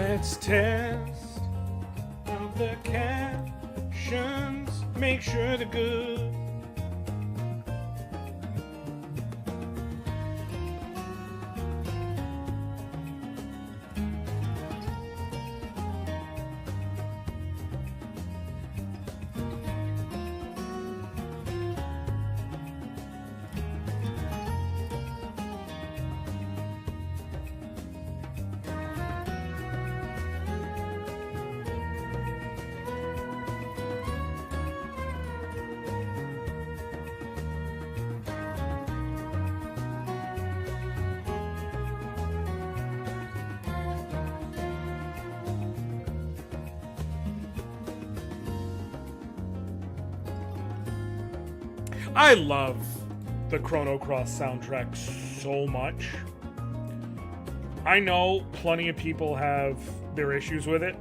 Let's test out the captions, make sure they're good. I love the Chrono Cross soundtrack so much. I know plenty of people have their issues with it.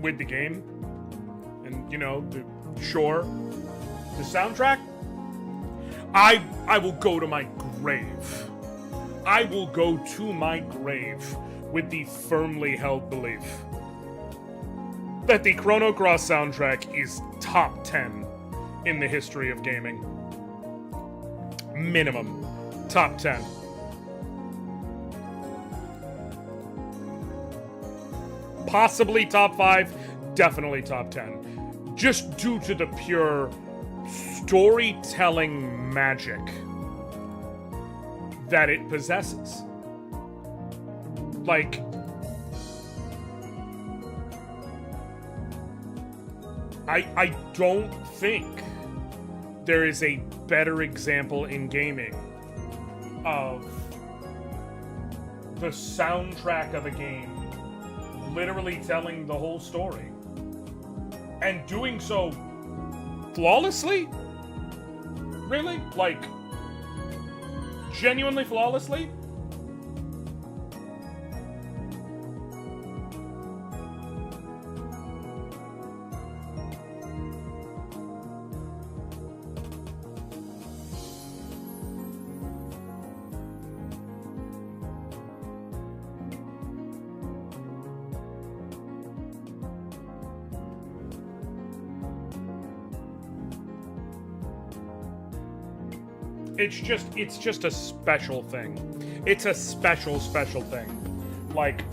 With the game. And, you know, the soundtrack, I will go to my grave. I will go to my grave with the firmly held belief that the Chrono Cross soundtrack is top 10 in the history of gaming. Minimum. Top 10. Possibly top 5, definitely top 10. Just due to the pure storytelling magic that it possesses. Like, I don't think there is a better example in gaming of the soundtrack of a game literally telling the whole story. And doing so flawlessly? Really? Like, genuinely flawlessly? It's just a special thing. It's a special thing. Like,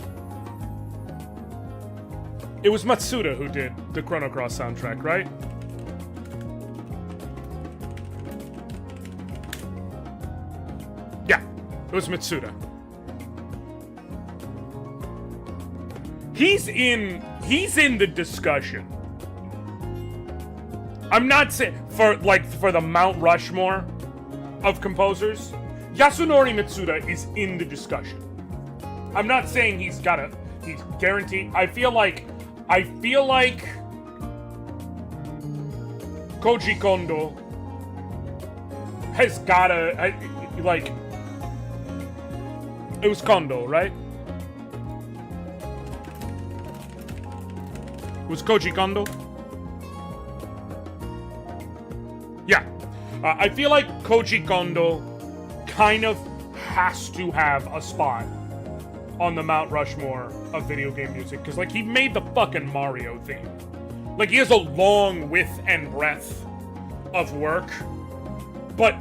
it was Matsuda who did the Chrono Cross soundtrack, right? Yeah, it was Matsuda. He's in the discussion. I'm not saying for the Mount Rushmore of composers, Yasunori Mitsuda is in the discussion. I'm not saying he's guaranteed. I feel like Koji Kondo has gotta, like, it was Kondo, right? It was Koji Kondo? Yeah. I feel like Koji Kondo kind of has to have a spot on the Mount Rushmore of video game music, because, like, he made the fucking Mario theme. Like, he has a long width and breadth of work, but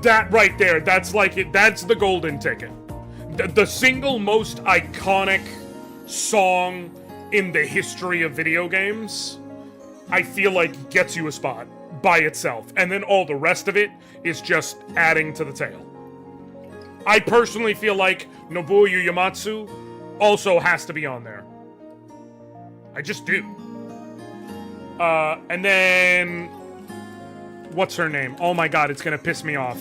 that right there, that's the golden ticket. The single most iconic song in the history of video games, I feel like gets you a spot by itself, and then all the rest of it is just adding to the tale. I personally feel like Nobuo Uematsu also has to be on there. I just do. And then, what's her name? Oh my god, it's gonna piss me off.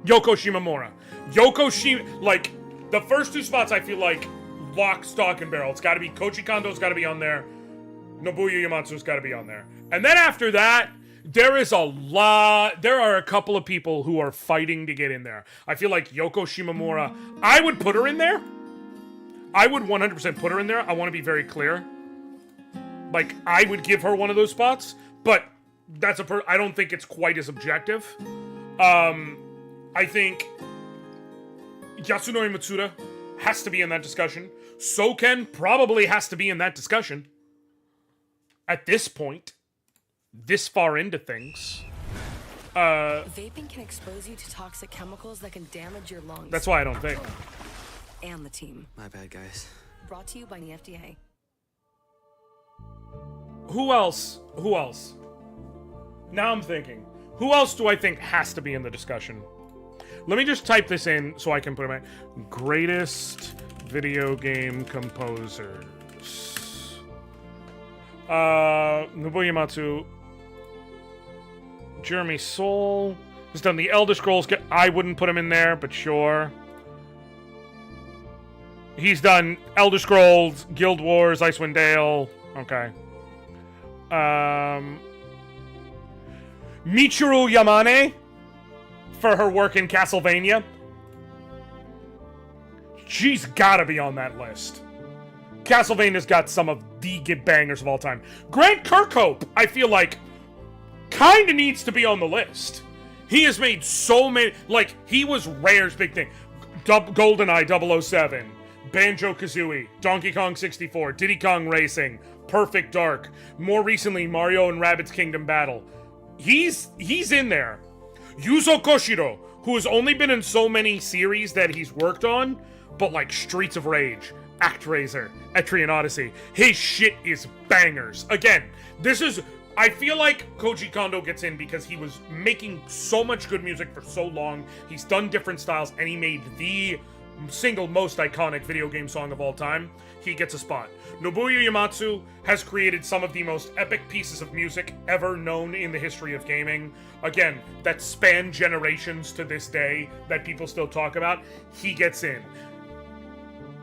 Yoko Shimomura. Like, the first two spots I feel like lock, stock, and barrel. It's gotta be Koji Kondo's gotta be on there. Nobuo Uematsu's got to be on there. And then after that, there are a couple of people who are fighting to get in there. I feel like Yoko Shimomura, I would put her in there. I would 100% put her in there. I want to be very clear. Like, I would give her one of those spots, but I don't think it's quite as objective. I think Yasunori Mitsuda has to be in that discussion. Soken probably has to be in that discussion. At this point, this far into things. Vaping can expose you to toxic chemicals that can damage your lungs. That's why I don't vape. And the team. My bad, guys. Brought to you by the FDA. Who else? Who else? Now I'm thinking. Who else do I think has to be in the discussion? Let me just type this in so I can put it in. Greatest video game composers. Nobuya Matsu. Jeremy Soule has done the Elder Scrolls. I wouldn't put him in there, but sure. He's done Elder Scrolls, Guild Wars, Icewind Dale. Okay. Michiru Yamane for her work in Castlevania. She's gotta be on that list. Castlevania's got some of the bangers of all time. Grant Kirkhope, I feel like, kinda needs to be on the list. He has made so many, like, he was Rare's big thing. GoldenEye 007, Banjo-Kazooie, Donkey Kong 64, Diddy Kong Racing, Perfect Dark, more recently Mario and Rabbids Kingdom Battle. He's in there. Yuzo Koshiro, who has only been in so many series that he's worked on, but like Streets of Rage, ActRaiser, Etrian Odyssey, his shit is bangers. Again, this is, I feel like Koji Kondo gets in because he was making so much good music for so long. He's done different styles, and he made the single most iconic video game song of all time. He gets a spot. Nobuya Uematsu has created some of the most epic pieces of music ever known in the history of gaming. Again, that span generations to this day that people still talk about. He gets in.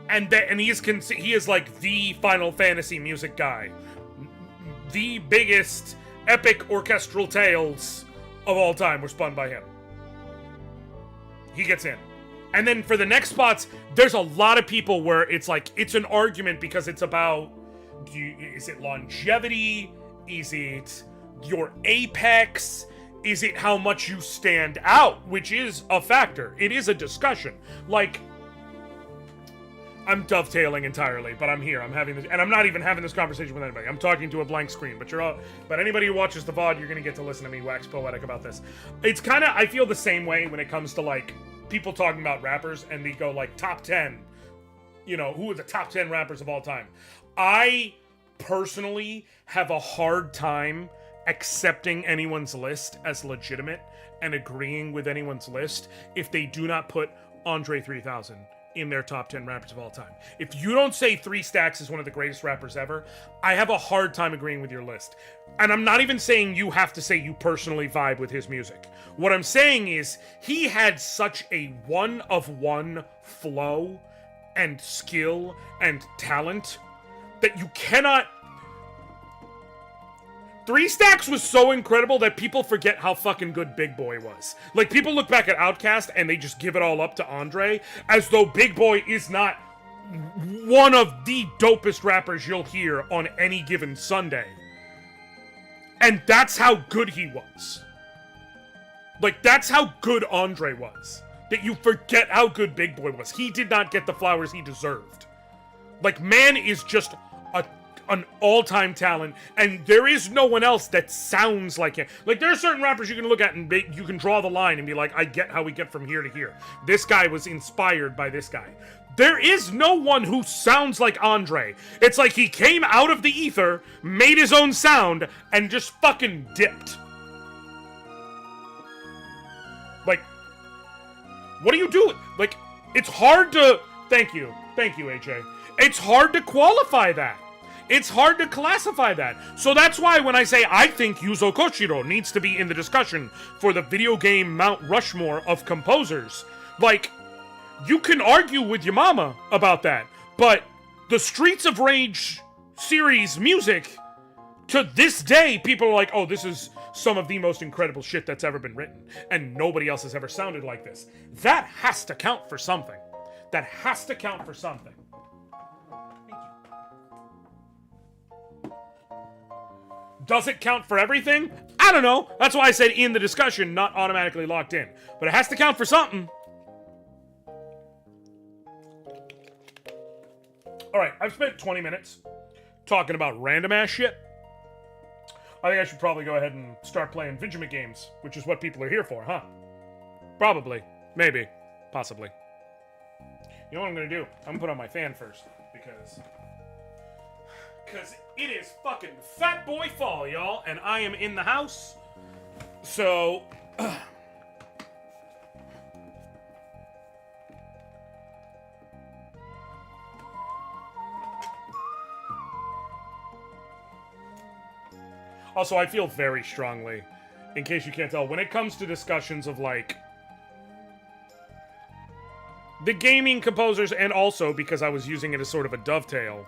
And he is like the Final Fantasy music guy. The biggest epic orchestral tales of all time were spun by him. He gets in. And then for the next spots, there's a lot of people where it's like, it's an argument because it's about, is it longevity? Is it your apex? Is it how much you stand out? Which is a factor. It is a discussion. Like, I'm dovetailing entirely, but I'm here. I'm having this, and I'm not even having this conversation with anybody. I'm talking to a blank screen, but anybody who watches the VOD, you're gonna get to listen to me wax poetic about this. It's kind of, I feel the same way when it comes to, like, people talking about rappers, and they go, like, top 10. You know, who are the top 10 rappers of all time? I personally have a hard time accepting anyone's list as legitimate and agreeing with anyone's list if they do not put Andre 3000 in their top 10 rappers of all time. If you don't say 3 Stacks is one of the greatest rappers ever, I have a hard time agreeing with your list. And I'm not even saying you have to say you personally vibe with his music. What I'm saying is, he had such a one-of-one flow and skill and talent that you cannot... 3 Stacks was so incredible that people forget how fucking good Big Boy was. Like, people look back at Outkast and they just give it all up to Andre, as though Big Boy is not one of the dopest rappers you'll hear on any given Sunday. And that's how good he was. Like, that's how good Andre was. That you forget how good Big Boy was. He did not get the flowers he deserved. Like, man is just an all-time talent, and there is no one else that sounds like him. Like, there are certain rappers you can look at and you can draw the line and be like, I get how we get from here to here. This guy was inspired by this guy. There is no one who sounds like Andre. It's like he came out of the ether, made his own sound, and just fucking dipped. Like, what do you do? Like, it's hard to... Thank you, AJ. It's hard to qualify that. It's hard to classify that. So that's why when I say I think Yuzo Koshiro needs to be in the discussion for the video game Mount Rushmore of composers, like, you can argue with your mama about that, but the Streets of Rage series music, to this day, people are like, oh, this is some of the most incredible shit that's ever been written, and nobody else has ever sounded like this. That has to count for something. That has to count for something. Does it count for everything? I don't know. That's why I said in the discussion, not automatically locked in. But it has to count for something. Alright, I've spent 20 minutes talking about random ass shit. I think I should probably go ahead and start playing Vigimate games, which is what people are here for, huh? Probably. Maybe. Possibly. You know what I'm gonna do? I'm gonna put on my fan first, because it is fucking Fat Boy Fall, y'all, and I am in the house, so... Also, I feel very strongly, in case you can't tell, when it comes to discussions of, like, the gaming composers, and also because I was using it as sort of a dovetail,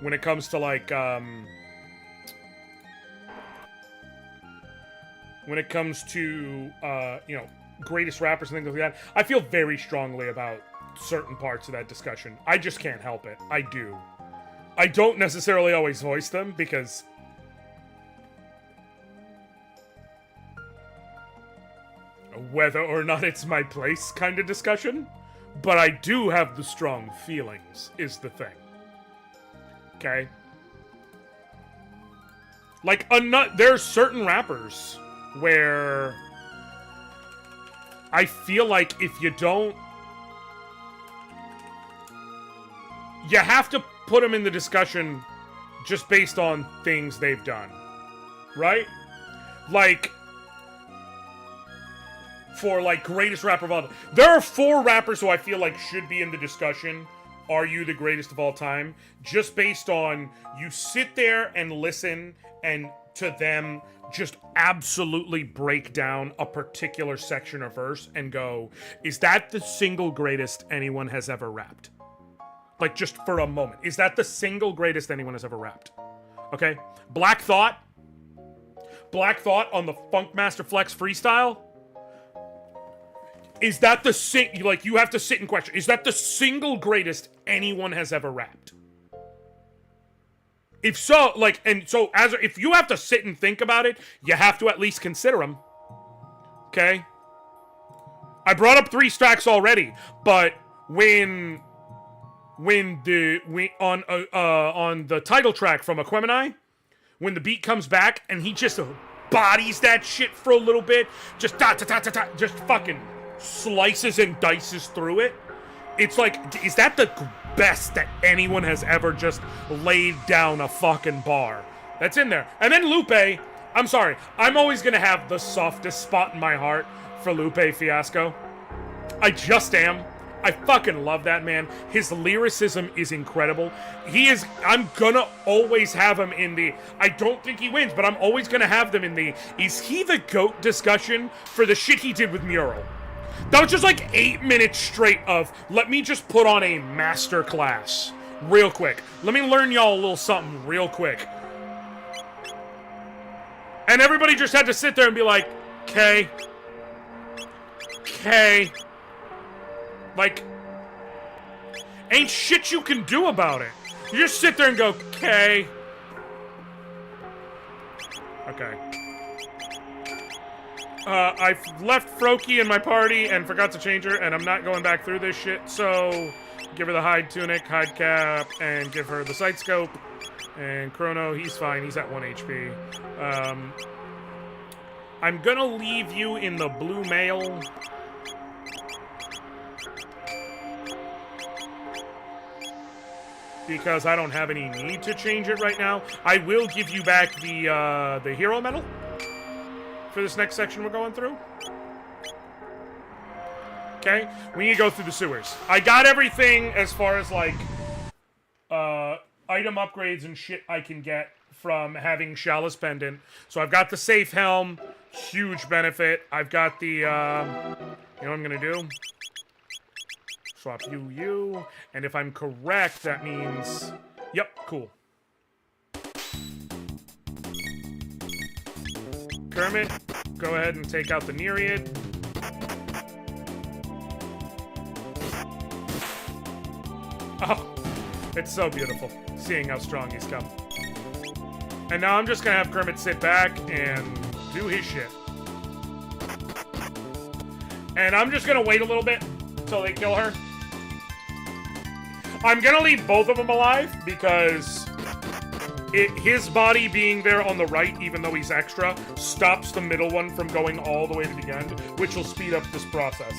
when it comes to, like, when it comes to, you know, greatest rappers and things like that, I feel very strongly about certain parts of that discussion. I just can't help it. I do. I don't necessarily always voice them, because... whether or not it's my place kind of discussion, but I do have the strong feelings, is the thing. Okay? Like, there are certain rappers where I feel like if you don't... you have to put them in the discussion just based on things they've done. Right? Like... for, like, greatest rapper of all time. There are 4 rappers who I feel like should be in the discussion. Are you the greatest of all time? Just based on you sit there and listen and to them just absolutely break down a particular section or verse and go, is that the single greatest anyone has ever rapped? Like, just for a moment. Is that the single greatest anyone has ever rapped? Okay? Black Thought on the Funkmaster Flex freestyle. Is that the like, you have to sit and question, is that the single greatest anyone has ever rapped? If so, like, and so, if you have to sit and think about it, you have to at least consider them. Okay? I brought up 3 stacks already, but on the title track from Aquemini, when the beat comes back and he just bodies that shit for a little bit, just just fucking slices and dices through it. It's like, is that the best that anyone has ever just laid down a fucking bar? That's in there. And then Lupe, I'm sorry, I'm always gonna have the softest spot in my heart for Lupe Fiasco. I just am. I fucking love that man. His lyricism is incredible. I'm gonna always have him in the, I don't think he wins, but I'm always gonna have them in the, is he the GOAT discussion for the shit he did with Mural? That was just like 8 minutes straight of, let me just put on a master class real quick. Let me learn y'all a little something real quick. And everybody just had to sit there and be like, okay. Like, ain't shit you can do about it. You just sit there and go, okay. I've left Froki in my party and forgot to change her, and I'm not going back through this shit, so give her the hide tunic, hide cap, and give her the sight scope. And Chrono, he's fine, he's at 1 HP. I'm gonna leave you in the blue mail. Because I don't have any need to change it right now. I will give you back the hero medal for this next section we're going through. Okay? We need to go through the sewers. I got everything as far as, like, item upgrades and shit I can get from having Chalice Pendant. So I've got the safe helm. Huge benefit. I've got the, you know what I'm gonna do? Swap you, and if I'm correct, that means... Yep, cool. Kermit, go ahead and take out the Nereid. Oh, it's so beautiful, seeing how strong he's come. And now I'm just gonna have Kermit sit back and do his shit. And I'm just gonna wait a little bit until they kill her. I'm gonna leave both of them alive because his body being there on the right, even though he's extra, stops the middle one from going all the way to the end, which will speed up this process.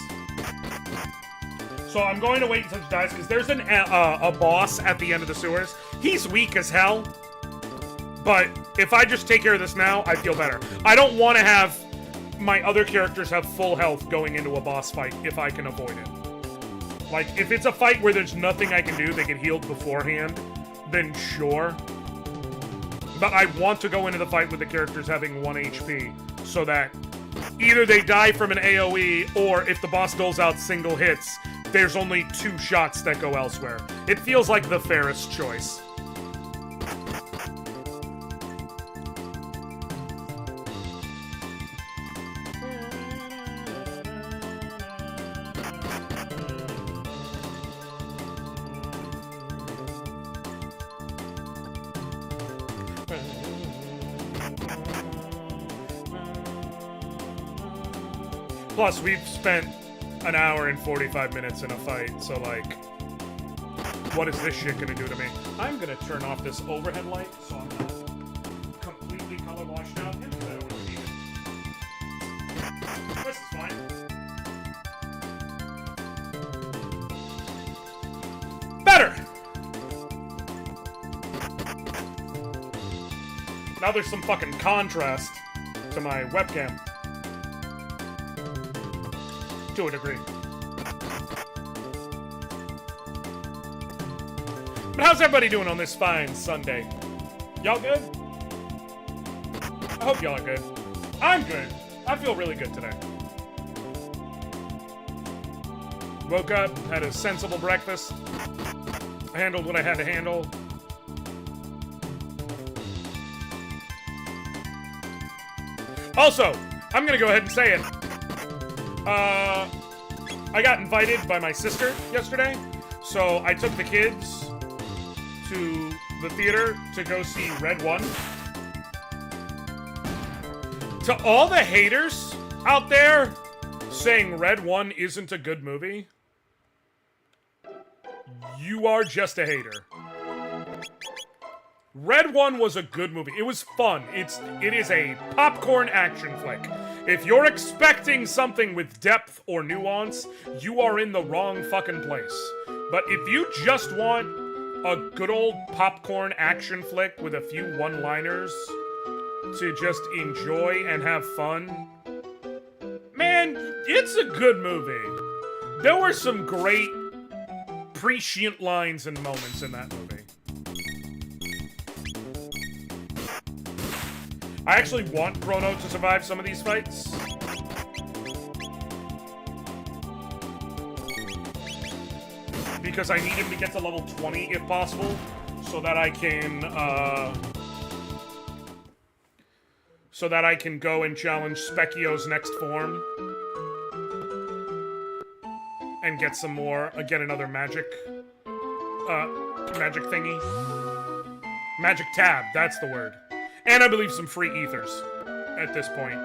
So I'm going to wait until he dies, because there's a boss at the end of the sewers. He's weak as hell, but if I just take care of this now, I feel better. I don't want to have my other characters have full health going into a boss fight if I can avoid it. Like, if it's a fight where there's nothing I can do, they get healed beforehand, then sure. But I want to go into the fight with the characters having 1 HP, so that either they die from an AoE, or if the boss doles out single hits, there's only 2 shots that go elsewhere. It feels like the fairest choice. Plus, we've spent an hour and 45 minutes in a fight, so, like, what is this shit gonna do to me? I'm gonna turn off this overhead light so I'm not completely color washed out. Into that overheat. This is fine. Better! Now there's some fucking contrast to my webcam. To a degree. But how's everybody doing on this fine Sunday? Y'all good? I hope y'all are good. I'm good. I feel really good today. Woke up, had a sensible breakfast. I handled what I had to handle. Also, I'm gonna go ahead and say it. I got invited by my sister yesterday, so I took the kids to the theater to go see Red 1. To all the haters out there saying Red 1 isn't a good movie, you are just a hater. Red 1 was a good movie. It was fun. It is a popcorn action flick. If you're expecting something with depth or nuance, you are in the wrong fucking place. But if you just want a good old popcorn action flick with a few one-liners to just enjoy and have fun, man, it's a good movie. There were some great prescient lines and moments in that movie. I actually want Chrono to survive some of these fights. Because I need him to get to level 20 if possible, so that I can go and challenge Specchio's next form. And get some more, get another magic thingy. Magic tab, that's the word. And I believe some free ethers at this point.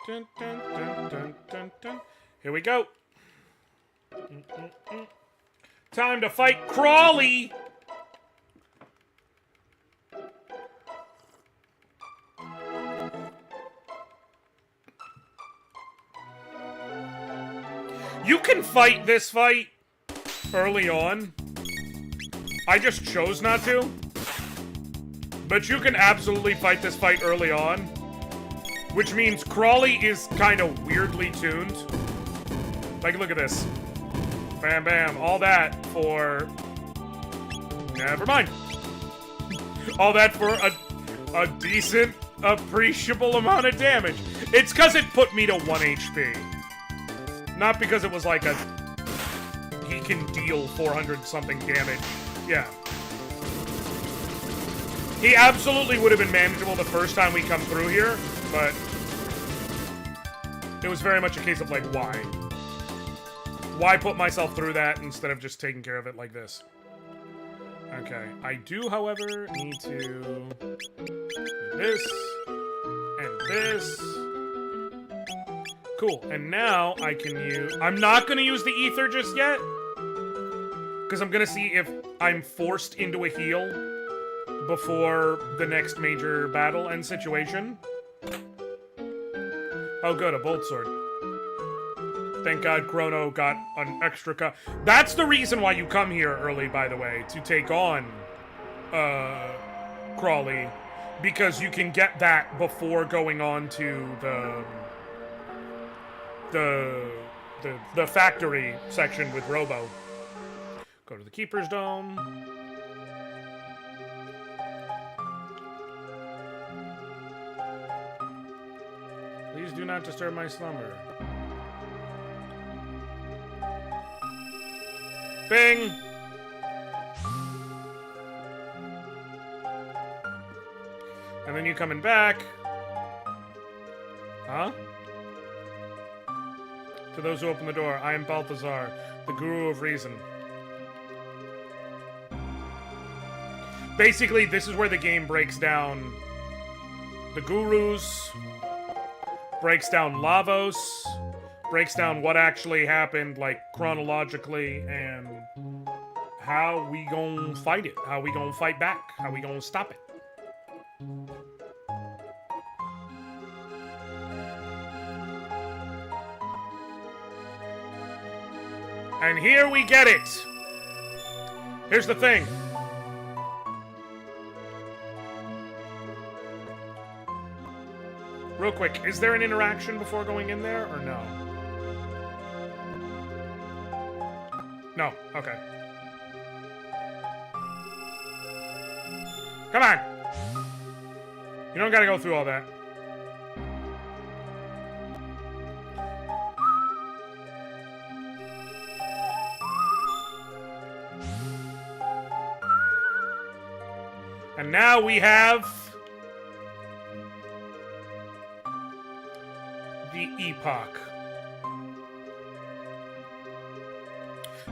Dun, dun, dun, dun, dun, dun. Here we go. Time to fight Crawley! You can fight this fight early on. I just chose not to. But you can absolutely fight this fight early on. Which means Crawley is kind of weirdly tuned. Like, look at this. Bam, bam. All that for... Never mind. All that for a decent, appreciable amount of damage. It's because it put me to 1 HP. Not because it was like a... He can deal 400-something damage. Yeah. He absolutely would have been manageable the first time we come through here, but it was very much a case of, like, why? Why put myself through that instead of just taking care of it like this? Okay. I do, however, need to do this and this. Cool. And now I can use... I'm not going to use the ether just yet. Because I'm going to see if I'm forced into a heal before the next major battle and situation. Oh, good. A bolt sword. Thank God Chrono got an extra That's the reason why you come here early, by the way, to take on Crawley, because you can get that before going on to the factory section with Robo. Go to the Keeper's Dome. Please do not disturb my slumber. Bing! And then you coming back. Huh? To those who open the door, I am Balthazar, the Guru of Reason. Basically, this is where the game breaks down the Gurus, breaks down Lavos, breaks down what actually happened, like, chronologically, and how we gonna fight it, how we gonna fight back, how we gonna stop it. And here we get it! Here's the thing. Real quick, is there an interaction before going in there, or no? No, okay. Come on! You don't gotta go through all that. And now we have the Epoch.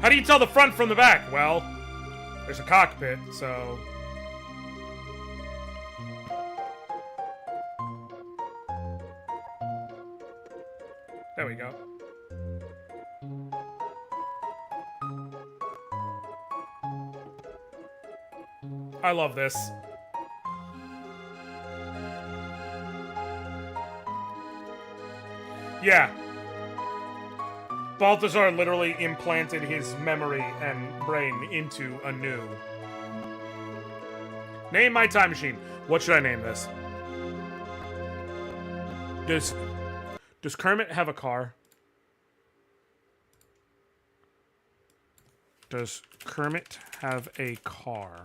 How do you tell the front from the back? Well, there's a cockpit, so... There we go. I love this. Yeah. Balthazar literally implanted his memory and brain into a new. Name my time machine. What should I name this? Does Kermit have a car? Does Kermit have a car?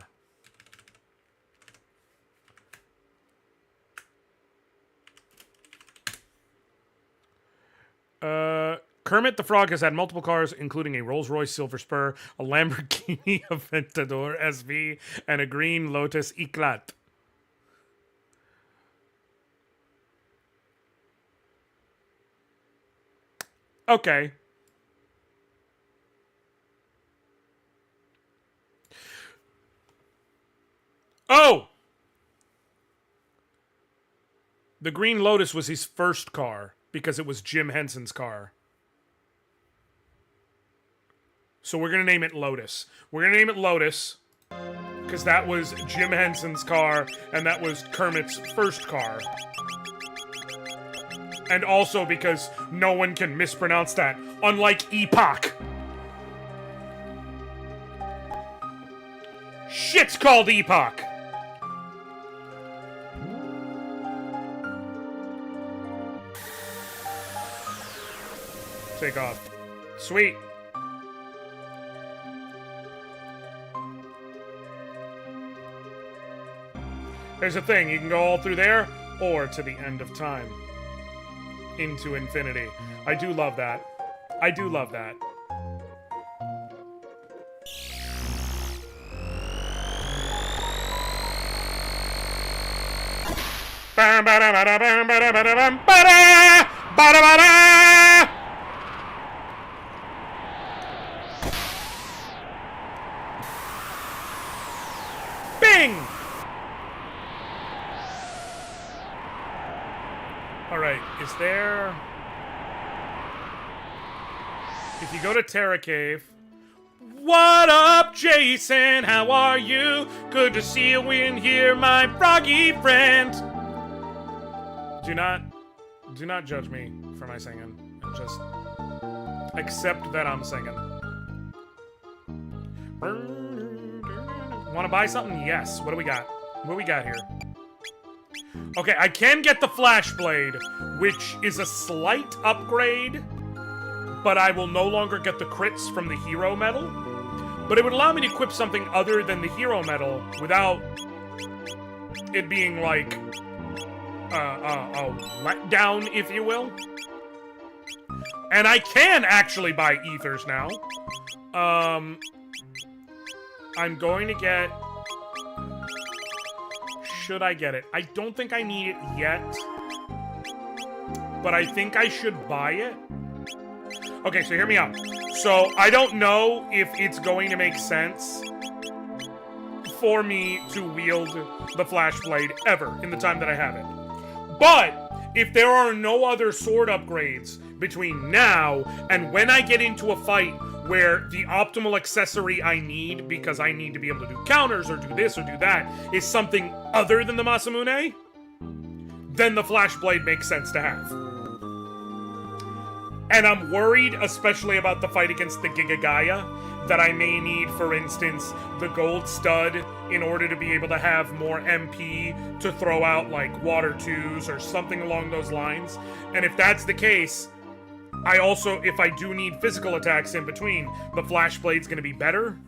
Kermit the Frog has had multiple cars, including a Rolls-Royce Silver Spur, a Lamborghini Aventador SV, and a green Lotus Eclat. Okay. Oh! The Green Lotus was his first car, because it was Jim Henson's car. So we're going to name it Lotus. We're going to name it Lotus, because that was Jim Henson's car, and that was Kermit's first car. And also because no one can mispronounce that, unlike Epoch. Shit's called Epoch! Take off. Sweet. There's a thing, you can go all through there, or to the end of time. Into infinity. I do love that. I do love that. Bing! Alright, is there... If you go to Terra Cave... What up, Jason? How are you? Good to see you in here, my froggy friend. Do not judge me for my singing. Just accept that I'm singing. Want to buy something? Yes. What do we got? What do we got here? Okay, I can get the Flashblade, which is a slight upgrade, but I will no longer get the crits from the hero medal. But it would allow me to equip something other than the hero medal without it being like a letdown, if you will. And I can actually buy ethers now. I'm going to get... Should I get it? I don't think I need it yet. But I think I should buy it. Okay, so hear me out. So, I don't know if it's going to make sense for me to wield the Flashblade ever in the time that I have it. But, if there are no other sword upgrades between now and when I get into a fight where the optimal accessory I need, because I need to be able to do counters or do this or do that, is something other than the Masamune, then the Flashblade makes sense to have. And I'm worried, especially about the fight against the Gigagaya, that I may need, for instance, the Gold Stud in order to be able to have more MP to throw out, like, Water 2s or something along those lines. And if that's the case, I also, if I do need physical attacks in between, the Flashblade's gonna be better.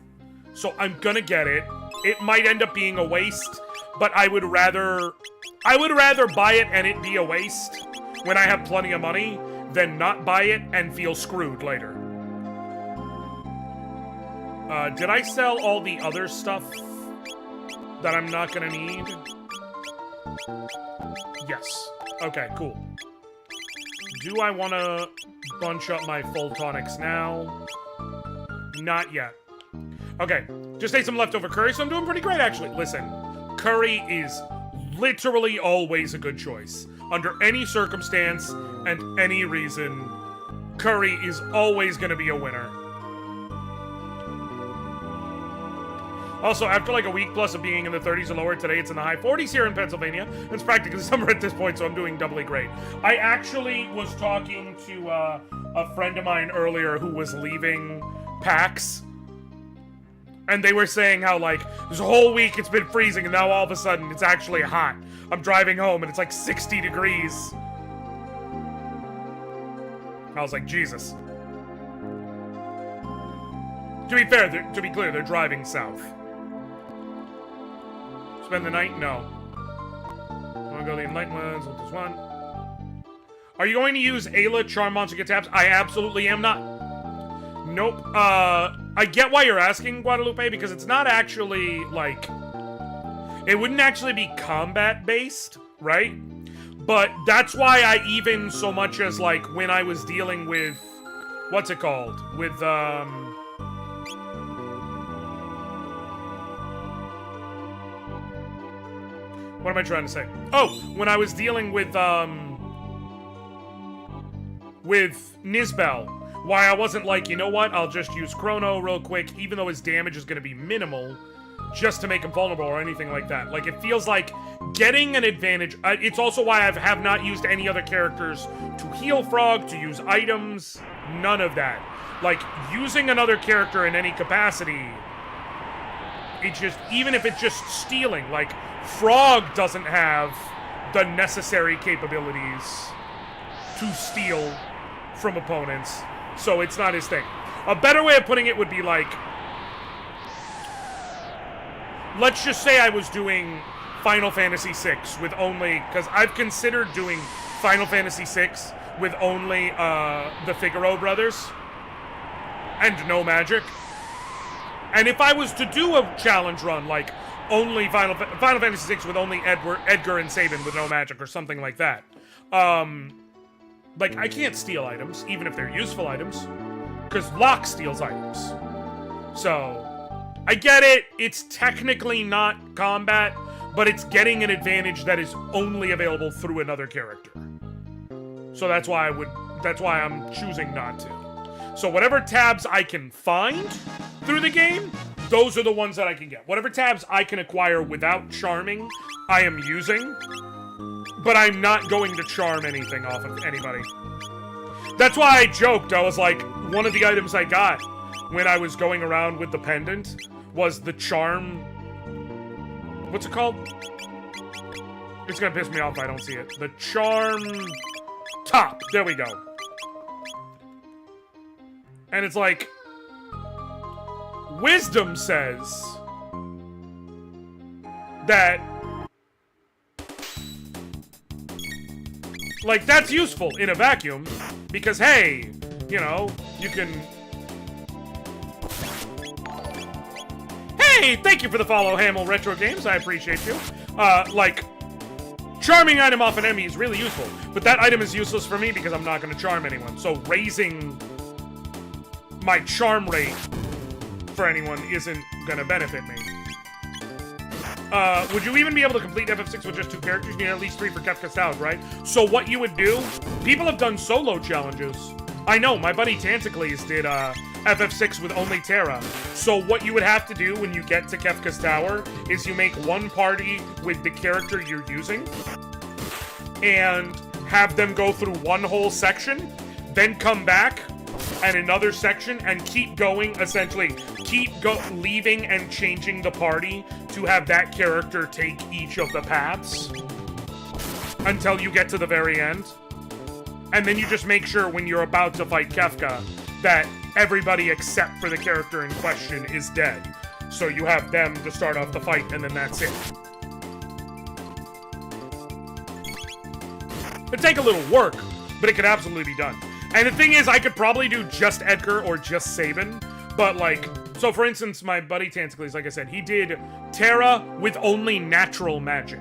So I'm gonna get it. It might end up being a waste, but I would rather buy it and it be a waste when I have plenty of money than not buy it and feel screwed later. Did I sell all the other stuff that I'm not gonna need? Yes. Okay, cool. Do I want to bunch up my full tonics now? Not yet. Okay, just ate some leftover curry, so I'm doing pretty great, actually. Listen, curry is literally always a good choice. Under any circumstance and any reason, curry is always going to be a winner. Also, after like a week plus of being in the 30s or lower, today it's in the high 40s here in Pennsylvania. It's practically summer at this point, so I'm doing doubly great. I actually was talking to a friend of mine earlier who was leaving PAX. And they were saying how, like, this whole week it's been freezing, and now all of a sudden it's actually hot. I'm driving home, and it's like 60 degrees. I was like, Jesus. To be fair, to be clear, they're driving south. Spend the night? No. Want to go to the Enlightened Ones with this one? Are you going to use Ayla Charm Monster Get Taps? I absolutely am not. Nope. I get why you're asking, Guadalupe, because it's not actually, like... It wouldn't actually be combat-based, right? But that's why I even so much as, like, when I was dealing with... What's it called? With, What am I trying to say? Oh, when I was dealing with Nizbel, why I wasn't like, you know what, I'll just use Chrono real quick, even though his damage is going to be minimal, just to make him vulnerable or anything like that. Like, it feels like getting an advantage... it's also why I have not used any other characters to heal Frog, to use items, none of that. Like, using another character in any capacity, it just... Even if it's just stealing, like, Frog doesn't have the necessary capabilities to steal from opponents, so it's not his thing. A better way of putting it would be like, let's just say I was doing Final Fantasy VI with only, because I've considered doing Final Fantasy VI with only the Figaro brothers and no magic. And if I was to do a challenge run, like only Final Fantasy VI with only Edgar and Sabin with no magic or something like that, like, I can't steal items, even if they're useful items, because Locke steals items. So, I get it, it's technically not combat, but it's getting an advantage that is only available through another character. So that's why I'm choosing not to. So whatever tabs I can find through the game, those are the ones that I can get. Whatever tabs I can acquire without charming, I am using. But I'm not going to charm anything off of anybody. That's why I joked. I was like, one of the items I got when I was going around with the pendant was the charm... What's it called? It's gonna piss me off if I don't see it. The charm... top. There we go. And it's like... Wisdom says... that... like, that's useful in a vacuum, because, hey, you know, you can... Hey, thank you for the follow, Hamill Retro Games, I appreciate you. Like, charming item off an enemy is really useful, but that item is useless for me because I'm not going to charm anyone, so raising my charm rate for anyone isn't going to benefit me. Would you even be able to complete FF6 with just 2 characters? You need at least 3 for Kefka Stout, right? So what you would do, people have done solo challenges. I know, my buddy Tantacles did FF6 with only Terra. So what you would have to do when you get to Kefka's Tower is you make one party with the character you're using and have them go through one whole section, then come back and another section and keep going, essentially. Leaving and changing the party to have that character take each of the paths until you get to the very end. And then you just make sure when you're about to fight Kefka that everybody except for the character in question is dead. So you have them to start off the fight, and then that's it. It'd take a little work, but it could absolutely be done. And the thing is, I could probably do just Edgar or just Sabin, but like... So, for instance, my buddy Tantacles, like I said, he did Terra with only natural magic.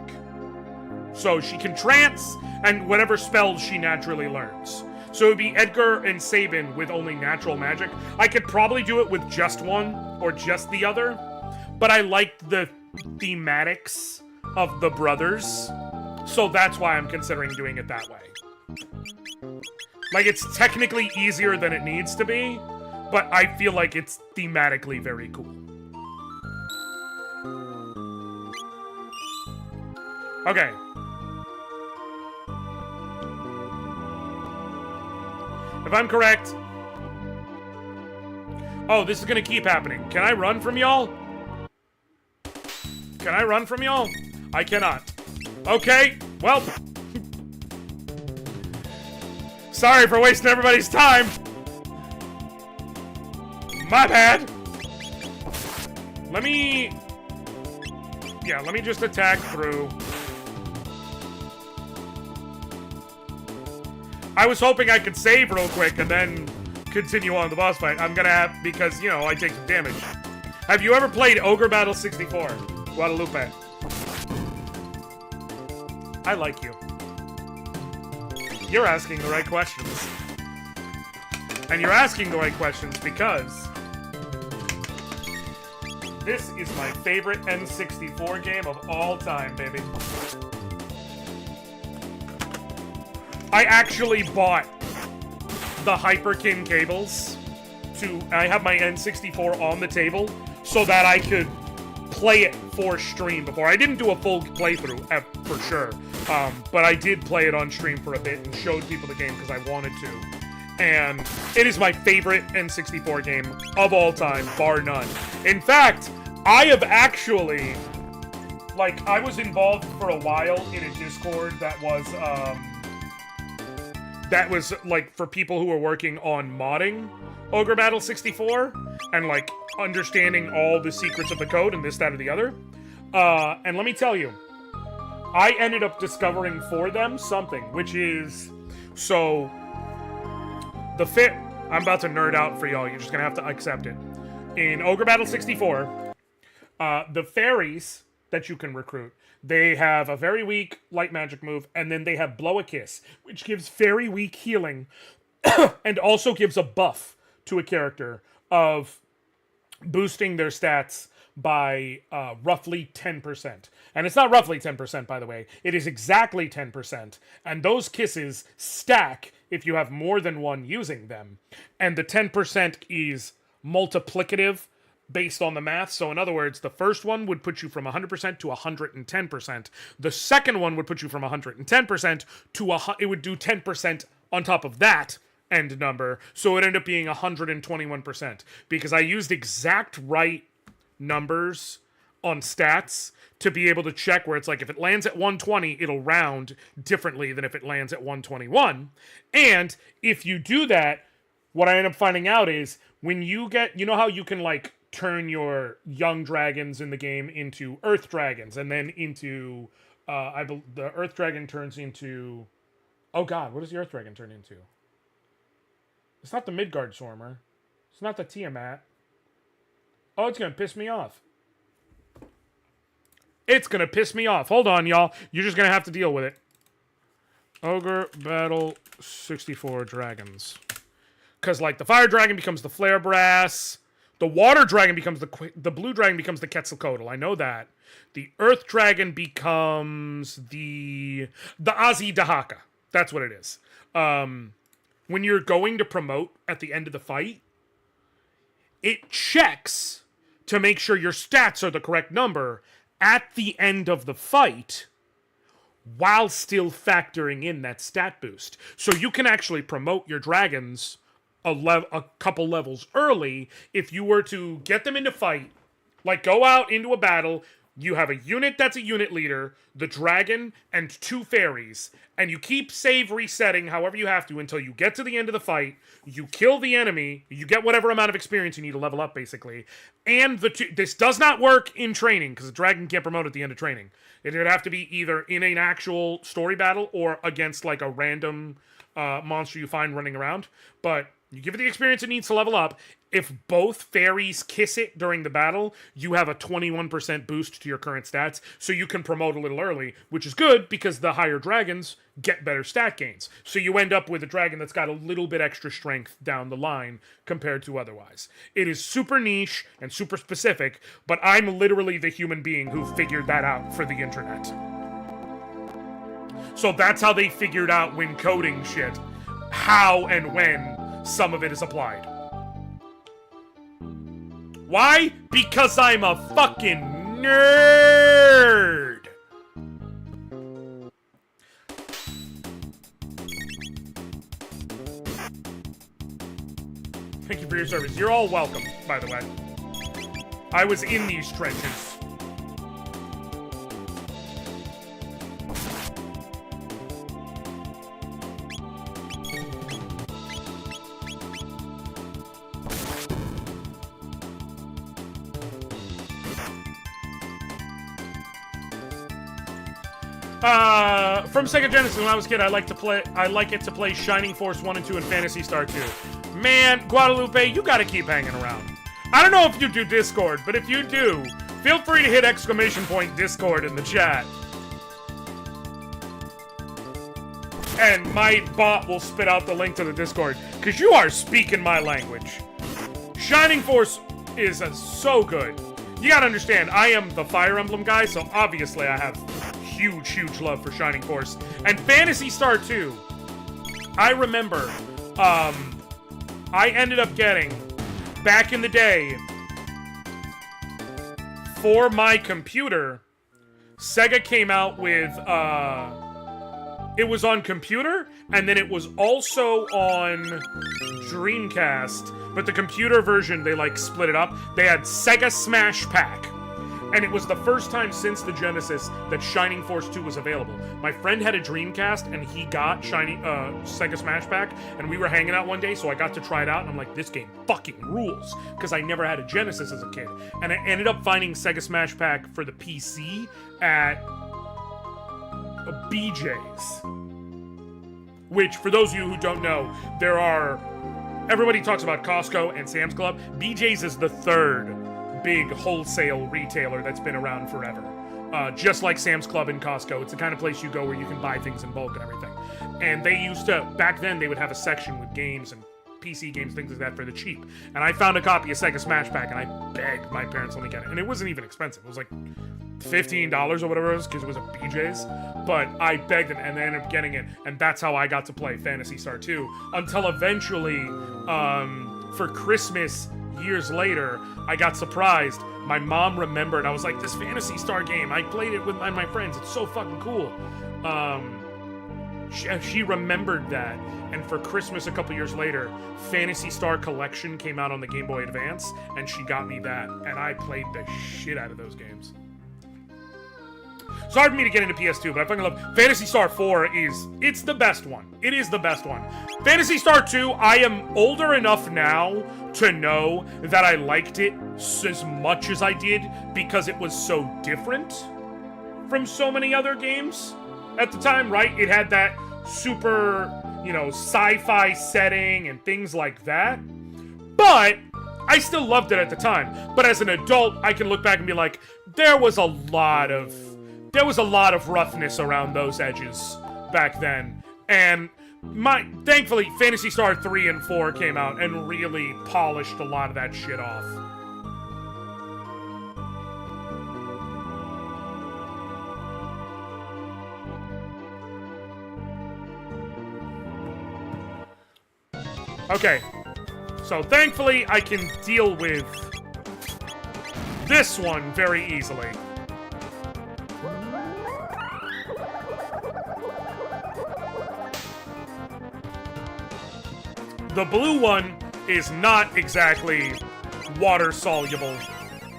So she can trance, and whatever spells she naturally learns. So it would be Edgar and Sabin with only natural magic. I could probably do it with just one, or just the other. But I liked the thematics of the brothers. So that's why I'm considering doing it that way. Like, it's technically easier than it needs to be. But I feel like it's thematically very cool. Okay. If I'm correct... Oh, this is gonna keep happening. Can I run from y'all? Can I run from y'all? I cannot. Okay, well... Sorry for wasting everybody's time. My bad! Let me just attack through. I was hoping I could save real quick and then continue on the boss fight. I'm gonna have, because, you know, I take some damage. Have you ever played Ogre Battle 64? Guadalupe. I like you. You're asking the right questions. And you're asking the right questions because... this is my favorite N64 game of all time, baby. I actually bought the Hyperkin cables I have my N64 on the table so that I could play it for stream before. I didn't do a full playthrough, for sure. But I did play it on stream for a bit and showed people the game because I wanted to. And it is my favorite N64 game of all time, bar none. In fact, I have actually, like, I was involved for a while in a Discord that was, like, for people who were working on modding Ogre Battle 64 and, like, understanding all the secrets of the code and this, that, or the other. And let me tell you, I ended up discovering for them something, which is, so... I'm about to nerd out for y'all. You're just gonna have to accept it. In Ogre Battle 64, the fairies that you can recruit, they have a very weak light magic move, and then they have Blow a Kiss, which gives very weak healing, and also gives a buff to a character of boosting their stats by roughly 10%. And it's not roughly 10%, by the way. It is exactly 10%. And those kisses stack if you have more than one using them. And the 10% is multiplicative based on the math. So in other words, the first one would put you from 100% to 110%. The second one would put you from 110% to it would do 10% on top of that end number. So it ended up being 121% because I used exact right numbers on stats to be able to check where it's like if it lands at 120, it'll round differently than if it lands at 121. And if you do that, what I end up finding out is when you get, you know how you can like turn your young dragons in the game into earth dragons and then into, the earth dragon turns into, oh god, what does the earth dragon turn into? It's not the Midgard Swarmer. It's not the Tiamat. Oh, it's going to piss me off. It's going to piss me off. Hold on, y'all. You're just going to have to deal with it. Ogre Battle 64 Dragons. Because, like, the Fire Dragon becomes the Flare Brass. The Water Dragon becomes the Blue Dragon becomes the Quetzalcoatl. I know that. The Earth Dragon becomes the Azi Dahaka. That's what it is. When you're going to promote at the end of the fight, it checks to make sure your stats are the correct number at the end of the fight while still factoring in that stat boost. So you can actually promote your dragons a couple levels early if you were to get them into fight, like go out into a battle, you have a unit that's a unit leader, the dragon, and 2 fairies, and you keep save resetting however you have to until you get to the end of the fight, you kill the enemy, you get whatever amount of experience you need to level up, basically, and this does not work in training, because the dragon can't promote at the end of training. It would have to be either in an actual story battle or against, like, a random monster you find running around, but you give it the experience it needs to level up. If both fairies kiss it during the battle, you have a 21% boost to your current stats, so you can promote a little early, which is good because the higher dragons get better stat gains. So you end up with a dragon that's got a little bit extra strength down the line compared to otherwise. It is super niche and super specific, but I'm literally the human being who figured that out for the internet. So that's how they figured out when coding shit, how and when some of it is applied. Why? Because I'm a fucking nerd! Thank you for your service. You're all welcome, by the way. I was in these trenches. From Sega Genesis, when I was a kid, I like it to play Shining Force 1 and 2 and Phantasy Star 2. Man, Guadalupe, you gotta keep hanging around. I don't know if you do Discord, but if you do, feel free to hit ! Discord in the chat. And my bot will spit out the link to the Discord, because you are speaking my language. Shining Force is so good. You gotta understand, I am the Fire Emblem guy, so obviously I have huge love for Shining Force. And Phantasy Star 2, I remember, I ended up getting, back in the day, for my computer, Sega came out with, it was on computer, and then it was also on Dreamcast, but the computer version, they, like, split it up. They had Sega Smash Pack. And it was the first time since the Genesis that Shining Force 2 was available. My friend had a Dreamcast, and he got Sega Smash Pack, and we were hanging out one day, so I got to try it out, and I'm like, this game fucking rules, because I never had a Genesis as a kid. And I ended up finding Sega Smash Pack for the PC at BJ's. Which, for those of you who don't know, everybody talks about Costco and Sam's Club. BJ's is the third big wholesale retailer that's been around forever. Just like Sam's Club and Costco. It's the kind of place you go where you can buy things in bulk and everything. And they used to, back then, they would have a section with games and PC games, things like that for the cheap. And I found a copy of Sega Smash Pack, and I begged my parents to let me get it. And it wasn't even expensive. It was like $15 or whatever it was, because it was a BJ's. But I begged them, and they ended up getting it. And that's how I got to play Phantasy Star 2. Until eventually, for Christmas, years later, I got surprised. My mom remembered. I was like, this Phantasy Star game, I played it with my friends. It's so fucking cool. She remembered that, and for Christmas a couple years later, Phantasy Star Collection came out on the Game Boy Advance, and she got me that, and I played the shit out of those games. It's hard for me to get into PS2, but I fucking love Phantasy Star 4. It's the best one. It is the best one. Phantasy Star 2, I am older enough now to know that I liked it as much as I did because it was so different from so many other games at the time, right? It had that super, sci-fi setting and things like that. But I still loved it at the time. But as an adult, I can look back and be like, there was a lot of roughness around those edges back then. And thankfully, Phantasy Star 3 and 4 came out and really polished a lot of that shit off. Okay, so thankfully I can deal with this one very easily. The blue one is not exactly water soluble,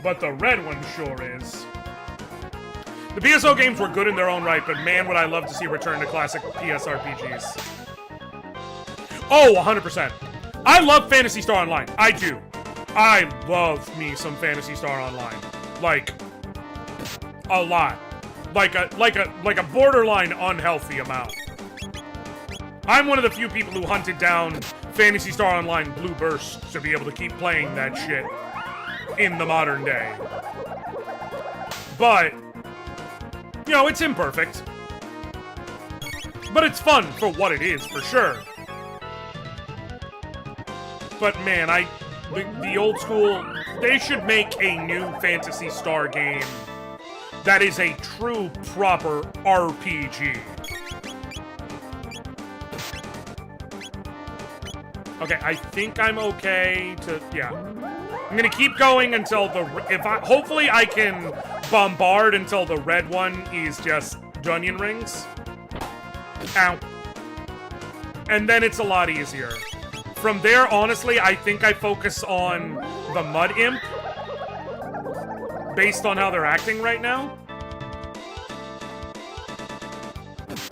but the red one sure is. The PSO games were good in their own right, but man, would I love to see a return to classic PS RPGs. Oh, 100%. I love Phantasy Star Online. I do. I love me some Phantasy Star Online. Like, a lot. Like a borderline unhealthy amount. I'm one of the few people who hunted down Phantasy Star Online Blue Burst to be able to keep playing that shit in the modern day. But, it's imperfect. But it's fun for what it is, for sure. But man, the old school, they should make a new Phantasy Star game that is a true, proper RPG. Okay, I think I'm okay to, yeah. I'm gonna keep going until hopefully I can bombard until the red one is just Dunyan rings. Ow. And then it's a lot easier. From there, honestly, I think I focus on the Mud Imp based on how they're acting right now.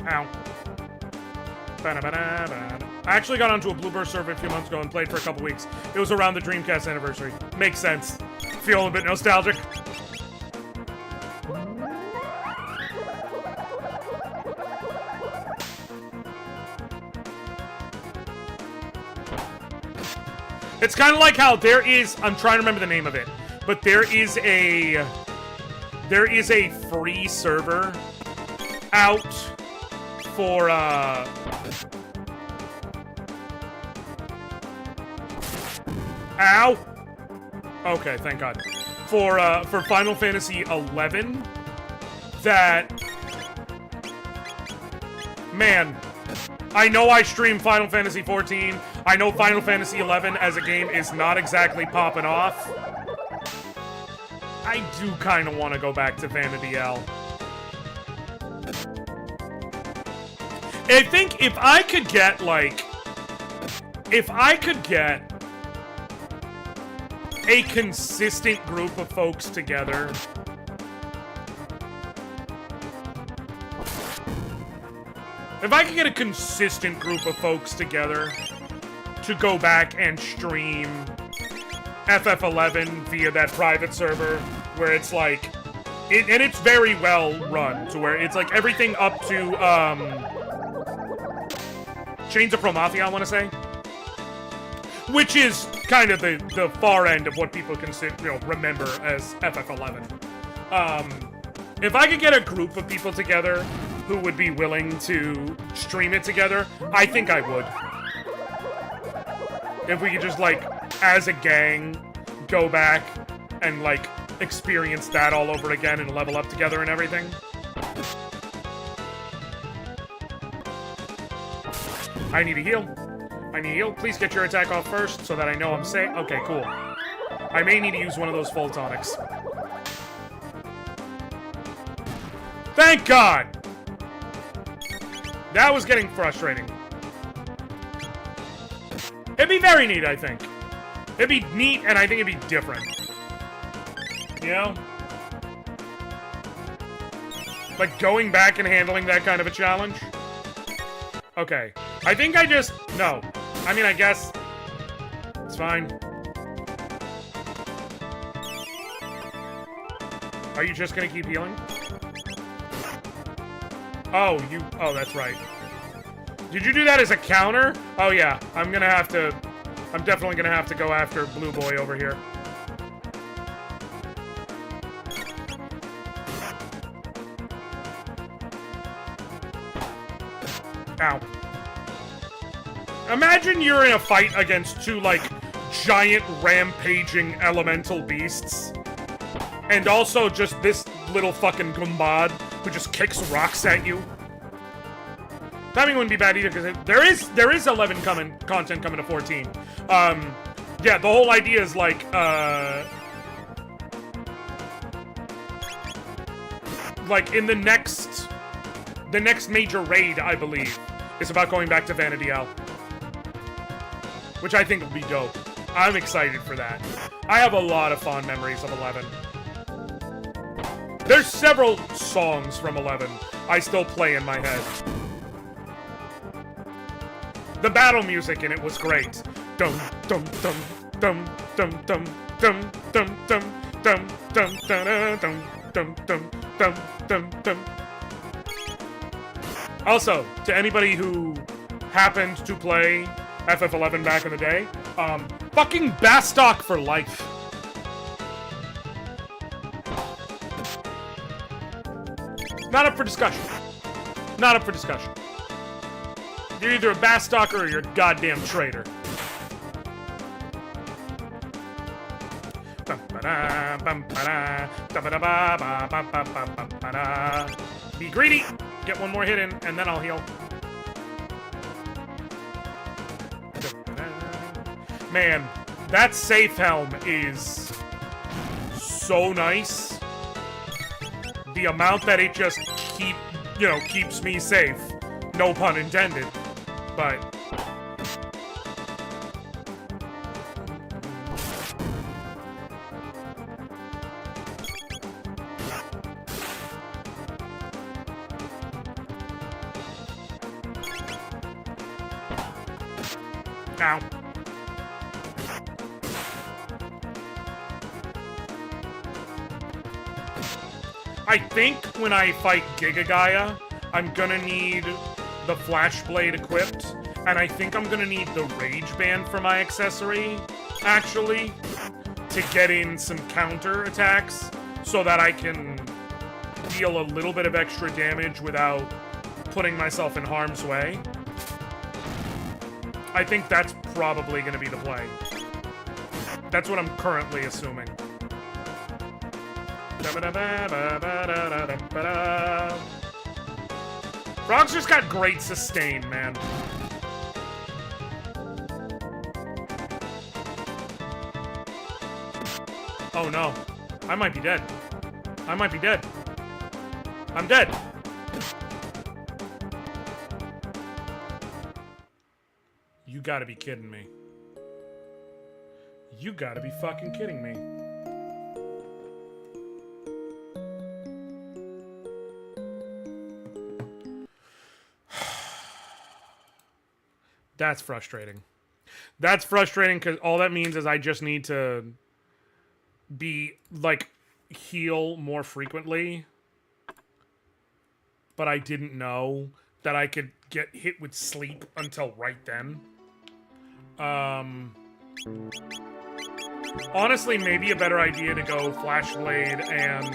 Ow. I actually got onto a Bluebird server a few months ago and played for a couple weeks. It was around the Dreamcast anniversary. Makes sense. Feel a bit nostalgic. It's kind of like how there is, I'm trying to remember the name of it, but there is a free server out for, ow! Okay, thank God. For Final Fantasy XI that, man, I know I stream Final Fantasy XIV. I know Final Fantasy XI as a game is not exactly popping off. I do kind of want to go back to Vanity L. I think if I could get, a consistent group of folks together, to go back and stream FF11 via that private server, where it's like, and it's very well run, to where it's like everything up to, Chains of Prometheus, I want to say. Which is kind of the far end of what people consider, remember as FF11. If I could get a group of people together who would be willing to stream it together, I think I would. If we could just, like, as a gang, go back and, like, experience that all over again and level up together and everything. I need a heal. I need a heal. Please get your attack off first so that I know I'm safe. Okay, cool. I may need to use one of those full tonics. Thank God! That was getting frustrating. It'd be very neat, I think. It'd be neat, and I think it'd be different. You know? Like, going back and handling that kind of a challenge? Okay. I think I just... No. I mean, I guess... It's fine. Are you just gonna keep healing? Oh, you... Oh, that's right. Did you do that as a counter? Oh, yeah. I'm gonna have to... I'm definitely gonna have to go after Blue Boy over here. Ow. Imagine you're in a fight against two, like, giant rampaging elemental beasts. And also just this little fucking Gumbad who just kicks rocks at you. Timing wouldn't be bad either, because there is 11 content coming to 14. Yeah, the whole idea is like in the next major raid, I believe, is about going back to Vanity L, which I think will be dope. I'm excited for that. I have a lot of fond memories of 11. There's several songs from 11 I still play in my head. The battle music in it was great. Dum dum dum dum dum dum dum dum dum dum dum dum dum dum dum dum dum. Also, to anybody who happened to play FF11 back in the day, fucking Bastok for life. Not up for discussion. Not up for discussion. You're either a Bastalker or you're a goddamn traitor. Be greedy. Get one more hit in, and then I'll heal. Man, that safe helm is so nice. The amount that it just keeps me safe. No pun intended. But ow. I think when I fight Giga Gaia, I'm gonna need the Flash Blade equipped, and I think I'm gonna need the Rage Band for my accessory, actually, to get in some counter attacks, so that I can deal a little bit of extra damage without putting myself in harm's way. I think that's probably gonna be the play. That's what I'm currently assuming. Frog's just got great sustain, man. Oh no. I might be dead. I might be dead. I'm dead. You gotta be kidding me. You gotta be fucking kidding me. That's frustrating. That's frustrating because all that means is I just need to be, like, heal more frequently. But I didn't know that I could get hit with sleep until right then. Honestly, maybe a better idea to go Flash Blade and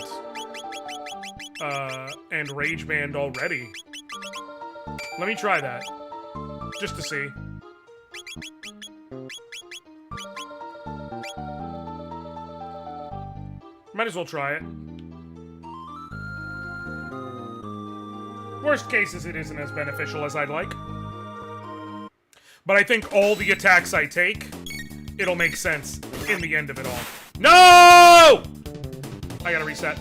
Rage Band already. Let me try that. Just to see. Might as well try it. Worst cases, it isn't as beneficial as I'd like. But I think all the attacks I take, it'll make sense in the end of it all. No! I gotta reset.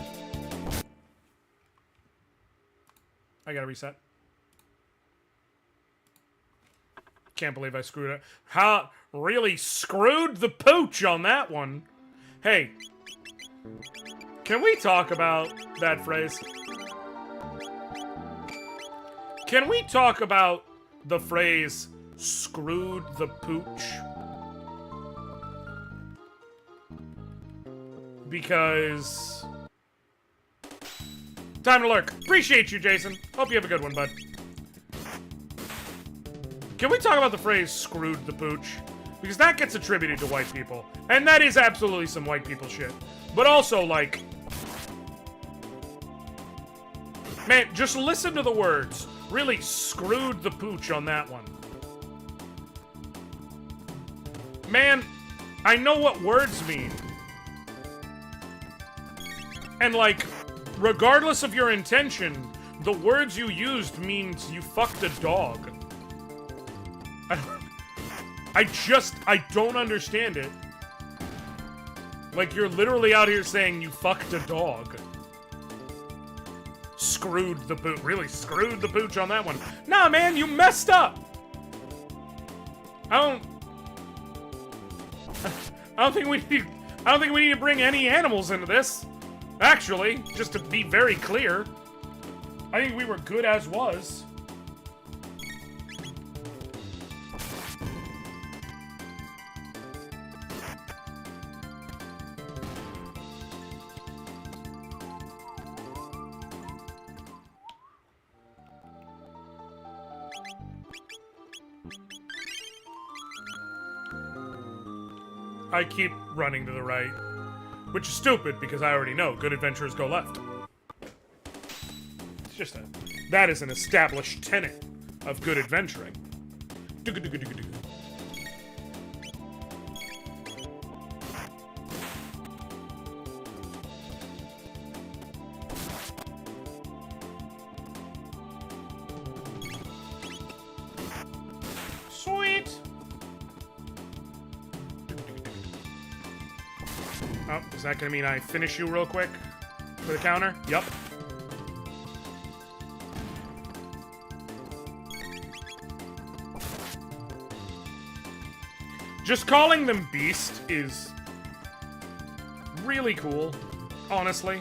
Can't believe I screwed it. How really screwed the pooch on that one. Hey, can we talk about that phrase? Can we talk about the phrase screwed the pooch? Because time to lurk. Appreciate you, Jason. Hope you have a good one, bud. Can we talk about the phrase screwed the pooch? Because that gets attributed to white people. And that is absolutely some white people shit. But also, like, man, just listen to the words. Really screwed the pooch on that one. Man, I know what words mean. And, like, regardless of your intention, the words you used means you fucked a dog. I don't understand it. Like, you're literally out here saying you fucked a dog. Screwed the pooch. Really screwed the pooch on that one. Nah, man, you messed up. I don't think we need to bring any animals into this. Actually, just to be very clear, I think we were good as was. I keep running to the right, which is stupid because I already know good adventurers go left. It's just that is an established tenet of good adventuring. Sweet. Oh, is that gonna mean I finish you real quick for the counter? Yup. Just calling them Beast is really cool, honestly.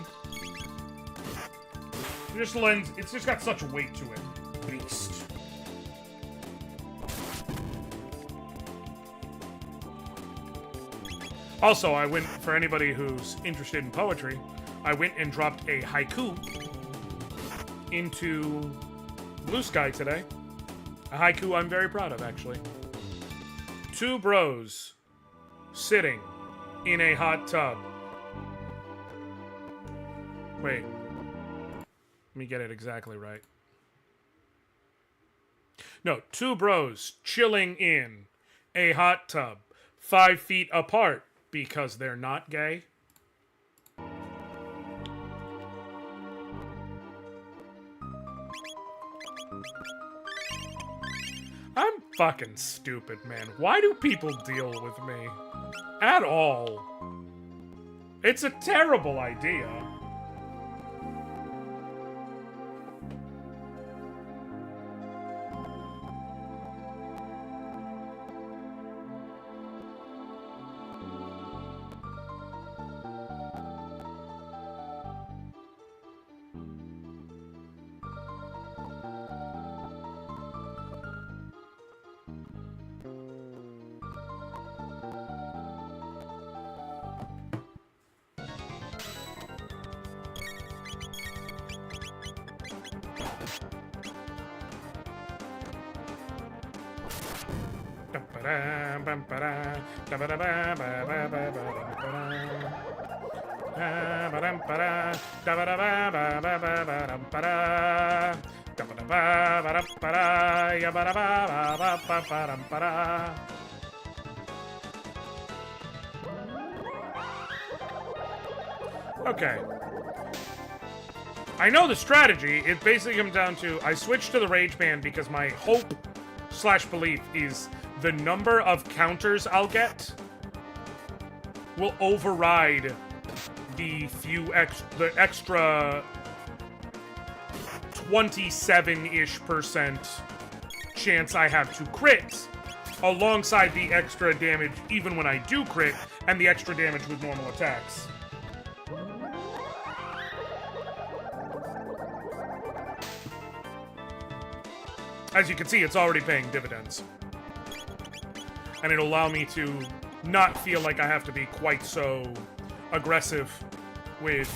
It's just got such weight to it. Beast. Also, I went, for anybody who's interested in poetry, I went and dropped a haiku into Blue Sky today. A haiku I'm very proud of, actually. 2 bros sitting in a hot tub. Wait. Let me get it exactly right. No, 2 bros chilling in a hot tub, 5 feet apart. Because they're not gay. I'm fucking stupid, man. Why do people deal with me? At all. It's a terrible idea. Okay. I know the strategy. It basically comes down to I switched to the Rage Band because my hope / belief is the number of counters I'll get will override the extra 27-ish% chance I have to crit, alongside the extra damage even when I do crit, and the extra damage with normal attacks. As you can see, it's already paying dividends. And it'll allow me to not feel like I have to be quite so aggressive with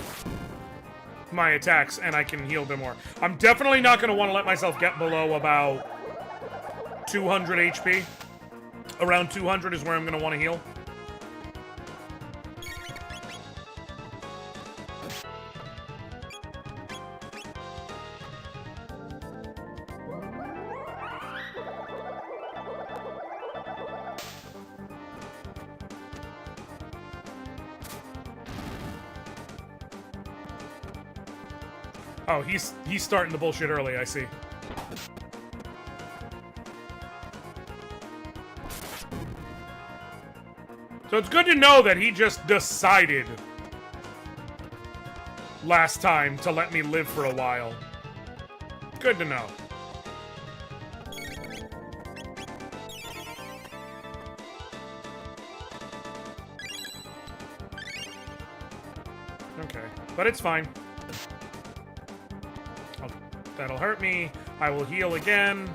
my attacks, and I can heal them more. I'm definitely not going to want to let myself get below about 200 HP. Around 200 is where I'm going to want to heal. Oh, he's starting the bullshit early, I see. So it's good to know that he just decided last time to let me live for a while. Good to know. Okay, but it's fine. That'll hurt me. I will heal again.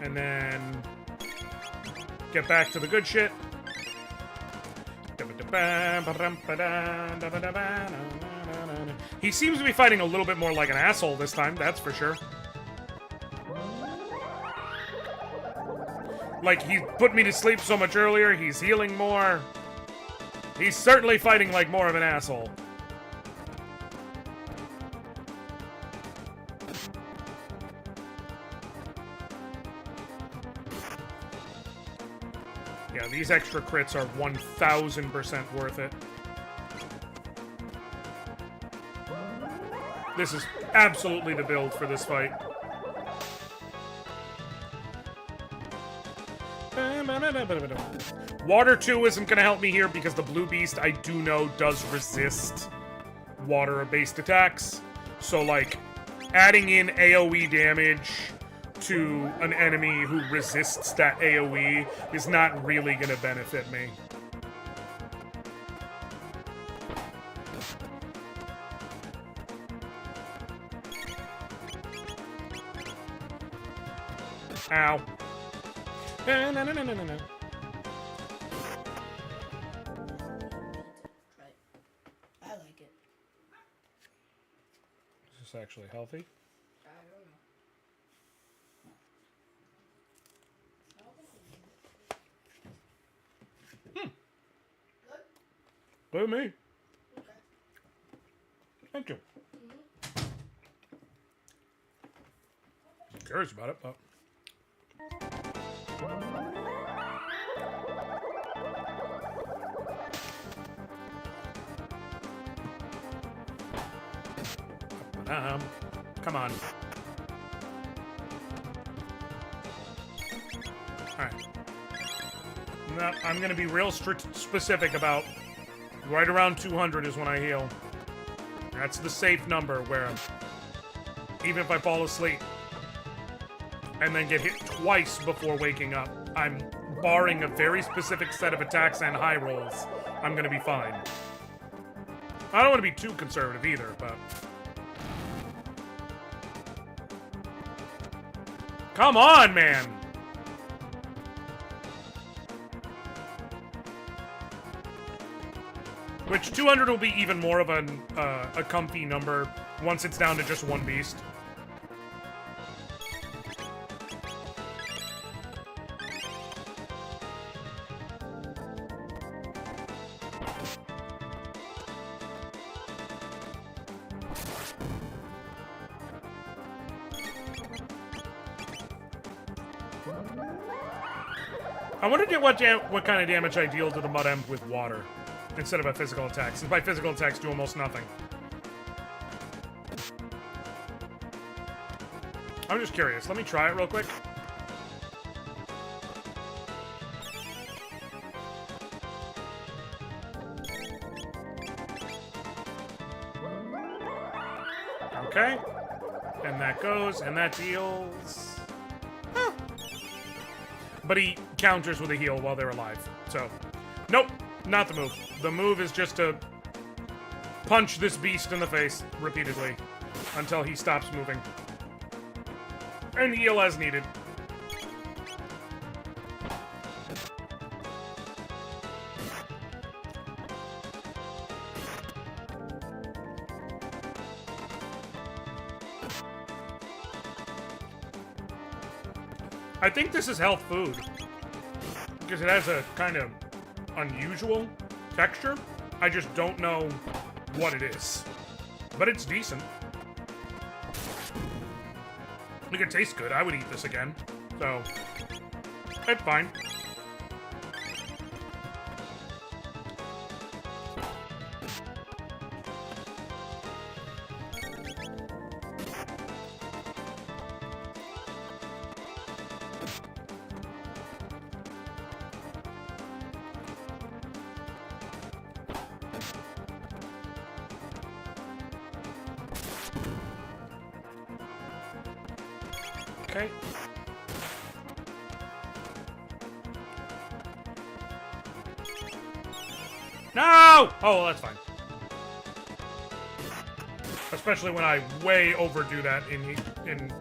And then get back to the good shit. He seems to be fighting a little bit more like an asshole this time, that's for sure. Like, he put me to sleep so much earlier, he's healing more. He's certainly fighting like more of an asshole. Yeah, these extra crits are 1000% worth it. This is absolutely the build for this fight. Water 2 isn't going to help me here because the Blue Beast, I do know, does resist water-based attacks. So, like, adding in AoE damage to an enemy who resists that AoE is not really going to benefit me. Ow. No. Right. I like it. Is this actually healthy? I don't know. Blue me. Okay. Thank you. Curious about it, but... Come on. Alright. Now, I'm gonna be real specific about right around 200 is when I heal. That's the safe number where even if I fall asleep and then get hit twice before waking up, I'm barring a very specific set of attacks and high rolls, I'm gonna be fine. I don't want to be too conservative either, but... Come on, man! Which 200 will be even more of a comfy number once it's down to just one beast. I wonder what kind of damage I deal to the Mud Imp with water. instead of by physical attacks, since my physical attacks do almost nothing. I'm just curious. Let me try it real quick. Okay. And that goes, and that deals. Huh. But he counters with a heal while they're alive. So, nope, not the move. The move is just to punch this beast in the face repeatedly until he stops moving. And heal as needed. I think this is health food. Because it has a kind of unusual texture. I just don't know what it is. But it's decent. Like, it tastes good. I would eat this again. So, it's fine. Okay. No! Oh, well, that's fine. Especially when I way overdo that in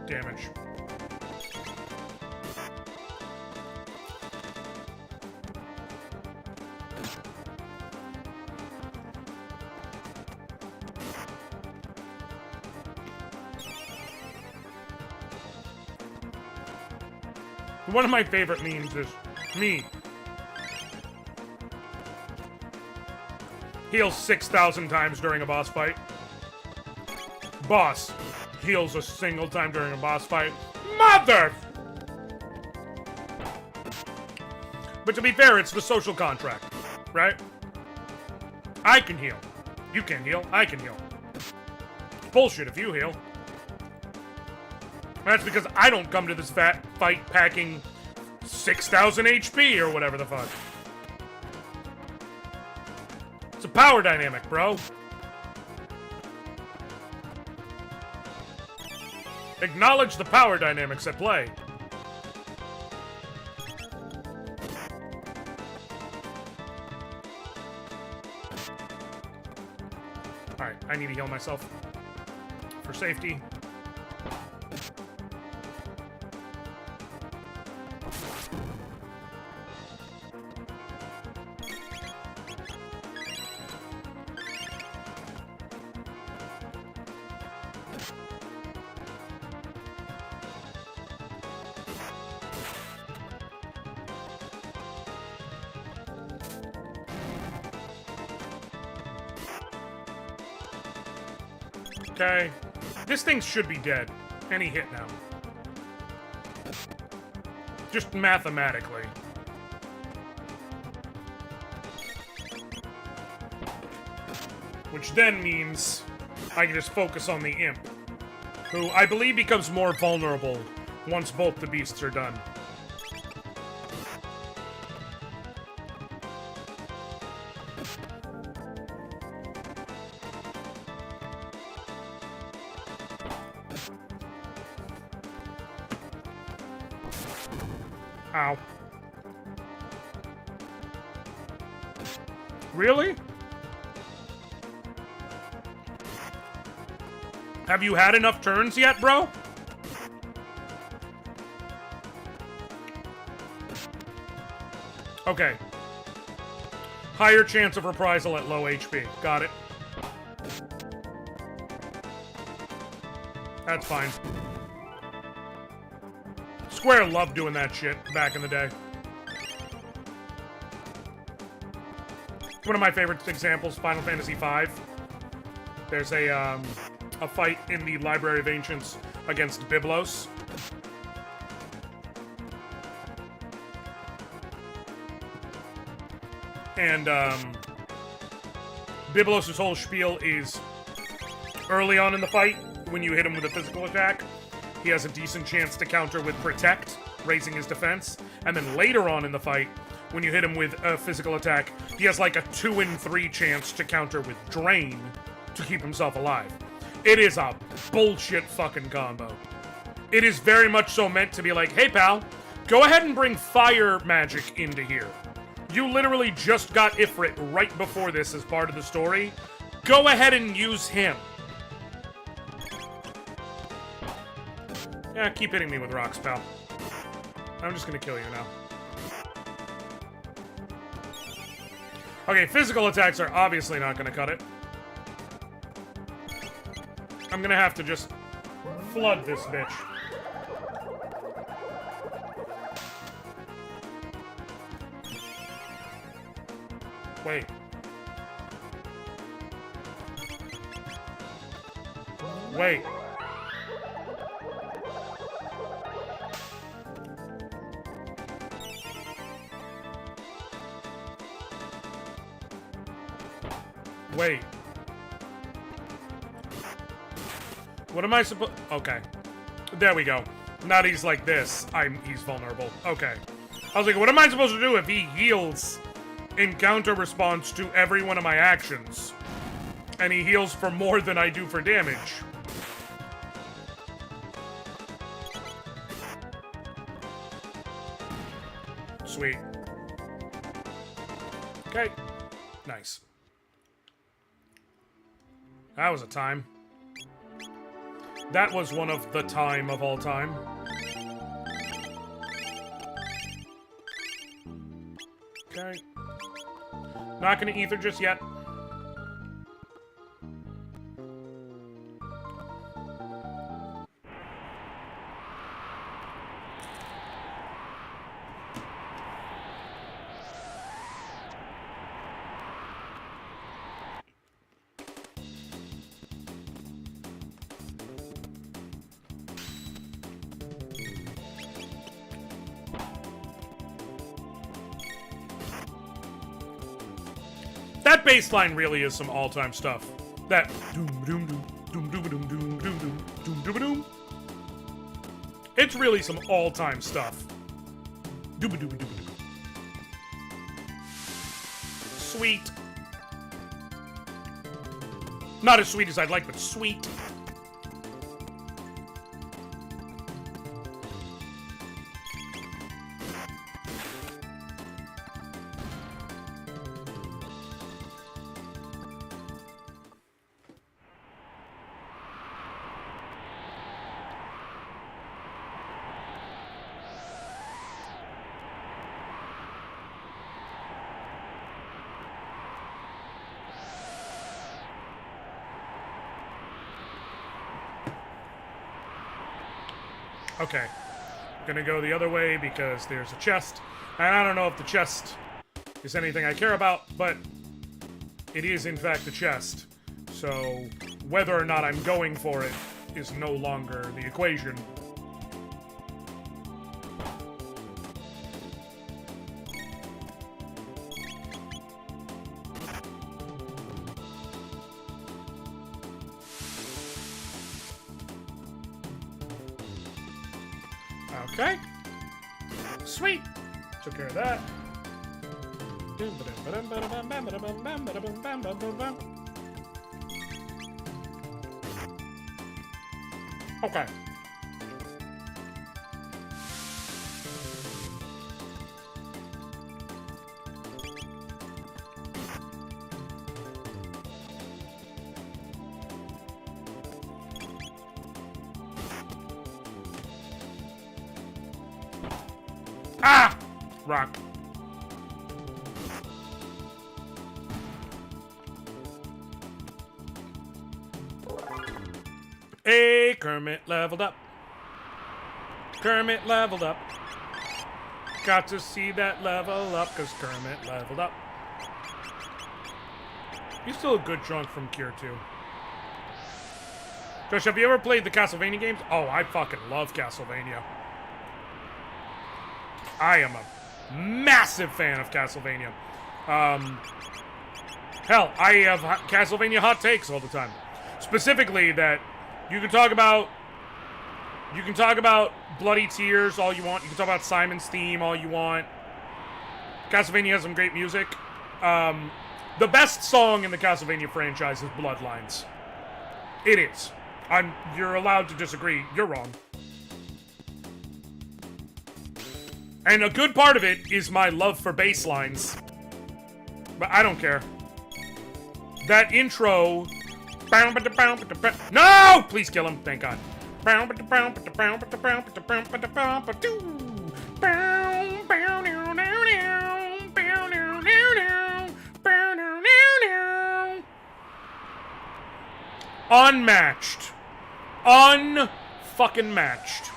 damage. One of my favorite memes is me. Heals 6,000 times during a boss fight. Boss heals a single time during a boss fight. Mother! But to be fair, it's the social contract, right? I can heal. You can heal. I can heal. Bullshit if you heal. That's because I don't come to this fight packing 6,000 HP or whatever the fuck. It's a power dynamic, bro. Acknowledge the power dynamics at play. Alright, I need to heal myself. For safety. Okay. This thing should be dead. Any hit now. Just mathematically. Which then means I can just focus on the imp, who I believe becomes more vulnerable once both the beasts are done. Ow. Really? Have you had enough turns yet, bro? Okay. Higher chance of reprisal at low HP. Got it. That's fine. Square loved doing that shit back in the day. One of my favorite examples, Final Fantasy V. There's a fight in the Library of Ancients against Byblos. And Biblos' whole spiel is early on in the fight, when you hit him with a physical attack, he has a decent chance to counter with Protect, raising his defense. And then later on in the fight, when you hit him with a physical attack, he has like a 2 in 3 chance to counter with Drain to keep himself alive. It is a bullshit fucking combo. It is very much so meant to be like, hey pal, go ahead and bring fire magic into here. You literally just got Ifrit right before this as part of the story. Go ahead and use him. Yeah, keep hitting me with rocks, pal. I'm just gonna kill you now. Okay, physical attacks are obviously not gonna cut it. I'm gonna have to just flood this bitch. Wait. Wait. Wait. What am I supposed... Okay. There we go. Now that he's like this, he's vulnerable. Okay. I was like, what am I supposed to do if he heals in counter response to every one of my actions? And he heals for more than I do for damage. Sweet. Okay. Nice. That was a time. That was one of the time of all time. Okay. Not gonna ether just yet. That baseline really is some all-time stuff. That doom doom doom doom doom doom doom doom doom doom doom. It's really some all-time stuff. Doom doom doom doom. Sweet. Not as sweet as I'd like, but sweet. Okay, gonna go the other way because there's a chest, and I don't know if the chest is anything I care about, but it is in fact a chest, so whether or not I'm going for it is no longer the equation. Okay. Sweet. Took care of that. Okay. Ah! Rock. Hey, Kermit leveled up. Kermit leveled up. Got to see that level up, because Kermit leveled up. He's still a good chunk from Cure 2. Josh, have you ever played the Castlevania games? Oh, I fucking love Castlevania. I am a massive fan of Castlevania. Hell, I have Castlevania hot takes all the time. Specifically that you can talk about Bloody Tears all you want. You can talk about Simon's theme all you want. Castlevania has some great music. The best song in the Castlevania franchise is Bloodlines. It is. You're allowed to disagree. You're wrong. And a good part of it is my love for bass lines. But I don't care. That intro... No! Please kill him. Thank God. Unmatched. Un-fucking matched.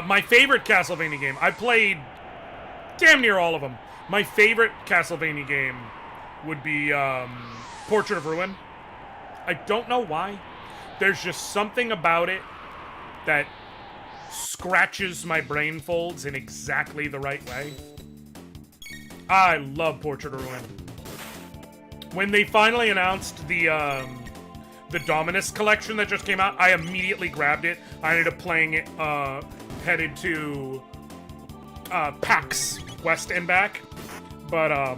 My favorite Castlevania game, I played damn near all of them. My favorite Castlevania game would be Portrait of Ruin. I don't know why. There's just something about it that scratches my brain folds in exactly the right way. I love Portrait of Ruin. When they finally announced the Dominus collection that just came out, I immediately grabbed it. I ended up playing it headed to PAX West and back. But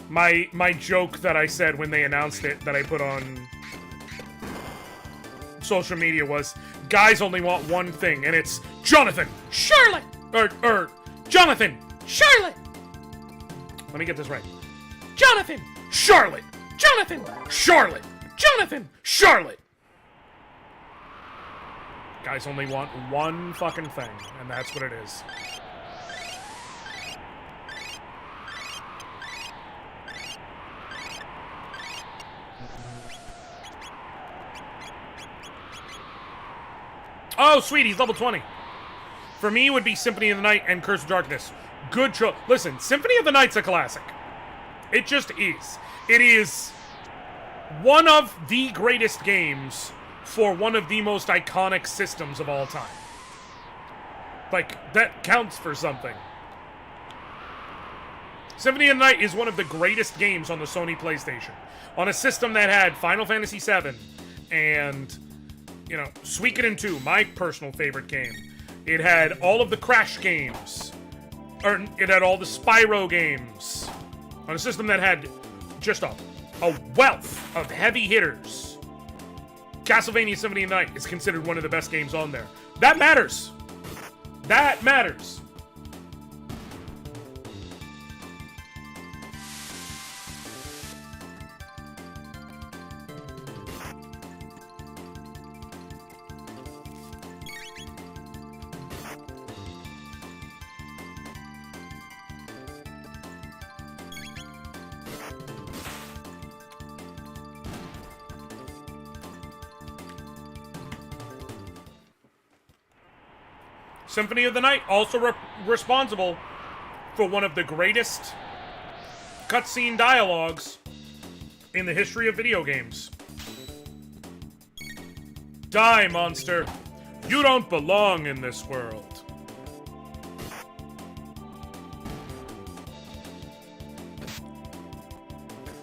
my joke that I said when they announced it that I put on social media was, guys only want one thing, and it's Jonathan, Charlotte! Or Jonathan, Charlotte! Let me get this right. Jonathan, Charlotte! Jonathan, Charlotte! Jonathan, Charlotte! Guys only want one fucking thing, and that's what it is. Oh, sweet, he's level 20. For me, it would be Symphony of the Night and Curse of Darkness. Good choice. Listen, Symphony of the Night's a classic. It just is. It is one of the greatest games for one of the most iconic systems of all time. Like, that counts for something. Symphony of the Night is one of the greatest games on the Sony PlayStation. On a system that had Final Fantasy VII and, you know, Suikoden 2, my personal favorite game. It had all of the Crash games. Or it had all the Spyro games. On a system that had just a wealth of heavy hitters. Castlevania Symphony of the Night is considered one of the best games on there. That matters. That matters. Symphony of the Night also responsible for one of the greatest cutscene dialogues in the history of video games. Die, monster. You don't belong in this world.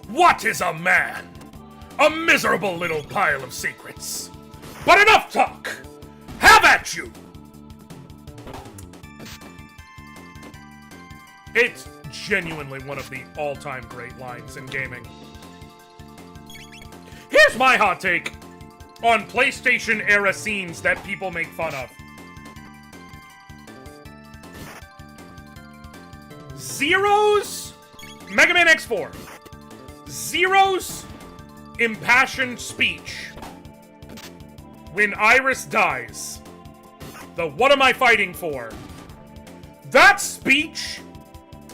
What is a man? A miserable little pile of secrets. But enough talk! Have at you! It's genuinely one of the all-time great lines in gaming. Here's my hot take on PlayStation-era scenes that people make fun of. Zero's Mega Man X4. Zero's impassioned speech when Iris dies. The what am I fighting for? That speech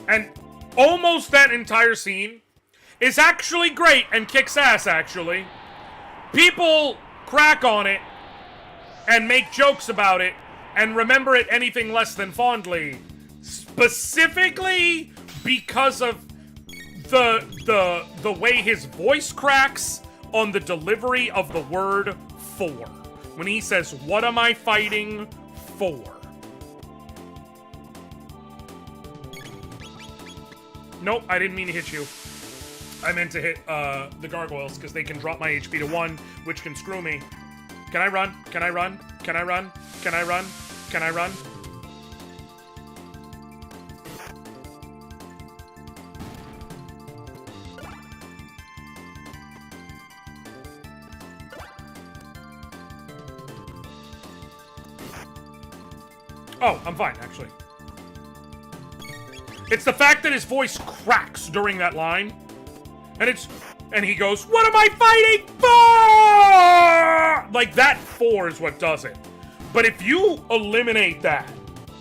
and almost that entire scene is actually great and kicks ass, actually. People crack on it and make jokes about it and remember it anything less than fondly. Specifically because of the way his voice cracks on the delivery of the word for. When he says, "What am I fighting for?" Nope, I didn't mean to hit you. I meant to hit the gargoyles, because they can drop my HP to 1, which can screw me. Can I run? Can I run? Can I run? Can I run? Can I run? Oh, I'm fine, actually. It's the fact that his voice cracks during that line. And he goes, "What am I fighting for?" Like, that "for" is what does it. But if you eliminate that,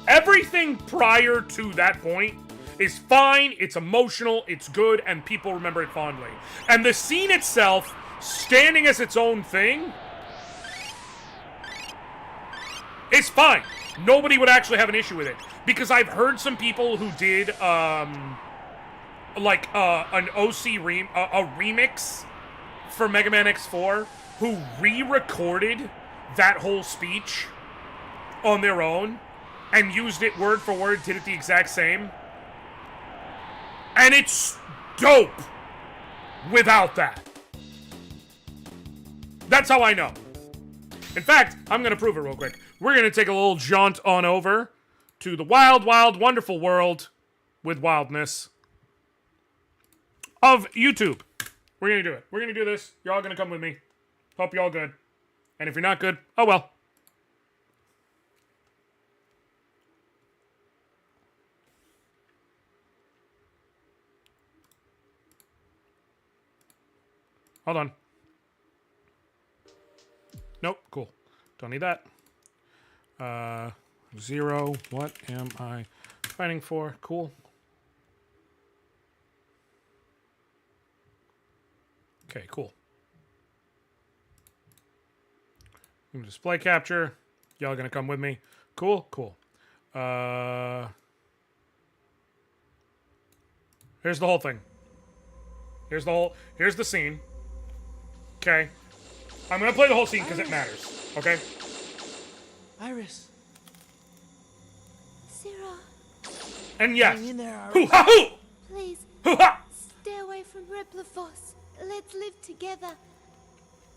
everything prior to that point is fine, it's emotional, it's good, and people remember it fondly. And the scene itself, standing as its own thing, is fine. Nobody would actually have an issue with it. Because I've heard some people who did, like, an OC a remix for Mega Man X4, who re-recorded that whole speech on their own, and used it word for word, did it the exact same. And it's dope without that. That's how I know. In fact, I'm going to prove it real quick. We're going to take a little jaunt on over to the wild, wild, wonderful world with wildness of YouTube. We're going to do it. We're going to do this. You're all going to come with me. Hope you're all good. And if you're not good, oh well. Hold on. Nope, cool. Don't need that. 0. What am I fighting for? Cool. Okay, cool. Display capture. Y'all gonna come with me? Cool, cool. Here's the whole thing. Here's the scene. Okay. I'm gonna play the whole scene because it matters. Okay? Iris. Sarah, And yes. Hang in there, Iris. Hoo-ha-hoo! please, Hoo-ha! stay away from Replifos. Let's live together.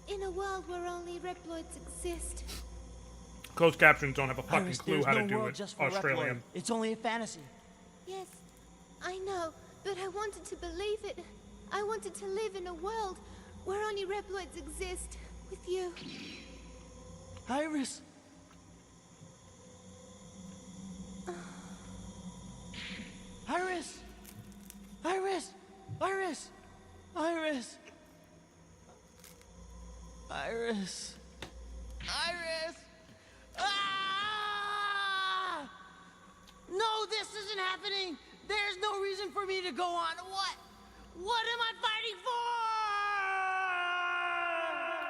In a world where only Reploids exist. Closed captions don't have a fucking Iris, clue there's how no to do world it. just for Australian. Reploid. It's only a fantasy. Yes, I know, but I wanted to believe it. I wanted to live in a world where only Reploids exist with you. Iris. Iris. Iris. Iris. Iris. Iris. Iris. Ah! No, this isn't happening. There's no reason for me to go on. What? What am I fighting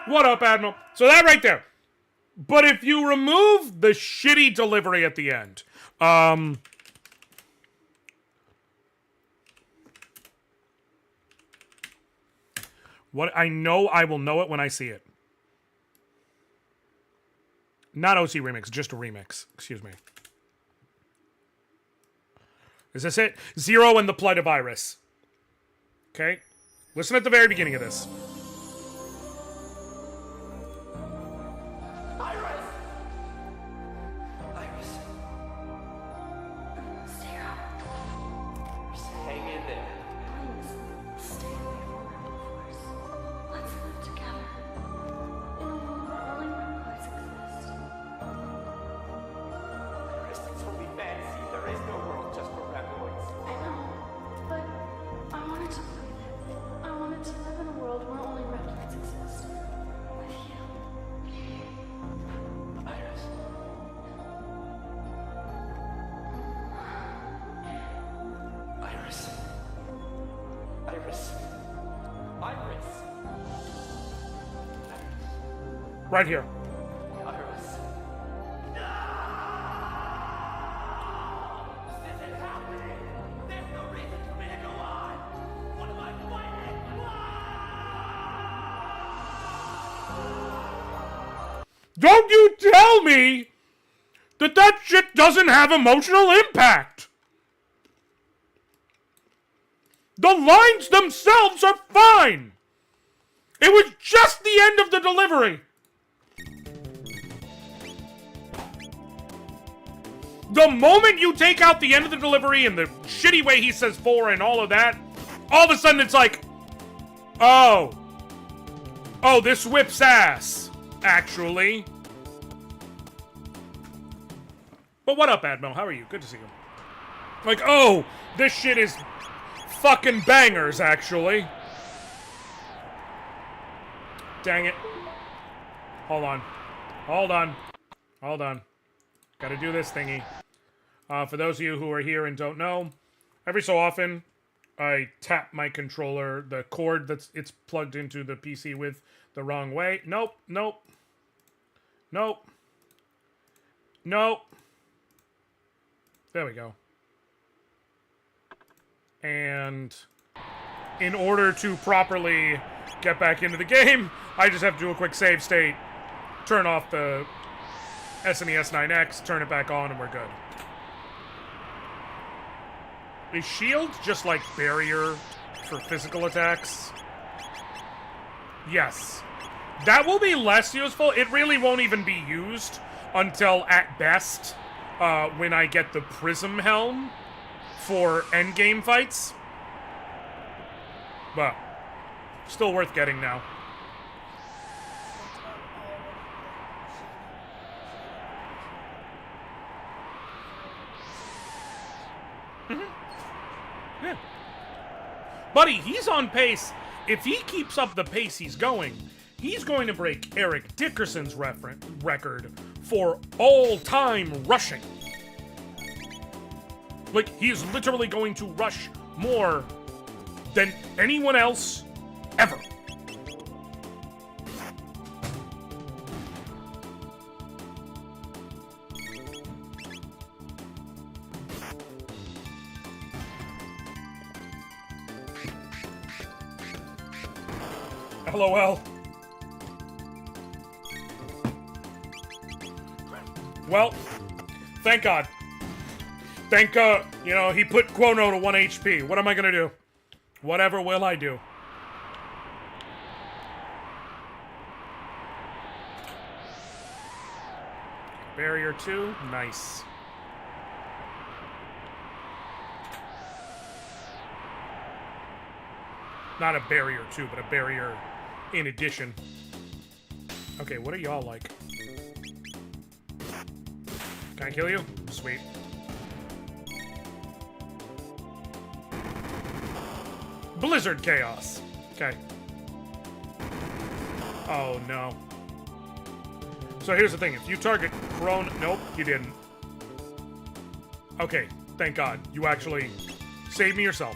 for? What up, Admiral? So that right there. But if you remove the shitty delivery at the end, what I know, I will know it when I see it. Not OC remix, just a remix. Excuse me. Is this it? 0 and the Plight of Iris. Okay. Listen at the very beginning of this. Iris. Iris. Sarah, Hang in there. please, stay away from Reploids. Let's live together. In a world where only Reploids exist. Iris, it's only fantasy. There is no world just for Reploids. I know, but I wanted to believe it. I wanted to live in a world where only Reploids exist. With you. Iris. Iris. Iris. Iris. Right here. Iris. No! This isn't happening! There's no reason for Don't you tell me that that shit doesn't have emotional impact. The lines themselves are fine. It was just the end of the delivery. The moment you take out the end of the delivery and the shitty way he says for and all of that, all of a sudden it's like, oh, this whips ass, actually. But what up, Admo? How are you? Good to see you. Like, oh, this shit is fucking bangers, actually. Dang it. Hold on. Gotta do this thingy. For those of you who are here and don't know, every so often, I tap my controller, the cord it's plugged into the PC with, the wrong way. Nope. There we go. And in order to properly get back into the game, I just have to do a quick save state, turn off the SNES 9X, turn it back on, and we're good. Is shield just like barrier for physical attacks? Yes. That will be less useful. It really won't even be used until, at best, when I get the Prism Helm for endgame fights. But still worth getting now. Yeah. Buddy, he's on pace. If he keeps up the pace he's going, he's going to break Eric Dickerson's record for all-time rushing. Like, he's literally going to rush more than anyone else ever. LOL. Well, thank God. Thank God, he put Chrono to 1 HP. What am I gonna do? Whatever will I do? Barrier 2, nice. Not a barrier 2, but a barrier in addition. Okay, what are y'all like? Can I kill you? Sweet. Blizzard Chaos. Okay. Oh, no. So here's the thing. If you target Chrono... Nope, you didn't. Okay, thank God. You actually saved me yourself.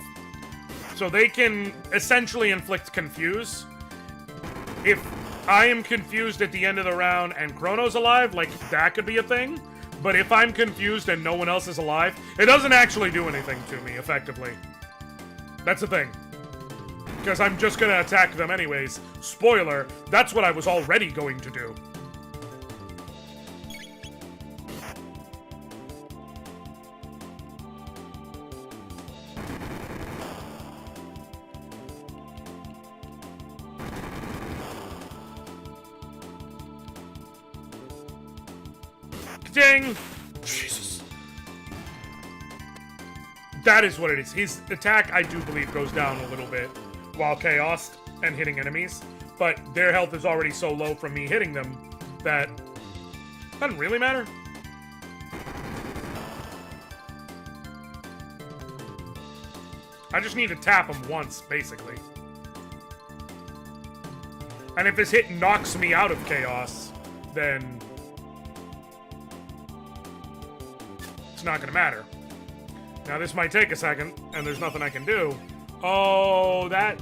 So they can essentially inflict confuse. If I am confused at the end of the round and Chrono's alive, like, that could be a thing. But if I'm confused and no one else is alive, it doesn't actually do anything to me, effectively. That's the thing. Because I'm just gonna attack them anyways. Spoiler, that's what I was already going to do. Ding! Jesus. That is what it is. His attack, I do believe, goes down a little bit while chaos and hitting enemies. But their health is already so low from me hitting them that doesn't really matter. I just need to tap him once, basically. And if his hit knocks me out of chaos, then it's not gonna matter. Now this might take a second, and there's nothing I can do. Oh, that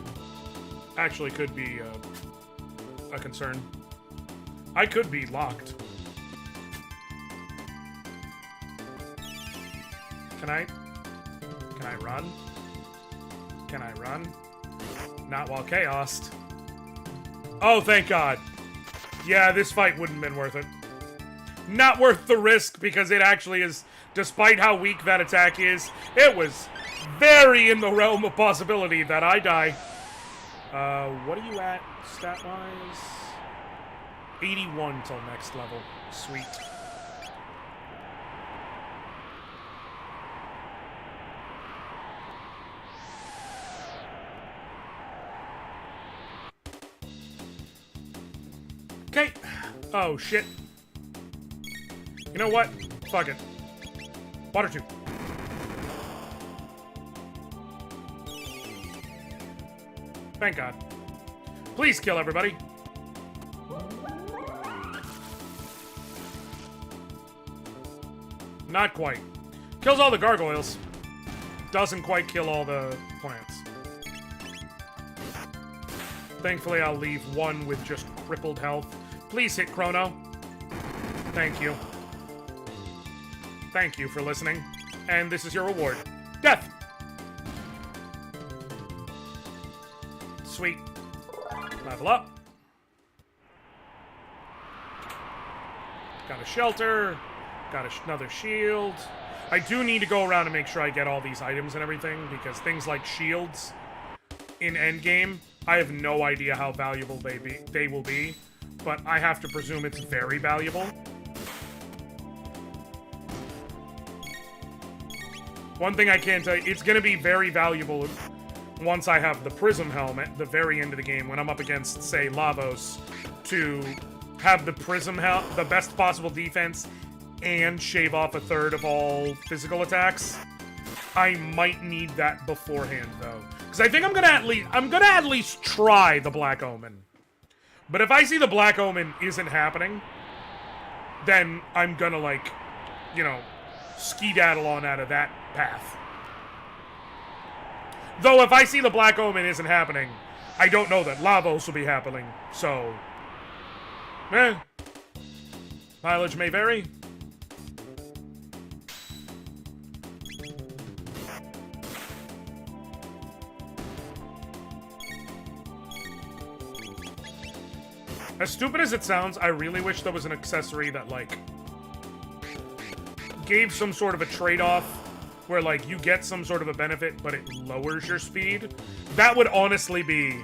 actually could be a concern. I could be locked. Can I run? Can I run? Not while chaosed. Oh, thank God. Yeah, this fight wouldn't have been worth it. Not worth the risk, because it actually is, despite how weak that attack is, it was very in the realm of possibility that I die. What are you at, stat-wise? 81 till next level. Sweet. Okay. Oh, shit. You know what? Fuck it. Water tube. Thank God. Please kill everybody. Not quite. Kills all the gargoyles. Doesn't quite kill all the plants. Thankfully, I'll leave one with just crippled health. Please hit Chrono. Thank you. Thank you for listening. And this is your reward. Death! Sweet. Level up. Got a shelter. Got another shield. I do need to go around and make sure I get all these items and everything, because things like shields in endgame, I have no idea how valuable they will be, but I have to presume it's very valuable. One thing I can tell you, it's going to be very valuable once I have the Prism Helm at the very end of the game, when I'm up against, say, Lavos, to have the Prism Helm, the best possible defense, and shave off a third of all physical attacks. I might need that beforehand, though. Because I think I'm gonna at least try the Black Omen. But if I see the Black Omen isn't happening, then I'm gonna, like, you know, skedaddle on out of that path. Though if I see the Black Omen isn't happening, I don't know that Lavos will be happening, so... mileage may vary. As stupid as it sounds, I really wish there was an accessory that, like, gave some sort of a trade-off where, like, you get some sort of a benefit, but it lowers your speed. That would honestly be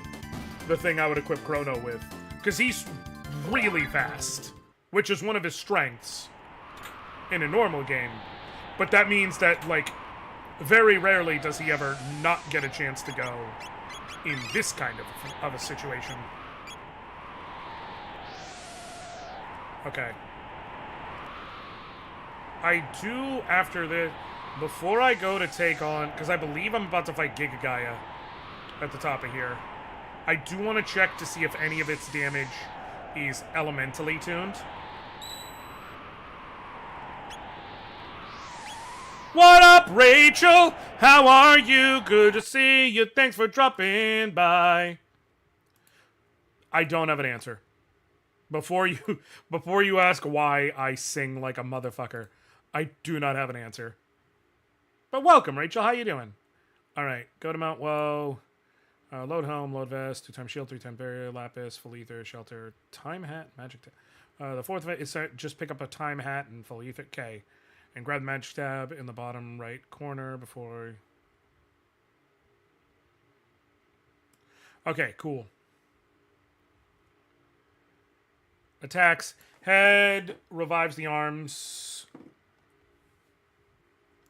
the thing I would equip Chrono with. Because he's really fast, which is one of his strengths in a normal game. But that means that, like, very rarely does he ever not get a chance to go in this kind of a situation. Okay. I do, after this, before I go to take on, because I believe I'm about to fight Giga Gaia at the top of here, I do want to check to see if any of its damage is elementally tuned. What up, Rachel? How are you? Good to see you. Thanks for dropping by. I don't have an answer. Before you ask why I sing like a motherfucker, I do not have an answer. But welcome, Rachel. How you doing? All right, go to Mount Woe. Load home, load vest, 2 times shield, 3 times barrier, lapis, full ether, shelter, time hat, magic tab. The fourth is just pick up a time hat and full ether K, and grab the magic tab in the bottom right corner before. Okay, cool. Attacks. Head revives the arms.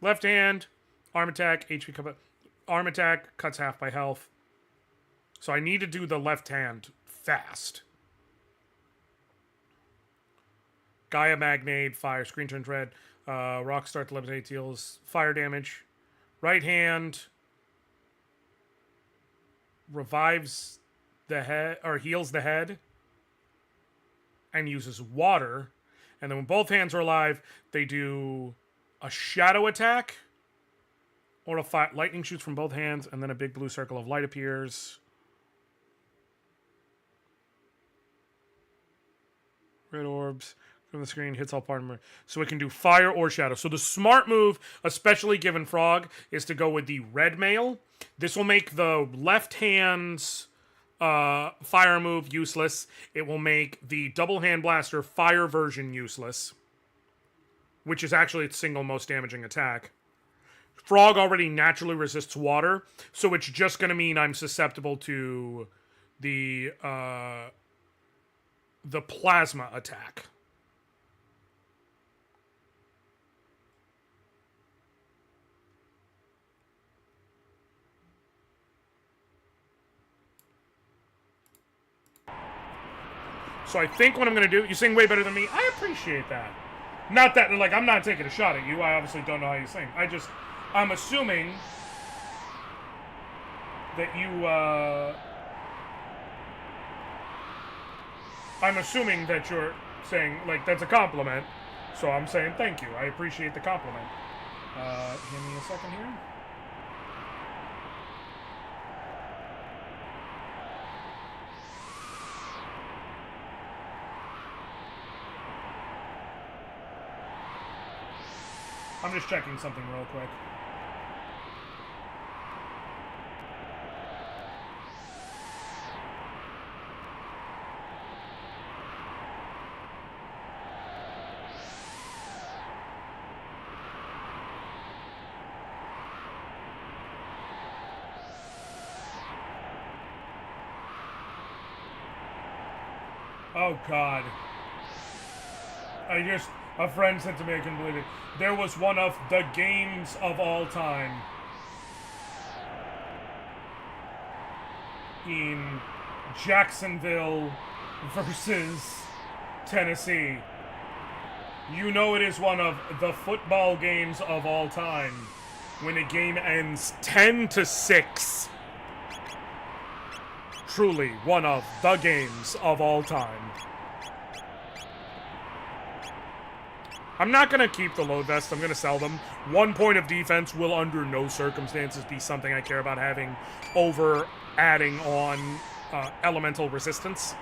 Left hand, arm attack, HP cover. Arm attack cuts half by health. So I need to do the left hand fast. Gaia Magnade, fire, screen turns red. Rock start to levitate, deals fire damage. Right hand revives the head, or heals the head, and uses water. And then when both hands are alive, they do a shadow attack or a fire. Lightning shoots from both hands, and then a big blue circle of light appears. Red orbs from the screen, hits all part of them. So it can do fire or shadow. So the smart move, especially given Frog, is to go with the red mail. This will make the left hand's fire move useless. It will make the double hand blaster fire version useless, which is actually its single most damaging attack. Frog already naturally resists water, so it's just going to mean I'm susceptible to the plasma attack. So I think what I'm going to do... You sing way better than me. I appreciate that. Not that, like, I'm not taking a shot at you. I obviously don't know how you sing. I'm assuming that you, I'm assuming that you're saying, like, that's a compliment. So I'm saying thank you. I appreciate the compliment. Give me a second here. I'm just checking something real quick. Oh, God. A friend said to me, I couldn't believe it. There was one of the games of all time in Jacksonville versus Tennessee. You know it is one of the football games of all time when a game ends 10-6. Truly one of the games of all time. I'm not going to keep the load vest. I'm going to sell them. 1 point of defense will under no circumstances be something I care about having over adding on elemental resistance.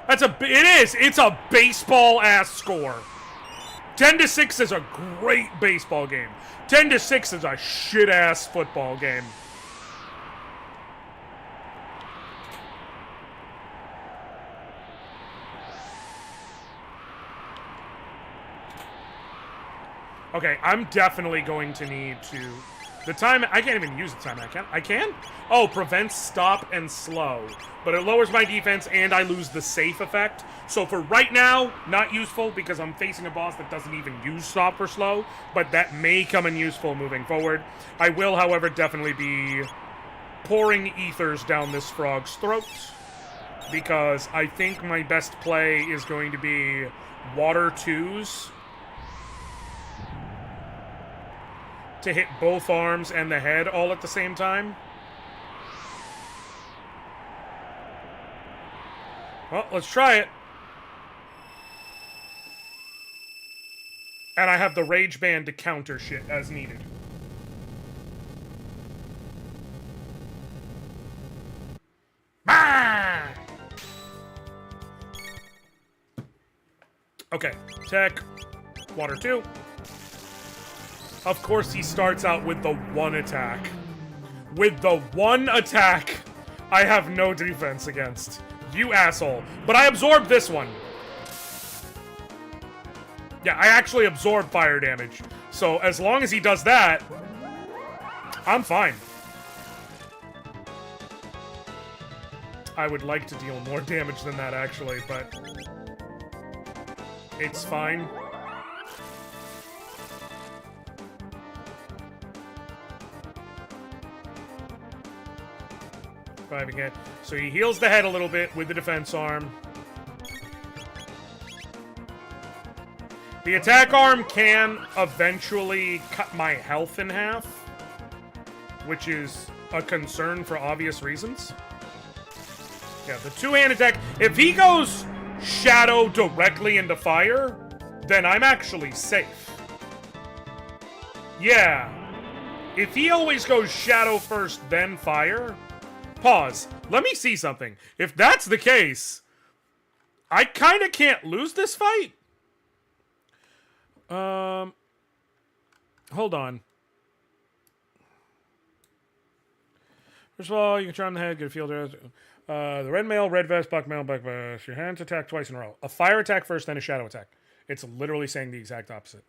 It is! It's a baseball-ass score. 10-6 is a great baseball game. 10-6 is a shit-ass football game. Okay, I'm definitely going to need to... The time... I can't even use the time. I can? Oh, prevents, stop, and slow. But it lowers my defense, and I lose the safe effect. So for right now, not useful, because I'm facing a boss that doesn't even use stop or slow. But that may come in useful moving forward. I will, however, definitely be pouring ethers down this frog's throat. Because I think my best play is going to be water 2s. To hit both arms and the head all at the same time. Well, let's try it. And I have the Rage Band to counter shit as needed. Bah! Okay, tech, water 2. Of course, he starts out with the one attack. With the one attack, I have no defense against. You asshole. But I absorbed this one. Yeah, I actually absorbed fire damage. So as long as he does that, I'm fine. I would like to deal more damage than that, actually, but it's fine. Again. So he heals the head a little bit with the defense arm. The attack arm can eventually cut my health in half, which is a concern for obvious reasons. Yeah, the two-hand attack. If he goes shadow directly into fire, then I'm actually safe. Yeah. If he always goes shadow first, then fire... Pause. Let me see something. If that's the case, I kind of can't lose this fight. Hold on. First of all, you can try on the head, get a field. The red mail, red vest, black mail, black vest. Your hands attack twice in a row. A fire attack first, then a shadow attack. It's literally saying the exact opposite.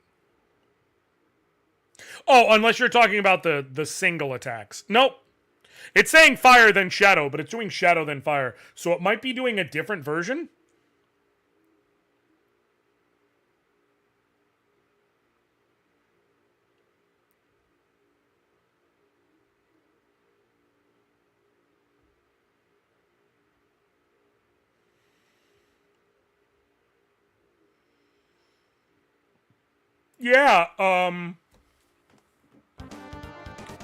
Oh, unless you're talking about the single attacks. Nope. It's saying fire then shadow, but it's doing shadow then fire. So it might be doing a different version. Yeah,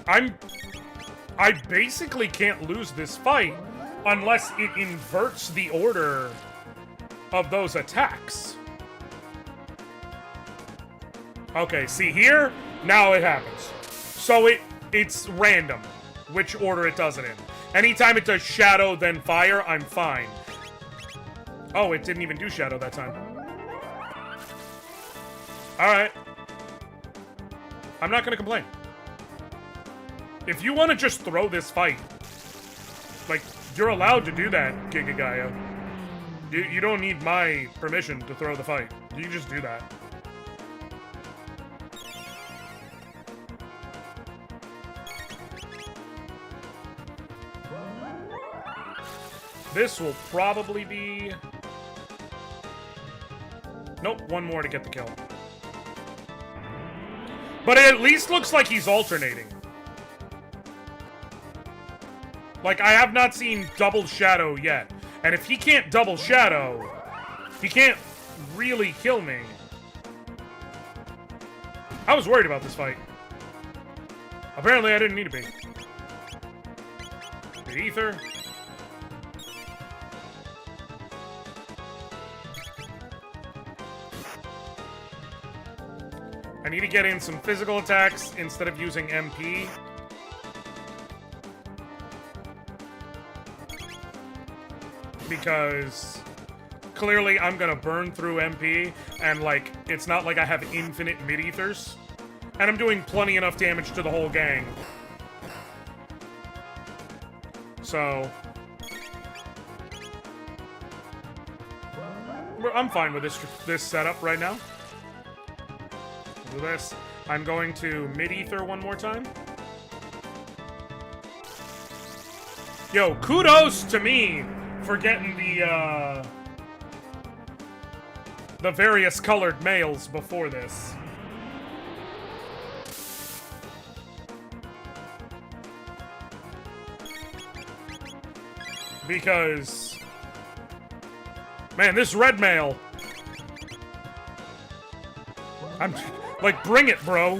I basically can't lose this fight unless it inverts the order of those attacks. Okay, see here? Now it happens. So it's random which order it does it in. Anytime it does shadow then fire, I'm fine. Oh, it didn't even do shadow that time. Alright. I'm not gonna complain. If you want to just throw this fight, like, you're allowed to do that, Gigagaya. You don't need my permission to throw the fight. You can just do that. This will probably be... Nope, one more to get the kill. But it at least looks like he's alternating. Like, I have not seen double shadow yet. And if he can't double shadow, he can't really kill me. I was worried about this fight. Apparently, I didn't need to be. The ether. I need to get in some physical attacks instead of using MP. Because clearly I'm gonna burn through MP, and like, it's not like I have infinite mid-ethers. And I'm doing plenty enough damage to the whole gang. So... I'm fine with this setup right now. Do this. I'm going to mid-ether one more time. Yo, kudos to me for getting the various colored mails before this. Because, man, this red mail, I'm like, bring it, bro.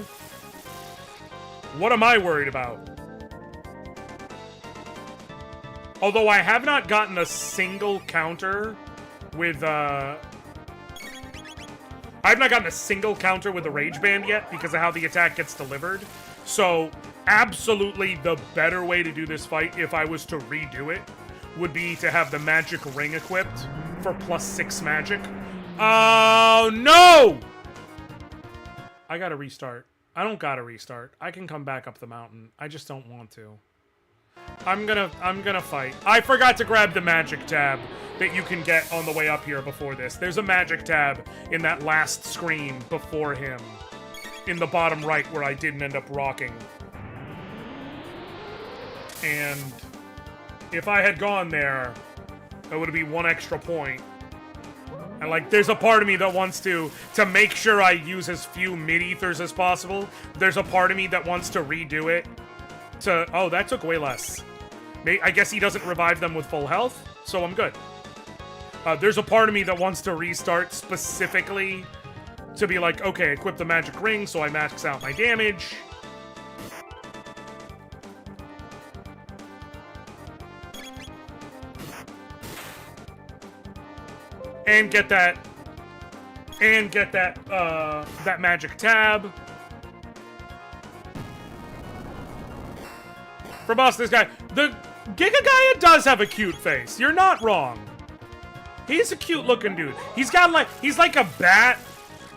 What am I worried about? Although I have not gotten a single counter with, I've not gotten a single counter with the Rage Band yet because of how the attack gets delivered. So, absolutely the better way to do this fight, if I was to redo it, would be to have the magic ring equipped for +6 magic. Oh, no! I gotta restart. I don't gotta restart. I can come back up the mountain. I just don't want to. I'm gonna fight. I forgot to grab the magic tab that you can get on the way up here before this. There's a magic tab in that last screen before him. In the bottom right where I didn't end up rocking. And if I had gone there, it would be 1 extra point. And, like, there's a part of me that wants to make sure I use as few mid-ethers as possible. There's a part of me that wants to redo it to... Oh, that took way less. I guess he doesn't revive them with full health, so I'm good. There's a part of me that wants to restart specifically to be like, okay, equip the magic ring so I max out my damage. And get that that magic tab. For boss, this guy, the Gigagaya does have a cute face. You're not wrong. He's a cute looking dude. He's got like, he's like a bat,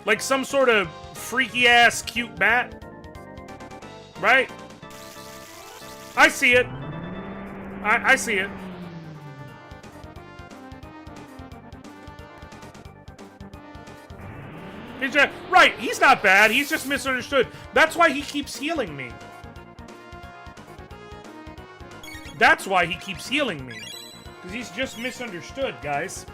like some sort of freaky ass cute bat, right? I see it. I see it. He's just, right, he's not bad. He's just misunderstood. That's why he keeps healing me. That's why he keeps healing me. Because he's just misunderstood, guys.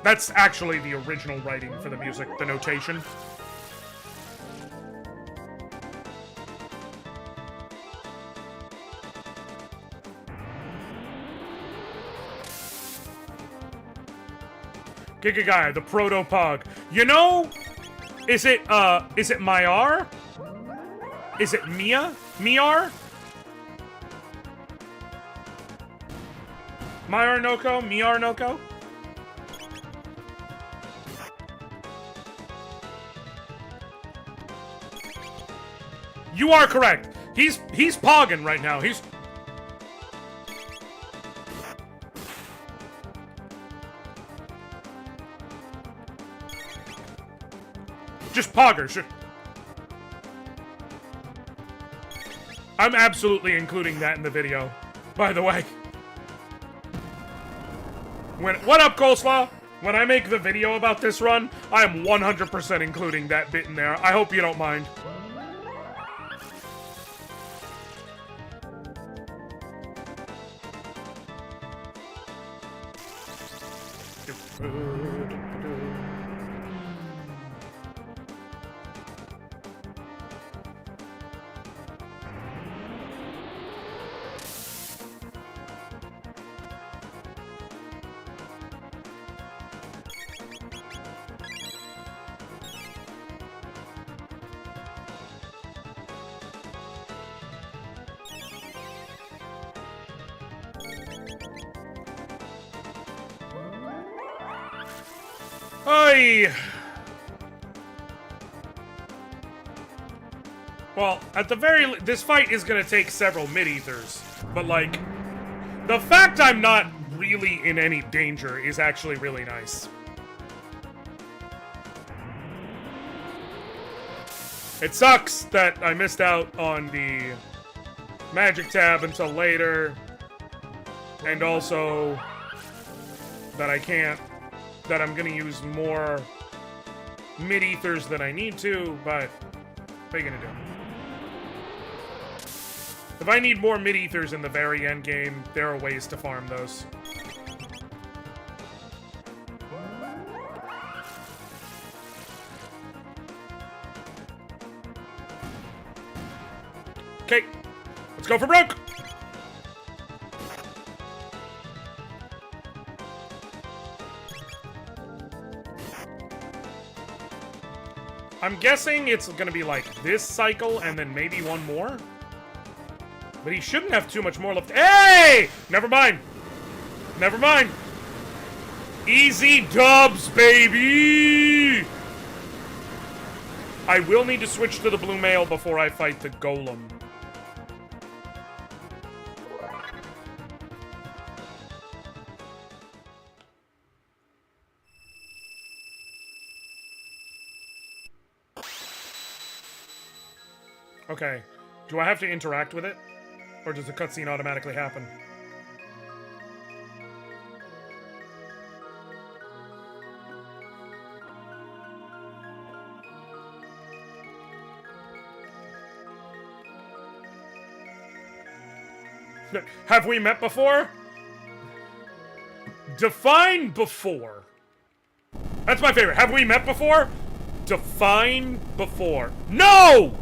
That's actually the original writing for the music, the notation. Giga Guy, the proto-pug. You know, is it Mayar? Is it Mia? Miar? Mayar Noko? Miar Noko? You are correct. He's pogging right now. He's... just poggers. Sure. I'm absolutely including that in the video, by the way. What up, Coleslaw? When I make the video about this run, I am 100% including that bit in there. I hope you don't mind. Hey. Well, at the very... this fight is gonna take several mid-ethers, but, like, the fact I'm not really in any danger is actually really nice. It sucks that I missed out on the magic tab until later, and also that I can't... that I'm gonna use more mid-ethers than I need to, but what are you gonna do? If I need more mid-ethers in the very end game, there are ways to farm those. Okay, let's go for broke! I'm guessing it's gonna be like this cycle and then maybe one more? But he shouldn't have too much more left. Hey! Never mind. Never mind. Easy dubs, baby! I will need to switch to the blue mail before I fight the golem. Okay. Do I have to interact with it? Or does the cutscene automatically happen? Have we met before? Define before. That's my favorite. Have we met before? Define before. No!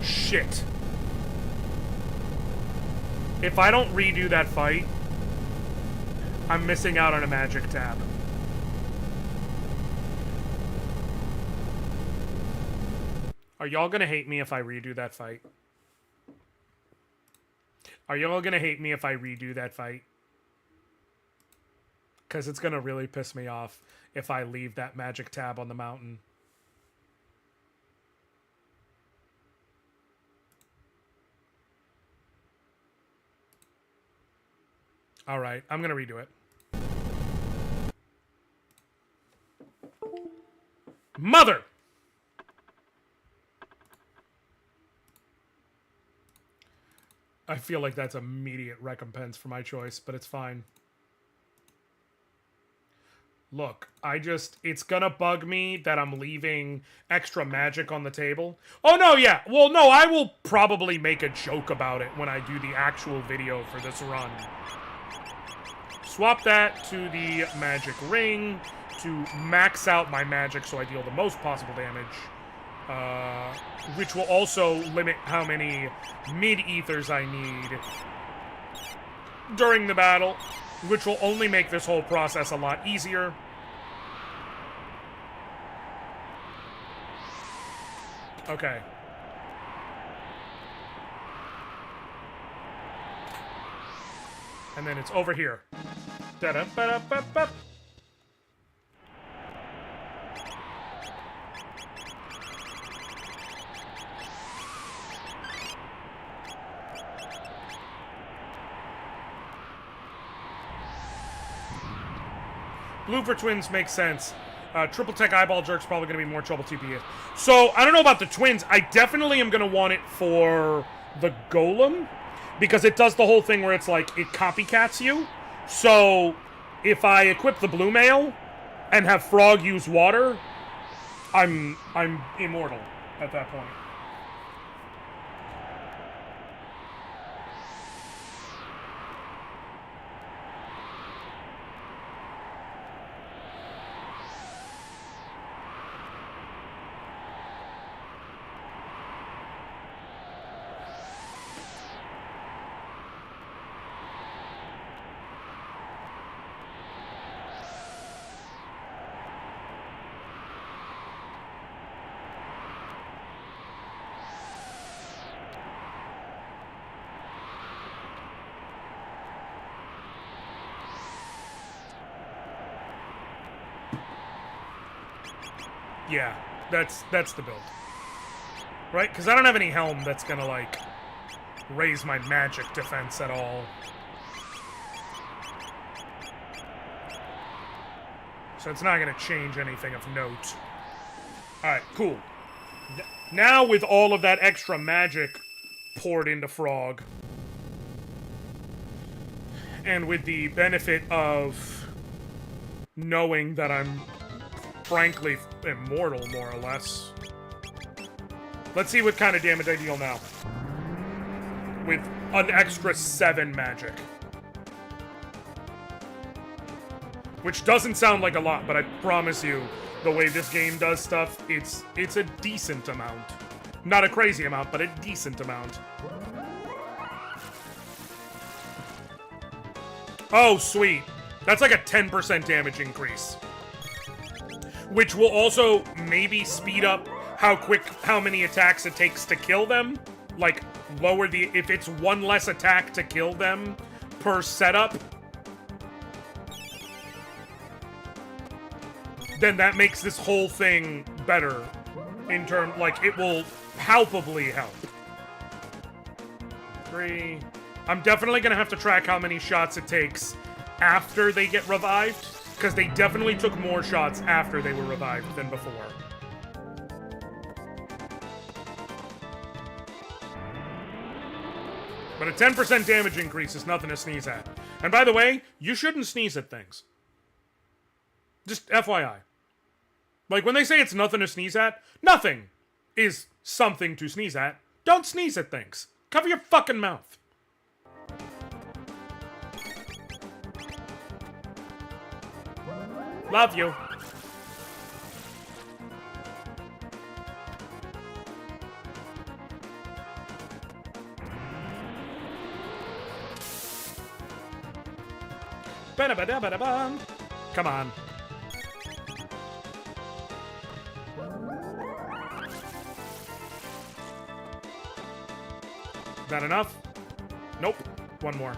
Shit. If I don't redo that fight, I'm missing out on a magic tab. Are y'all gonna hate me if I redo that fight? Are y'all gonna hate me if I redo that fight? Because it's gonna really piss me off if I leave that magic tab on the mountain. Alright, I'm gonna redo it. Mother! I feel like that's immediate recompense for my choice, but it's fine. Look, it's gonna bug me that I'm leaving extra magic on the table. Oh, no, yeah. Well, no, I will probably make a joke about it when I do the actual video for this run. Swap that to the magic ring to max out my magic so I deal the most possible damage. Which will also limit how many mid-ethers I need during the battle, which will only make this whole process a lot easier. Okay. And then it's over here. Da-da-ba-da-ba-ba. Blue for twins makes sense. Triple tech eyeball jerk's probably going to be more trouble TPS. So, I don't know about the twins. I definitely am going to want it for the golem. Because it does the whole thing where it's like, it copycats you. So, if I equip the blue male and have Frog use water, I'm immortal at that point. Yeah, that's the build. Right? Because I don't have any helm that's gonna, like, raise my magic defense at all. So it's not gonna change anything of note. Alright, cool. Now with all of that extra magic poured into Frog, and with the benefit of knowing that I'm frankly immortal, more or less. Let's see what kind of damage I deal now. With an extra 7 magic. Which doesn't sound like a lot, but I promise you, the way this game does stuff, it's a decent amount. Not a crazy amount, but a decent amount. Oh, sweet. That's like a 10% damage increase. Which will also maybe speed up how many attacks it takes to kill them. Like, lower the... If it's 1 less attack to kill them per setup, then that makes this whole thing better. In terms... Like, it will palpably help. 3... I'm definitely gonna have to track how many shots it takes after they get revived. Because they definitely took more shots after they were revived than before. But a 10% damage increase is nothing to sneeze at. And by the way, you shouldn't sneeze at things. Just FYI. Like, when they say it's nothing to sneeze at, nothing is something to sneeze at. Don't sneeze at things. Cover your fucking mouth. Love you. Ba-da-ba-da-ba-da-bum. Come on. that enough? Nope. One more.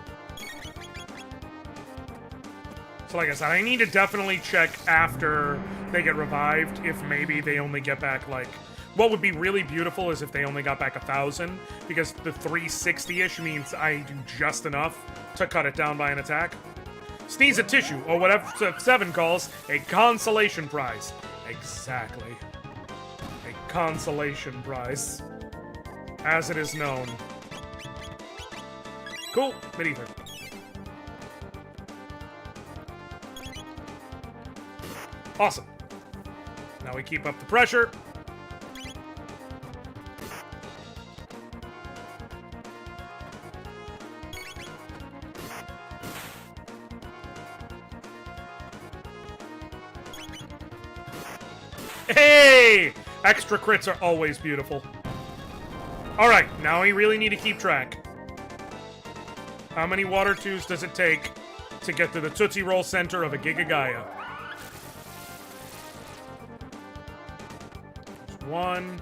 So like I said, I need to definitely check after they get revived if maybe they only get back, like... What would be really beautiful is if they only got back 1,000, because the 360-ish means I do just enough to cut it down by an attack. Sneeze a tissue, or whatever 7 calls, a consolation prize. Exactly. A consolation prize. As it is known. Cool. Mid-ether. Awesome. Now we keep up the pressure. Hey! Extra crits are always beautiful. Alright, now we really need to keep track. How many water 2s does it take to get to the Tootsie Roll center of a Giga Gaia? There's 1.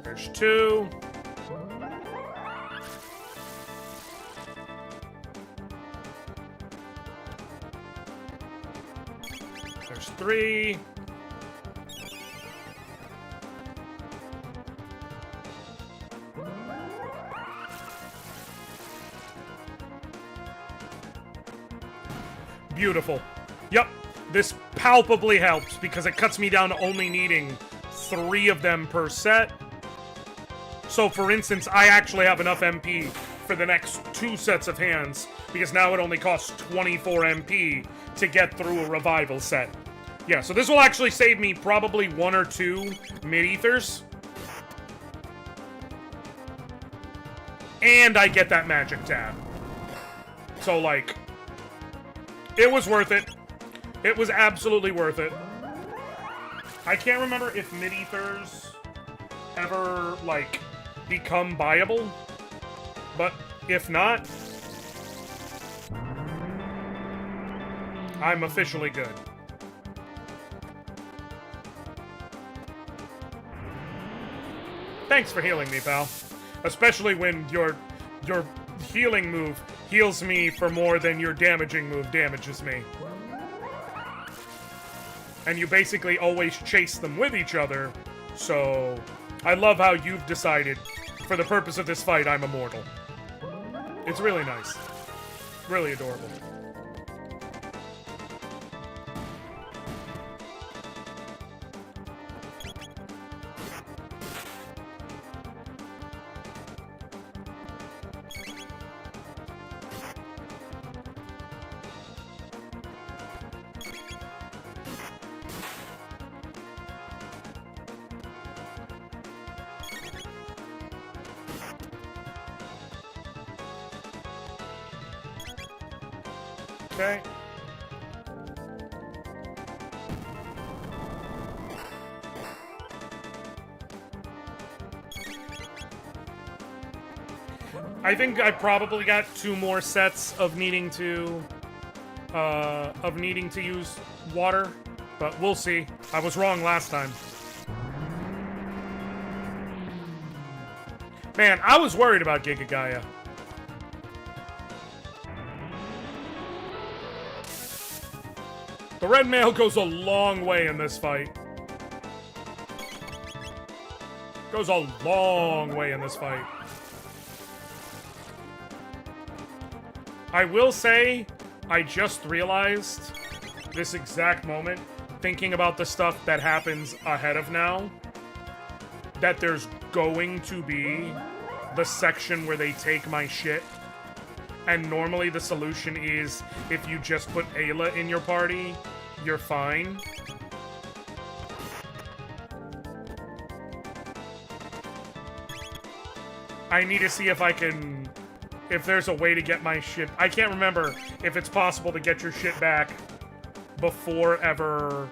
There's 2. There's 3. Beautiful. Yep, this palpably helps because it cuts me down to only needing 3 of them per set. So, for instance, I actually have enough MP for the next 2 sets of hands, because now it only costs 24 MP to get through a revival set. Yeah, so this will actually save me probably 1 or 2 mid-ethers. And I get that magic tab. So, like, it was worth it. It was absolutely worth it. I can't remember if mid-ethers ever, like, become buyable, but if not, I'm officially good. Thanks for healing me, pal. Especially when your healing move heals me for more than your damaging move damages me. And you basically always chase them with each other, so I love how you've decided, for the purpose of this fight, I'm immortal. It's really nice. Really adorable. Okay. I think I probably got 2 more sets of needing to use water, but we'll see. I was wrong last time. Man, I was worried about Giga Gaia. The red mail goes a long way in this fight. Goes a long way in this fight. I will say, I just realized this exact moment, thinking about the stuff that happens ahead of now, that there's going to be the section where they take my shit. And normally the solution is, if you just put Ayla in your party, you're fine. I need to see if I can... if there's a way to get my shit... I can't remember if it's possible to get your shit back before ever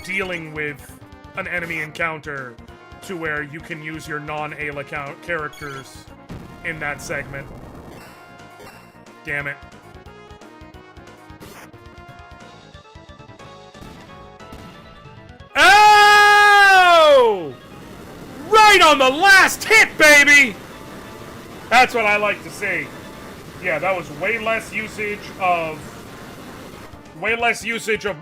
dealing with an enemy encounter to where you can use your non-Ayla characters in that segment. Damn it. Oh! Right on the last hit, baby! That's what I like to see. Yeah, that was way less usage of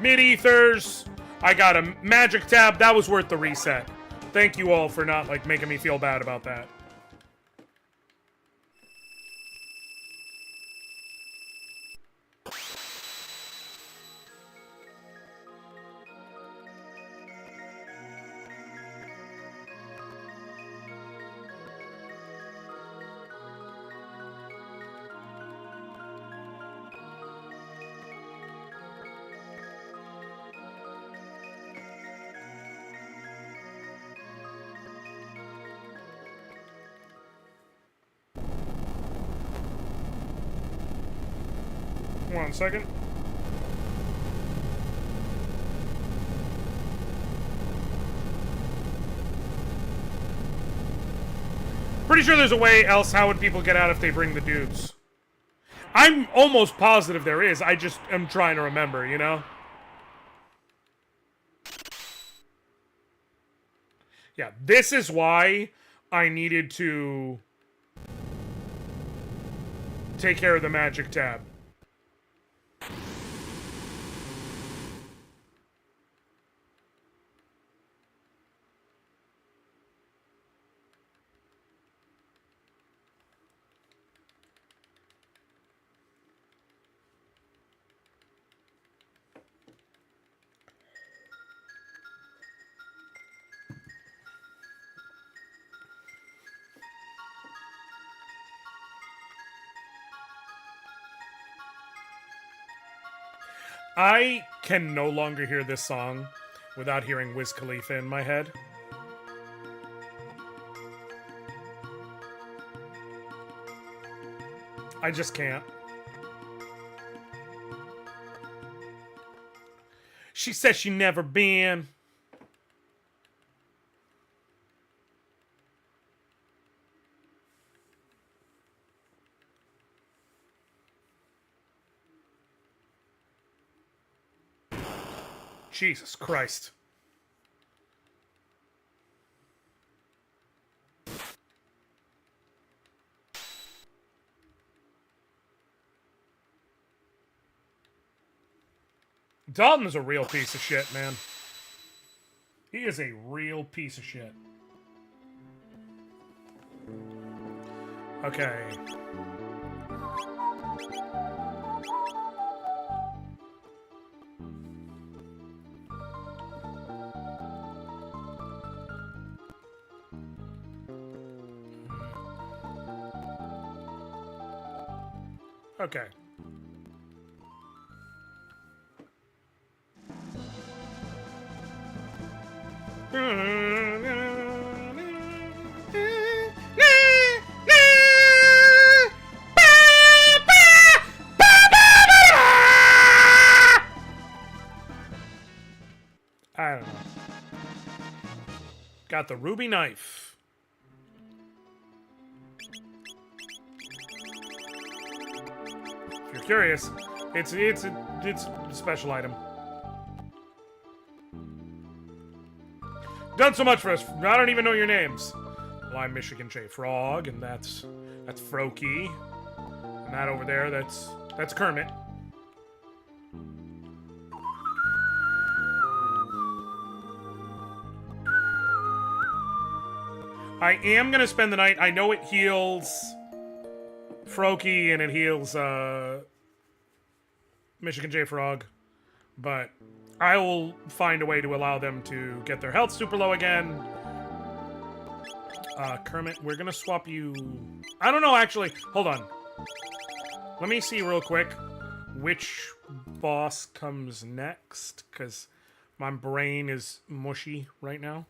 mid-ethers. I got a magic tab. That was worth the reset. Thank you all for not, like, making me feel bad about that. One second. Pretty sure there's a way else. How would people get out if they bring the dudes? I'm almost positive there is. I just am trying to remember, you know? Yeah, this is why I needed to take care of the magic tab. I can no longer hear this song without hearing Wiz Khalifa in my head. I just can't. She says she never been. Jesus Christ. Dalton's a real piece of shit, man. He is a real piece of shit. Okay. Okay. I don't know. Got the ruby knife. If you're curious, it's a special item. Done so much for us. I don't even know your names. Well, I'm Michigan J Frog, and that's Froakie. And that over there, that's Kermit. I am gonna spend the night. I know it heals Froakie and it heals Michigan J Frog, but I will find a way to allow them to get their health super low again. Kermit, we're gonna swap you. I don't know, actually. Hold on. Let me see real quick which boss comes next, because my brain is mushy right now.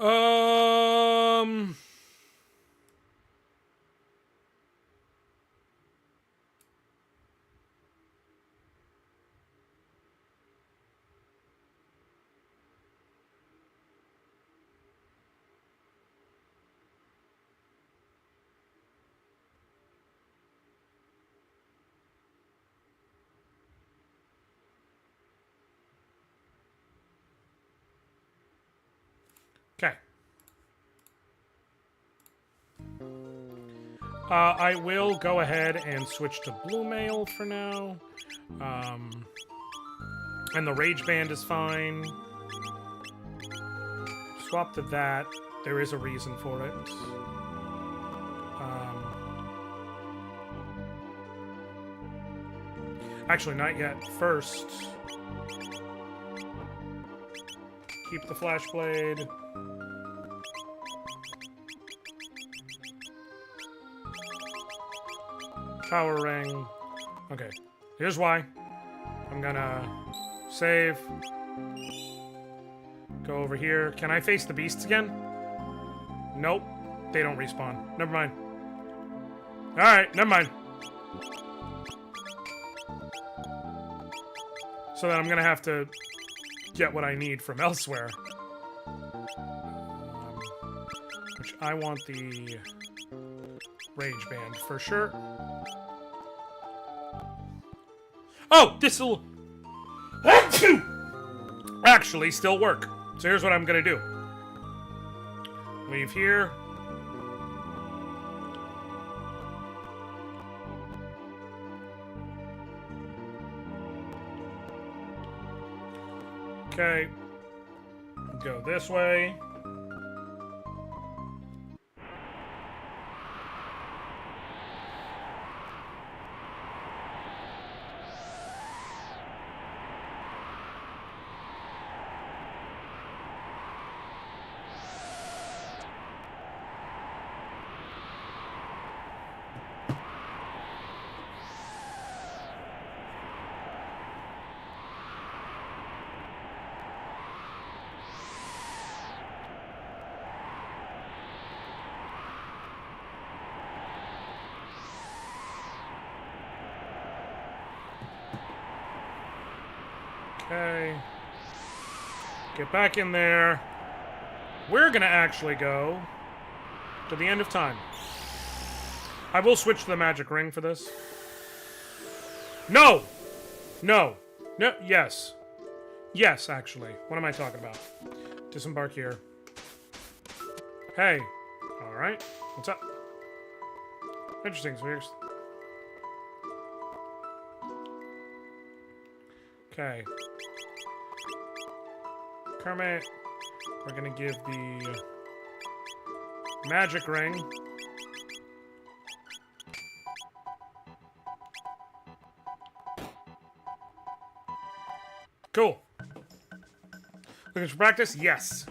Um... Okay. I will go ahead and switch to blue mail for now. And the rage band is fine. Swap to that. There is a reason for it. Actually, not yet. First, keep the flashblade. Power ring. Okay. Here's why. I'm gonna save. Go over here. Can I face the beasts again? Nope. They don't respawn. Never mind. Alright, never mind. So then I'm gonna have to get what I need from elsewhere. Which I want the rage band for sure. Oh, this'll actually still work. So here's what I'm gonna do. Leave here. Okay. Go this way. Okay. Get back in there. We're gonna actually go to the end of time. I will switch to the magic ring for this. No! No. No, yes. Yes, actually. What am I talking about? Disembark here. Hey. Alright. What's up? Interesting, so here's... Okay. Kermit, we're gonna give the magic ring. Cool. Looking for practice? Yes.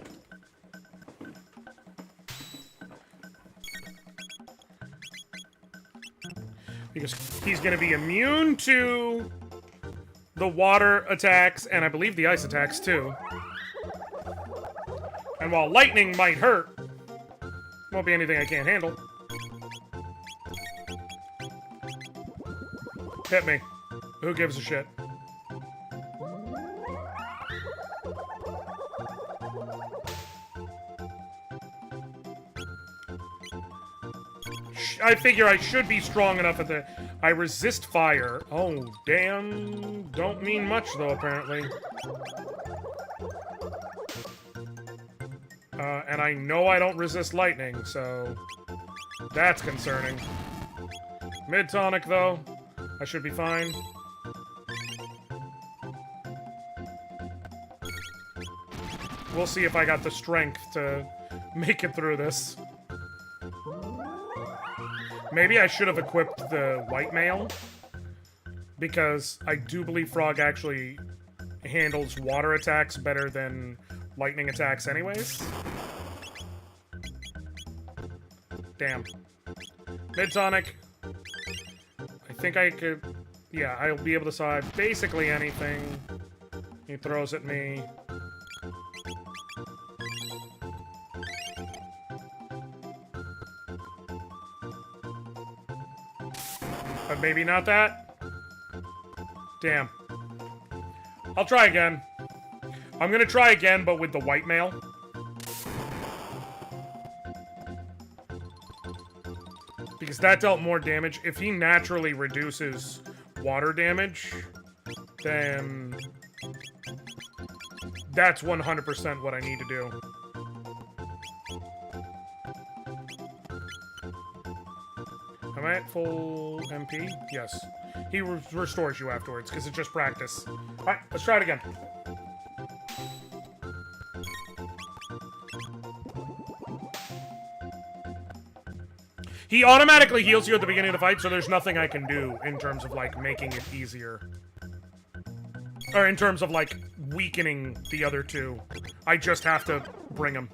Because he's gonna be immune to the water attacks, and I believe the ice attacks too. And while lightning might hurt, won't be anything I can't handle. Hit me. Who gives a shit? I figure I should be strong enough at the... I resist fire. Oh, damn. Don't mean much, though, apparently. And I know I don't resist lightning, so... That's concerning. Mid-tonic, though. I should be fine. We'll see if I got the strength to make it through this. Maybe I should have equipped the white mail, because I do believe Frog actually handles water attacks better than lightning attacks anyways. Damn. Mid-tonic. I think I could... Yeah, I'll be able to side basically anything he throws at me. maybe not that? Damn. I'll try again. I'm gonna try again, but with the white mail. Because that dealt more damage. If he naturally reduces water damage, then that's 100% what I need to do. Am I at full MP? Yes. He restores you afterwards, because it's just practice. Alright, let's try it again. He automatically heals you at the beginning of the fight, so there's nothing I can do in terms of, like, making it easier. Or in terms of, like, weakening the other two. I just have to bring him.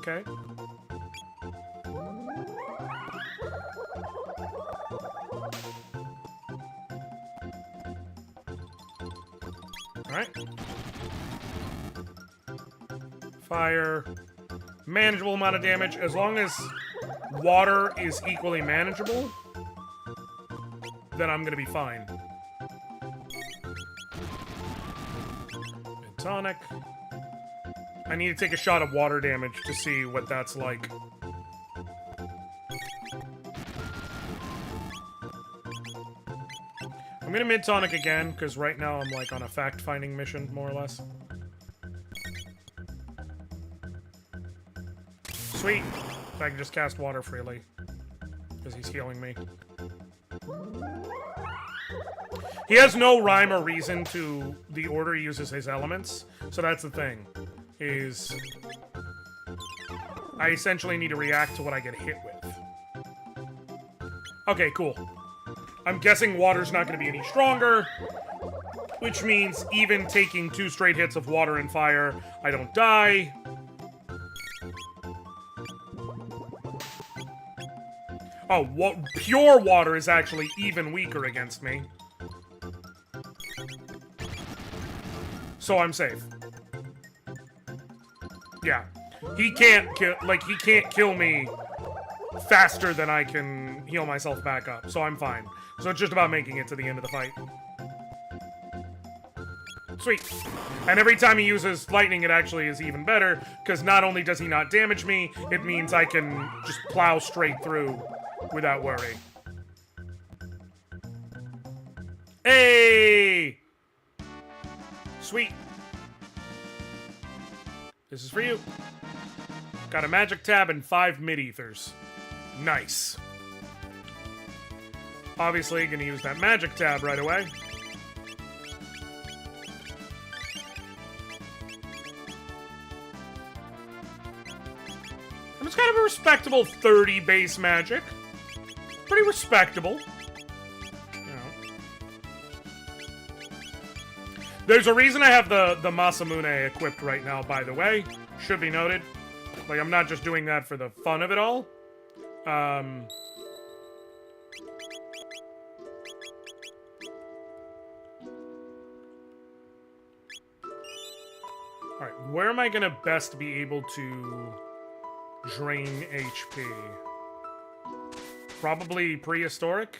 Okay. Alright. Fire. Manageable amount of damage. As long as water is equally manageable, then I'm gonna be fine. And tonic. I need to take a shot of water damage to see what that's like. I'm gonna mid-tonic again, because right now I'm like on a fact-finding mission, more or less. Sweet! If I can just cast water freely. Because he's healing me. He has no rhyme or reason to the order he uses his elements, so that's the thing. Is I essentially need to react to what I get hit with. Okay, cool. I'm guessing water's not going to be any stronger, which means even taking 2 straight hits of water and fire, I don't die. Oh, pure water is actually even weaker against me. So I'm safe. Yeah. He can't kill me faster than I can heal myself back up, so I'm fine. So it's just about making it to the end of the fight. Sweet. And every time he uses lightning, it actually is even better, because not only does he not damage me, it means I can just plow straight through without worry. Hey! Sweet. This is for you. Got a magic tab and 5 mid-ethers. Nice. Obviously, gonna use that magic tab right away. And it's kind of a respectable 30 base magic. Pretty respectable. There's a reason I have the Masamune equipped right now, by the way. Should be noted. Like, I'm not just doing that for the fun of it all. Alright, where am I gonna best be able to drain HP? Probably prehistoric?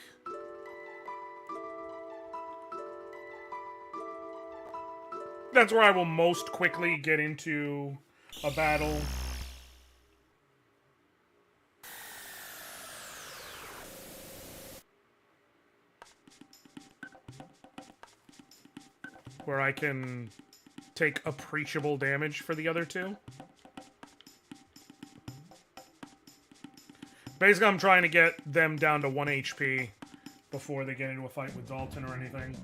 That's where I will most quickly get into a battle. Where I can take appreciable damage for the other two. Basically, I'm trying to get them down to 1 HP before they get into a fight with Dalton or anything.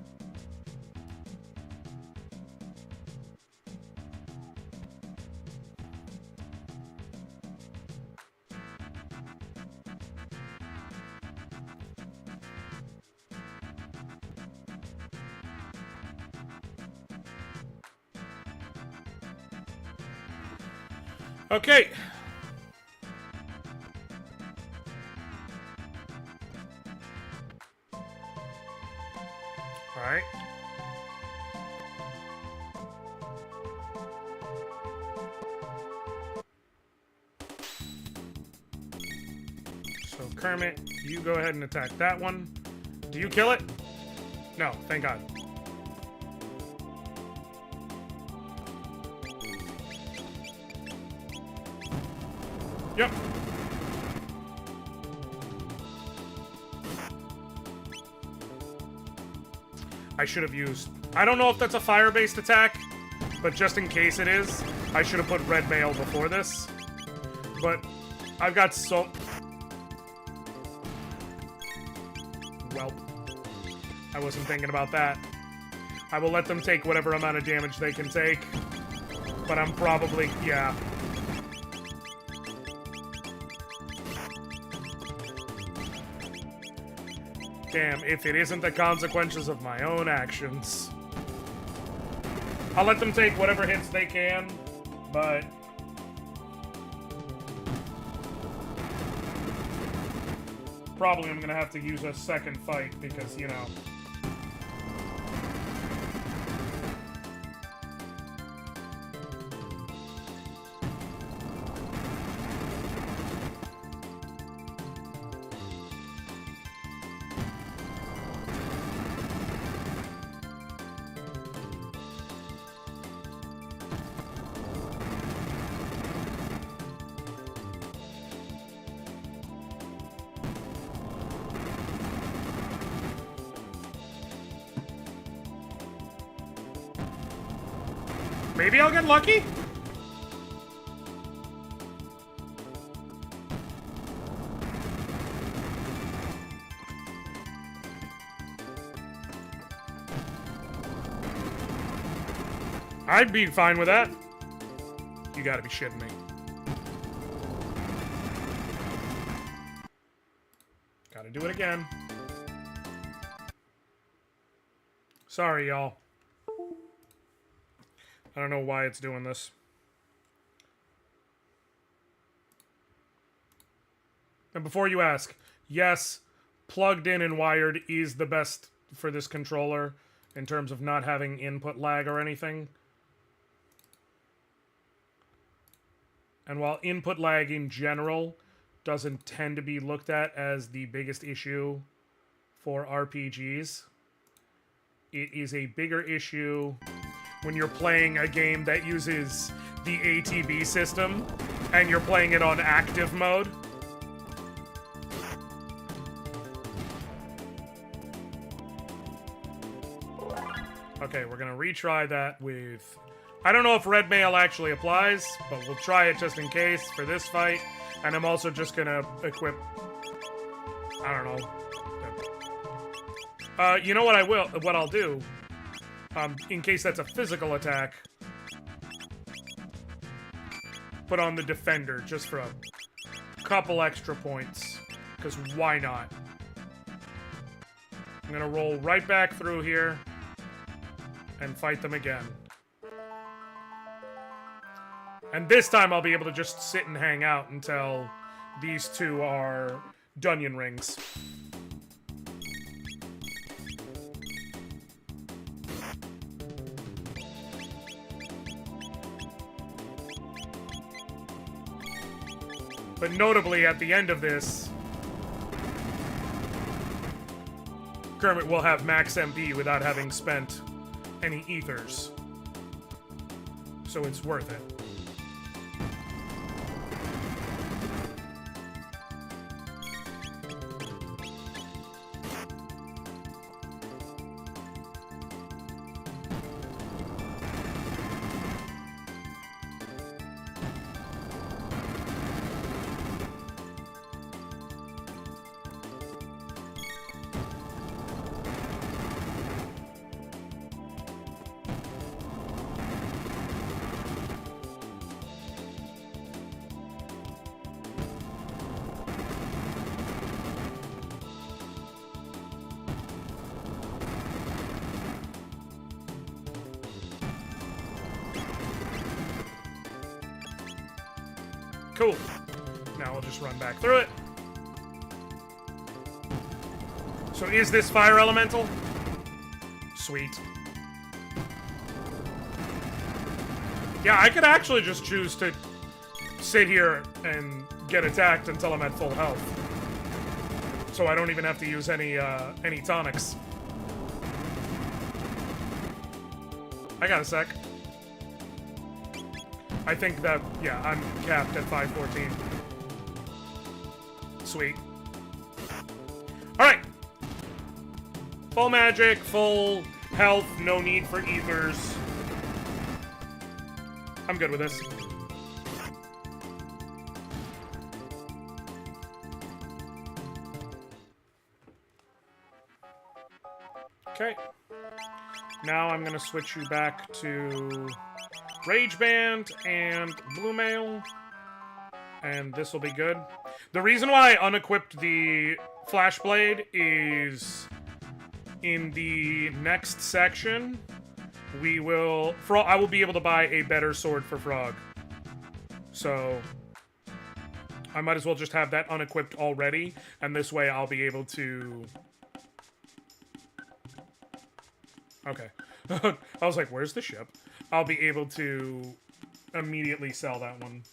Okay. Alright. So, Kermit, you go ahead and attack that one. Do you kill it? No, thank God. Yep. I should have used... I don't know if that's a fire-based attack, but just in case it is, I should have put red mail before this. But I've got so... Well, I wasn't thinking about that. I will let them take whatever amount of damage they can take, but I'm probably... yeah. Damn, if it isn't the consequences of my own actions. I'll let them take whatever hits they can, but... probably I'm gonna have to use a second fight because, you know... Maybe I'll get lucky? I'd be fine with that. You gotta be shitting me. Gotta do it again. Sorry, y'all. I don't know why it's doing this. And before you ask, yes, plugged in and wired is the best for this controller in terms of not having input lag or anything. And while input lag in general doesn't tend to be looked at as the biggest issue for RPGs, it is a bigger issue when you're playing a game that uses the ATB system and you're playing it on active mode. Okay, we're gonna retry that with... I don't know if red mail actually applies, but we'll try it just in case for this fight. And I'm also just gonna equip... I don't know. You know what what I'll do? In case that's a physical attack, put on the defender just for a couple extra points, because why not? I'm gonna roll right back through here and fight them again. And this time I'll be able to just sit and hang out until these two are Dunyan rings. But notably, at the end of this, Kermit will have max MP without having spent any ethers. So it's worth it. Cool. Now we'll just run back through it. So is this fire elemental? Sweet. Yeah, I could actually just choose to sit here and get attacked until I'm at full health. So I don't even have to use any tonics. I got a sec. I think that, yeah, I'm capped at 514. Sweet. Alright. Full magic, full health, no need for ethers. I'm good with this. Okay. Now I'm gonna switch you back to Rage Band and Blue Mail. And this will be good. The reason why I unequipped the Flashblade is in the next section, I will be able to buy a better sword for Frog. So I might as well just have that unequipped already, and this way I'll be able to... Okay. I was like, where's the ship? I'll be able to immediately sell that one.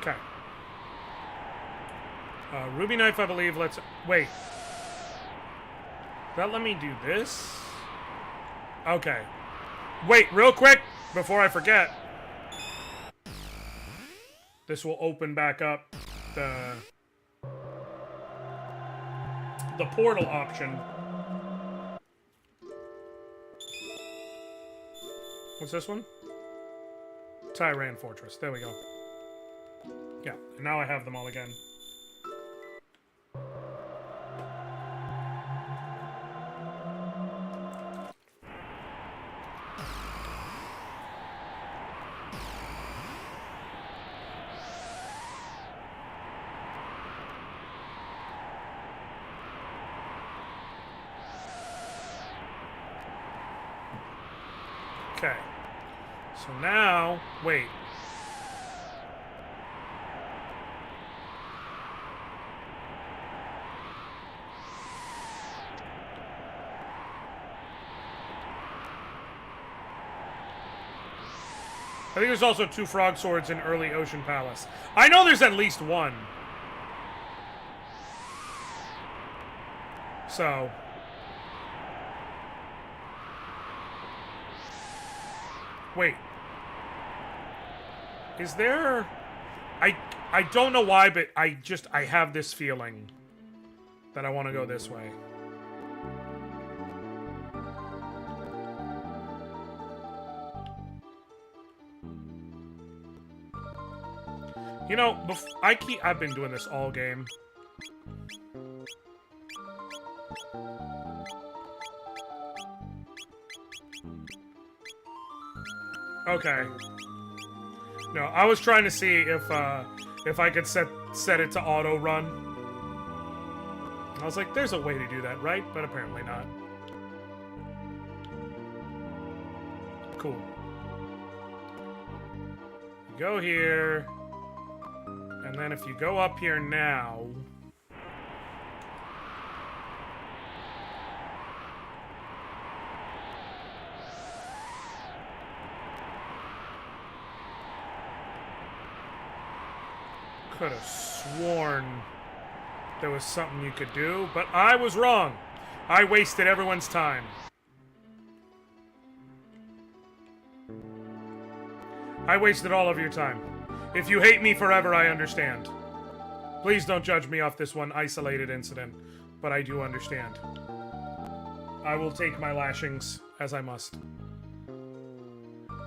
Okay. Ruby Knife, I believe, let's... Wait. Does that let me do this? Okay. Wait, real quick, before I forget. This will open back up the portal option. What's this one? Tyran Fortress. There we go. Yeah, and now I have them all again. Okay. So now, wait. I think there's also 2 frog swords in early Ocean Palace. I know there's at least one. So. Wait. Is there... I don't know why, but I have this feeling that I want to go this way. You know, I've been doing this all game. Okay. No, I was trying to see if I could set it to auto run. I was like, there's a way to do that, right? But apparently not. Cool. Go here. And then if you go up here now... Could have sworn there was something you could do, but I was wrong. I wasted everyone's time. I wasted all of your time. If you hate me forever, I understand. Please don't judge me off this one isolated incident, but I do understand. I will take my lashings as I must.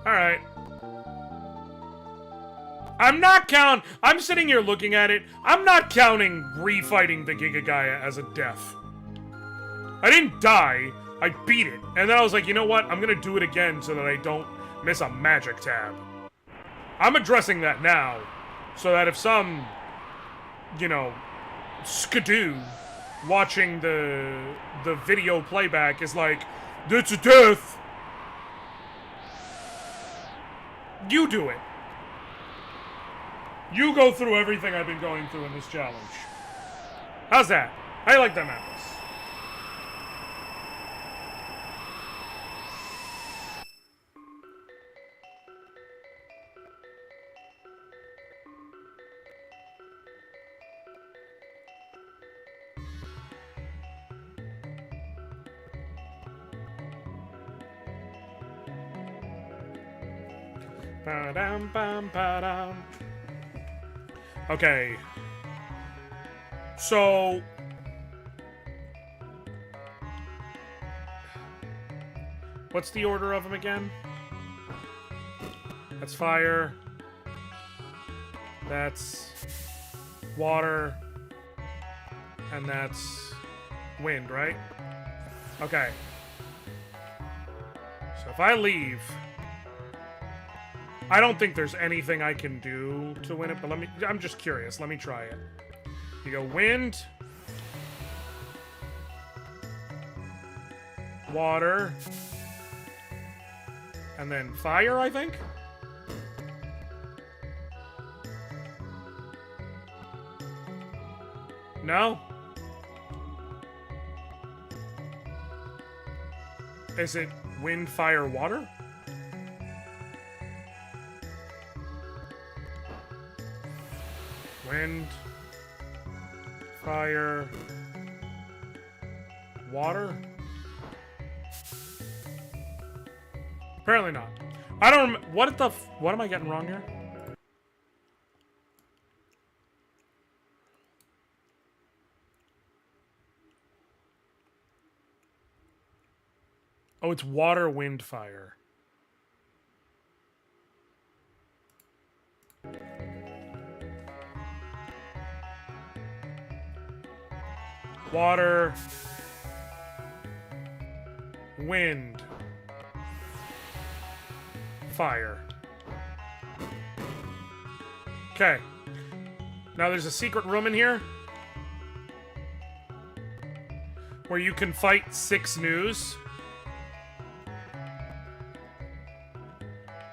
Alright. I'm sitting here looking at it. I'm not counting refighting the Giga Gaia as a death. I didn't die. I beat it. And then I was like, you know what? I'm gonna do it again so that I don't miss a magic tab. I'm addressing that now. So that if some, you know, skidoo watching the video playback is like, that's a death. You do it. You go through everything I've been going through in this challenge. How's that? How you like them apples? Ba-dum, bum, ba-dum. Okay. So... what's the order of them again? That's fire. That's water. And that's wind, right? Okay. So if I leave... I don't think there's anything I can do to win it, but I'm just curious. Let me try it. You go wind. Water. And then fire, I think? No? Is it wind, fire, water? Wind, fire, water? Apparently not. I don't what am I getting wrong here? Oh, it's water, wind, fire. Water, wind, fire. Okay. Now there's a secret room in here where you can fight 6 news.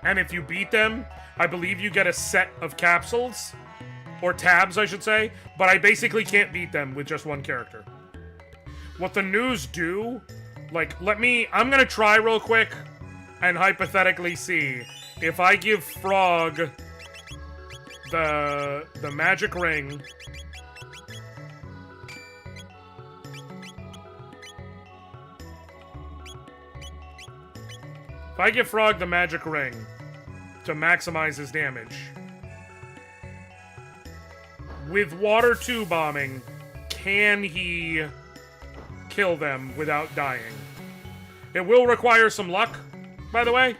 And if you beat them, I believe you get a set of capsules. Or tabs, I should say. But I basically can't beat them with just one character. What the news do... like, I'm gonna try real quick and hypothetically see if I give Frog the magic ring. If I give Frog the magic ring to maximize his damage, with water 2 bombing, can he kill them without dying? It will require some luck, by the way.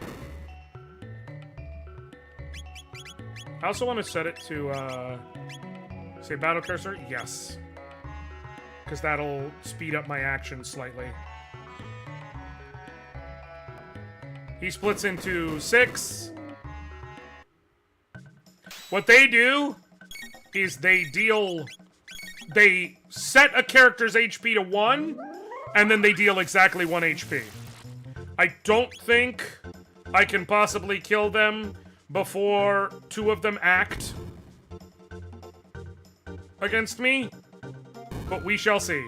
I also want to set it to, say battle cursor? Yes. Because that'll speed up my action slightly. He splits into 6. What they do is they set a character's HP to 1, and then they deal exactly 1 HP. I don't think I can possibly kill them before 2 of them act against me, but we shall see.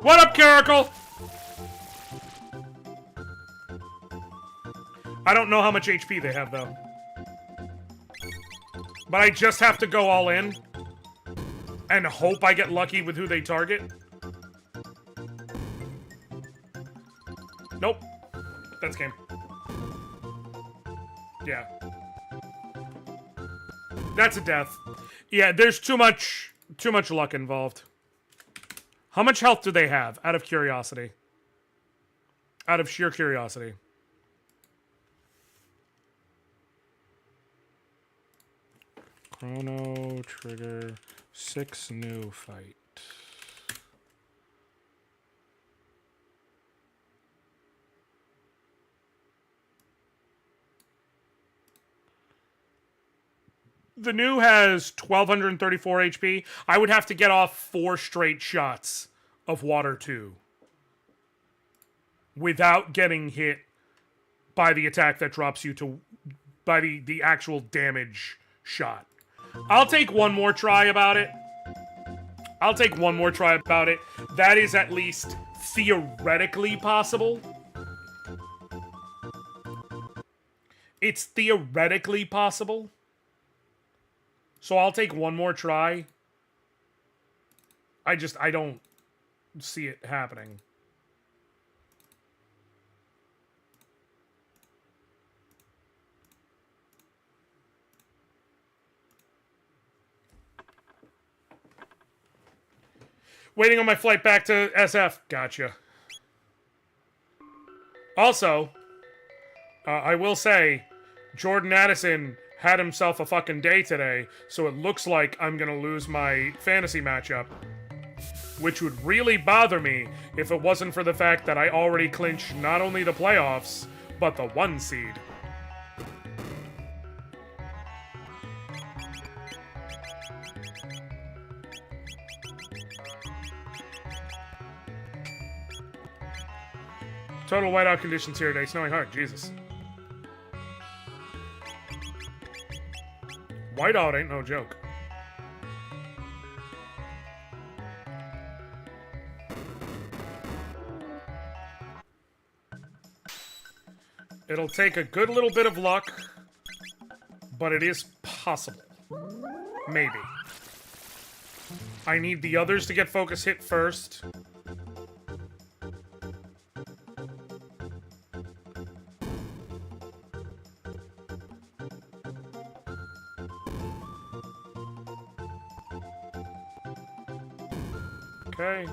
What up, Caracal? I don't know how much HP they have, though. But I just have to go all in and hope I get lucky with who they target. Nope. That's game. Yeah. That's a death. Yeah, there's too much luck involved. How much health do they have? Out of curiosity. Out of sheer curiosity. Chrono Trigger 6 new fight. The new has 1234 HP. I would have to get off 4 straight shots of water 2 without getting hit by the attack that drops you to by the actual damage shot. I'll take one more try about it. That is at least theoretically possible. It's theoretically possible. So I'll take one more try. I don't see it happening. Waiting on my flight back to SF. Gotcha. Also, I will say, Jordan Addison had himself a fucking day today, so it looks like I'm gonna lose my fantasy matchup. Which would really bother me if it wasn't for the fact that I already clinched not only the playoffs, but the 1 seed. Total whiteout conditions here today. Snowing hard. Jesus. Whiteout ain't no joke. It'll take a good little bit of luck, but it is possible. Maybe. I need the others to get focus hit first. Okay.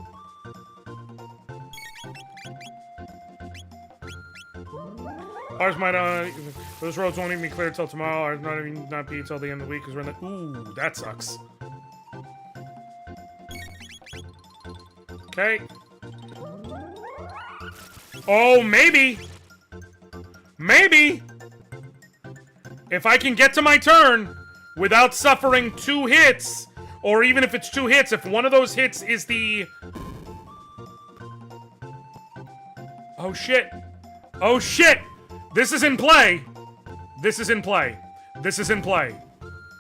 Ours might those roads won't even be cleared till tomorrow. Ours not be till the end of the week because we're in the. Ooh, that sucks. Okay. Oh, maybe. Maybe. If I can get to my turn without suffering 2 hits. Or even if it's 2 hits, if one of those hits is the... Oh, shit. Oh, shit! This is in play! This is in play. This is in play.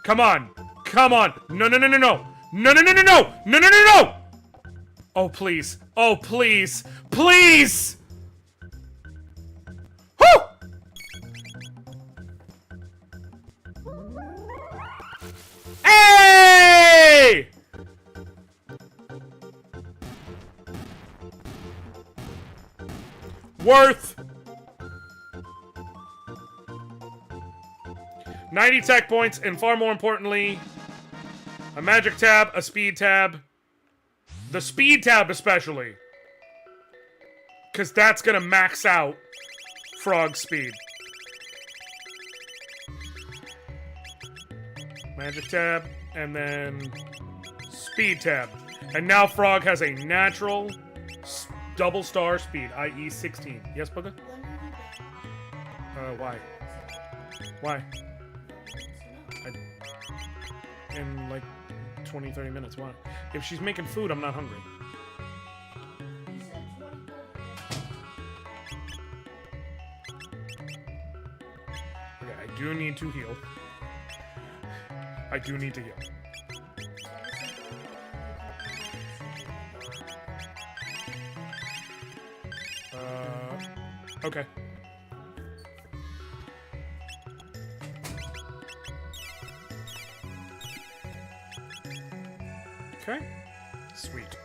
Come on. Come on. No, no, no, no, no. No, no, no, no, no! No, no, no, no! Oh, please. Oh, please. Please! Whew! Hey! Worth 90 tech points, and far more importantly, a magic tab, a speed tab. The speed tab especially. Because that's going to max out Frog's speed. Magic tab, and then speed tab. And now Frog has a natural double star speed, i.e. 16. Yes, Booga? Why? Why? In like 20, 30 minutes, why? If she's making food, I'm not hungry. Okay, I do need to heal. I do need to heal. Okay. Okay. Sweet.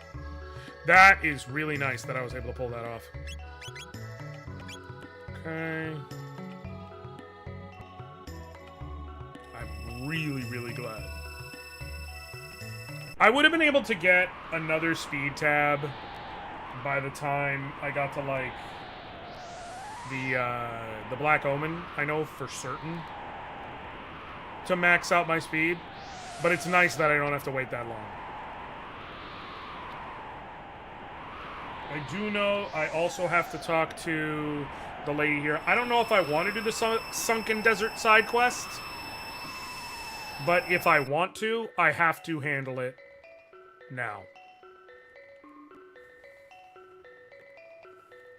That is really nice that I was able to pull that off. Okay. I'm really, really glad. I would have been able to get another speed tab by the time I got to, like, the Black Omen, I know for certain, to max out my speed. But it's nice that I don't have to wait that long. I do know I also have to talk to the lady here. I don't know if I want to do the Sunken Desert side quest. But if I want to, I have to handle it now.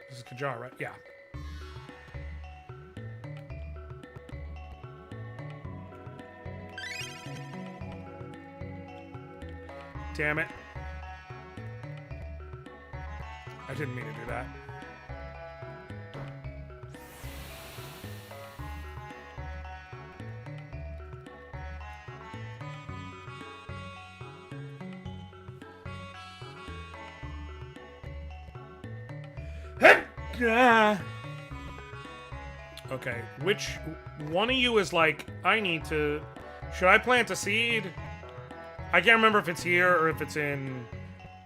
This is Kajar, right? Yeah. Damn it. I didn't mean to do that. Okay, which one of you is like, I need to... Should I plant a seed? I can't remember if it's here or if it's in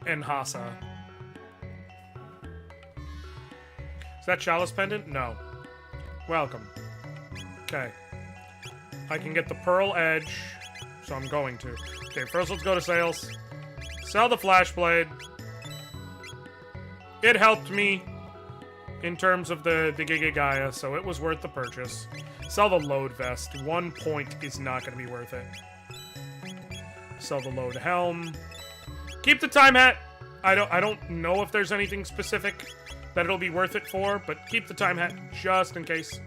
Hasa. Is that Chalice Pendant? No. Welcome. Okay. I can get the Pearl Edge, so I'm going to. Okay, first let's go to sales. Sell the Flashblade. It helped me in terms of the Giga Gaia, so it was worth the purchase. Sell the Load Vest. 1 point is not going to be worth it. Sell the Load Helm. Keep the Time Hat. I don't know if there's anything specific that it'll be worth it for, but keep the Time Hat just in case.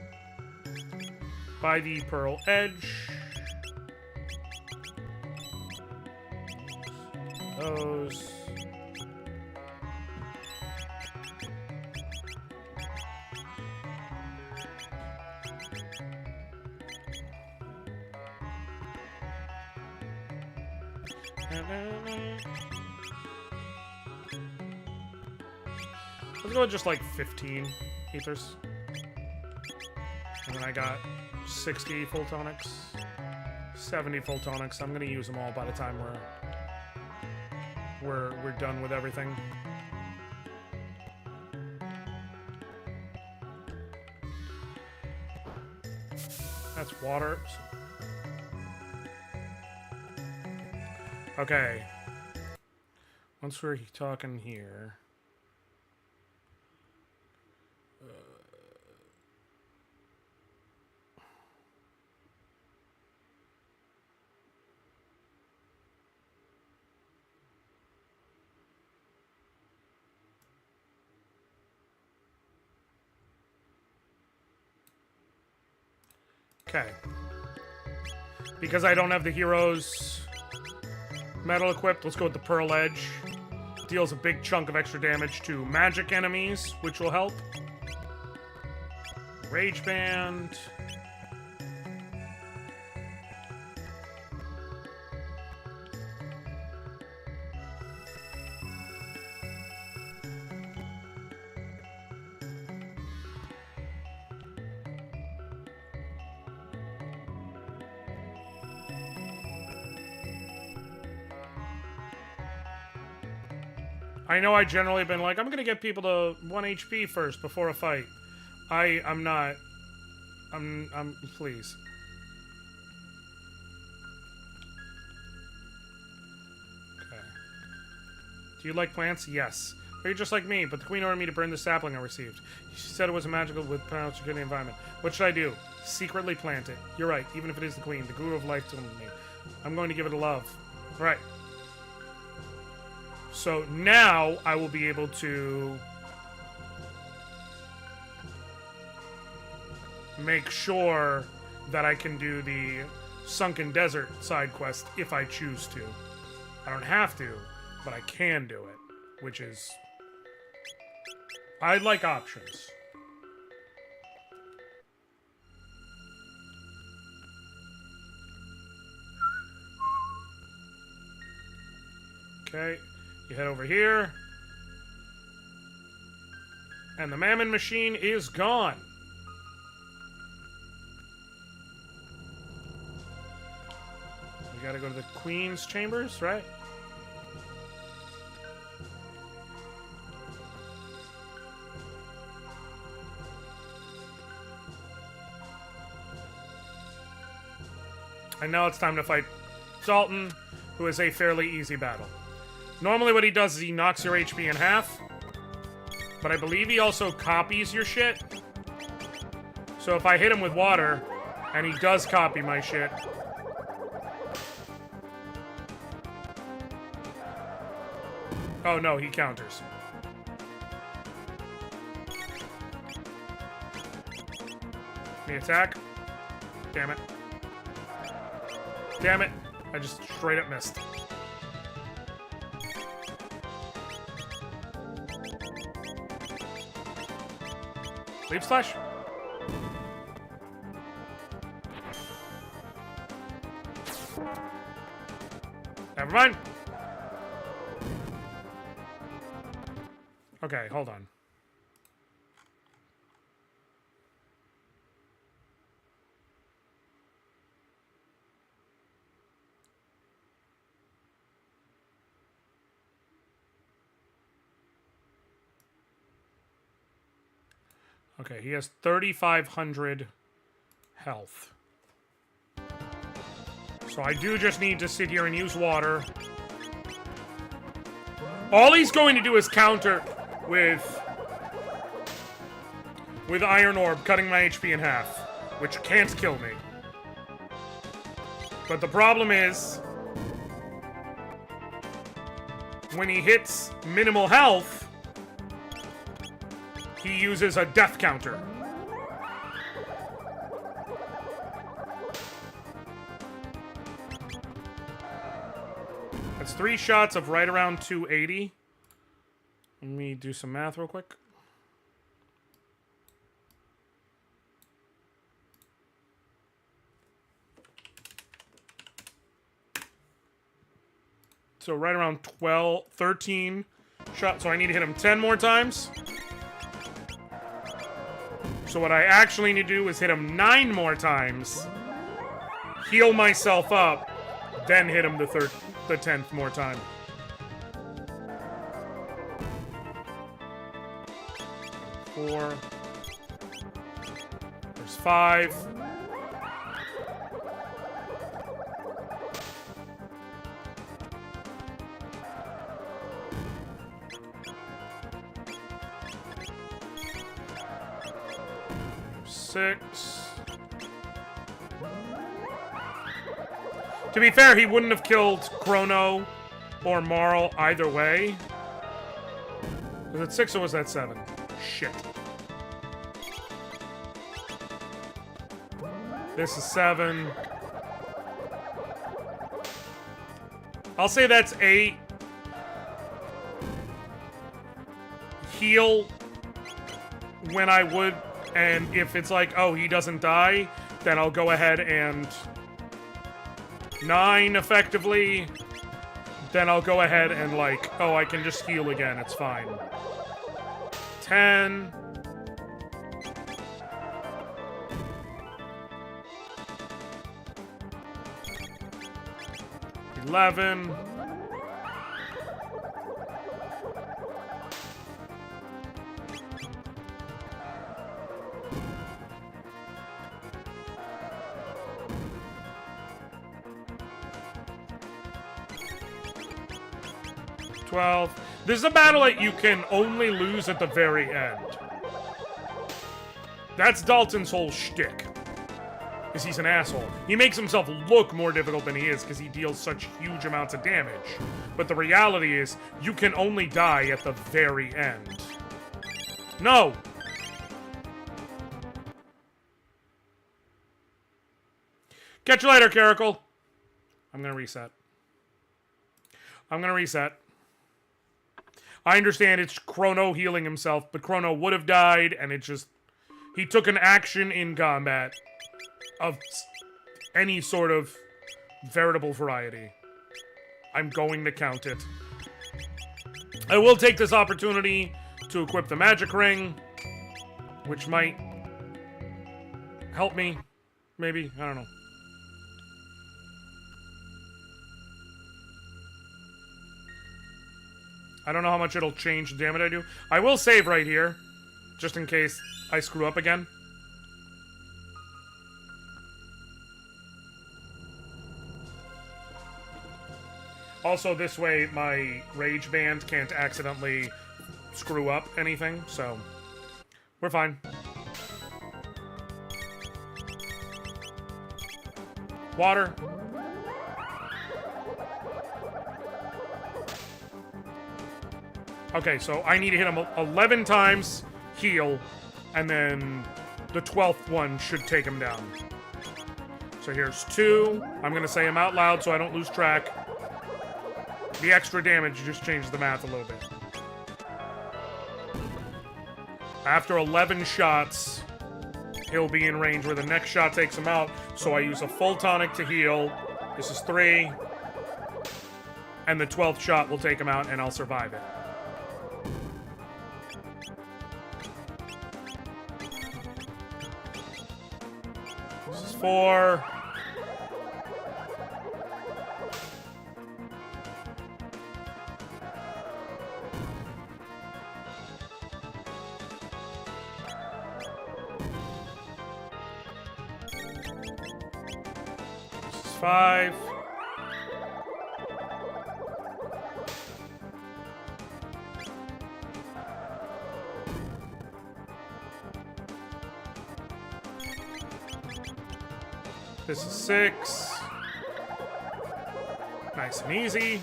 Buy the Pearl Edge. Those. Let's go with just like 15 ethers. And then I got 60 full tonics, 70 full tonics. I'm gonna use them all by the time we're done with everything. That's water. Okay. Once we're talking here. Okay. Because I don't have the heroes metal equipped, let's go with the Pearl Edge. Deals a big chunk of extra damage to magic enemies, which will help. Rage Band. I know I generally have been like, I'm gonna get people to 1 HP first before a fight. I'm not. Please. Okay. Do you like plants? Yes. Or you're just like me, but the queen ordered me to burn the sapling I received. She said it was magical with power to get the environment. What should I do? Secretly plant it. You're right, even if it is the queen. The guru of life told me. I'm going to give it a love. All right. So now I will be able to make sure that I can do the Sunken Desert side quest if I choose to. I don't have to, but I can do it, which is... I like options. Okay. You head over here. And the Mammon Machine is gone. We gotta go to the Queen's chambers, right? And now it's time to fight Dalton, who is a fairly easy battle. Normally what he does is he knocks your HP in half, but I believe he also copies your shit. So if I hit him with water, and he does copy my shit... Oh no, he counters. Me attack. Damn it. Damn it. I just straight up missed. Leap slash. Never mind. Okay, hold on. Okay, he has 3,500 health. So I do just need to sit here and use water. All he's going to do is counter with Iron Orb, cutting my HP in half, which can't kill me. But the problem is, when he hits minimal health, he uses a death counter. That's 3 shots of right around 280. Let me do some math real quick. So right around 13 shots. So I need to hit him 10 more times. So what I actually need to do is hit him 9 more times, heal myself up, then hit him the 10th more time. Four. There's 5. Six. To be fair, he wouldn't have killed Chrono or Marl either way. Was it 6 or was that 7? Shit. This is 7. I'll say that's 8. Heal when I would, and if it's like, oh, he doesn't die, then I'll go ahead and 9 effectively. Then I'll go ahead and like, oh, I can just heal again, it's fine. 10. 11. 12. This is a battle that you can only lose at the very end. That's Dalton's whole shtick. Is he's an asshole. He makes himself look more difficult than he is because he deals such huge amounts of damage. But the reality is, you can only die at the very end. No! Catch you later, Caracal. I'm gonna reset. I understand it's Chrono healing himself, but Chrono would have died, and it just... He took an action in combat of any sort of veritable variety. I'm going to count it. I will take this opportunity to equip the magic ring, which might help me. Maybe. I don't know. I don't know how much it'll change the damage I do. I will save right here, just in case I screw up again. Also, this way, my rage band can't accidentally screw up anything, so we're fine. Water. Okay, so I need to hit him 11 times, heal, and then the 12th one should take him down. So here's 2. I'm going to say them out loud so I don't lose track. The extra damage just changes the math a little bit. After 11 shots, he'll be in range where the next shot takes him out, so I use a full tonic to heal. This is 3. And the 12th shot will take him out, and I'll survive it. This is 4. This is 5. This is 6. Nice and easy.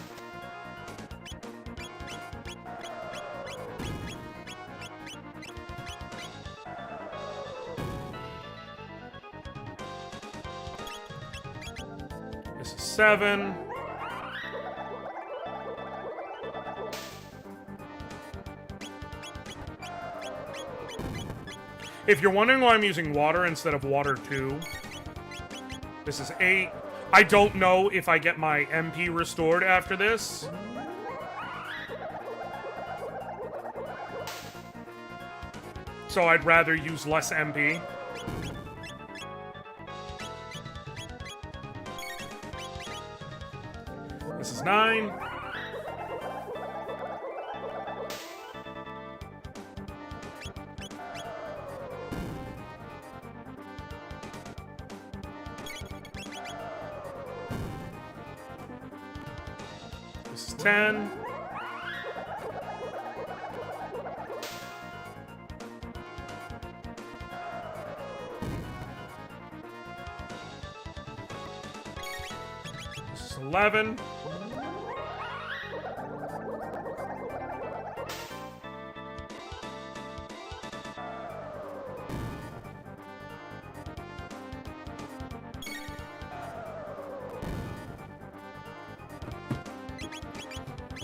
This is 7. If you're wondering why I'm using water instead of water 2, this is 8. I don't know if I get my MP restored after this. So I'd rather use less MP. This is 9. This is 10. This is 11.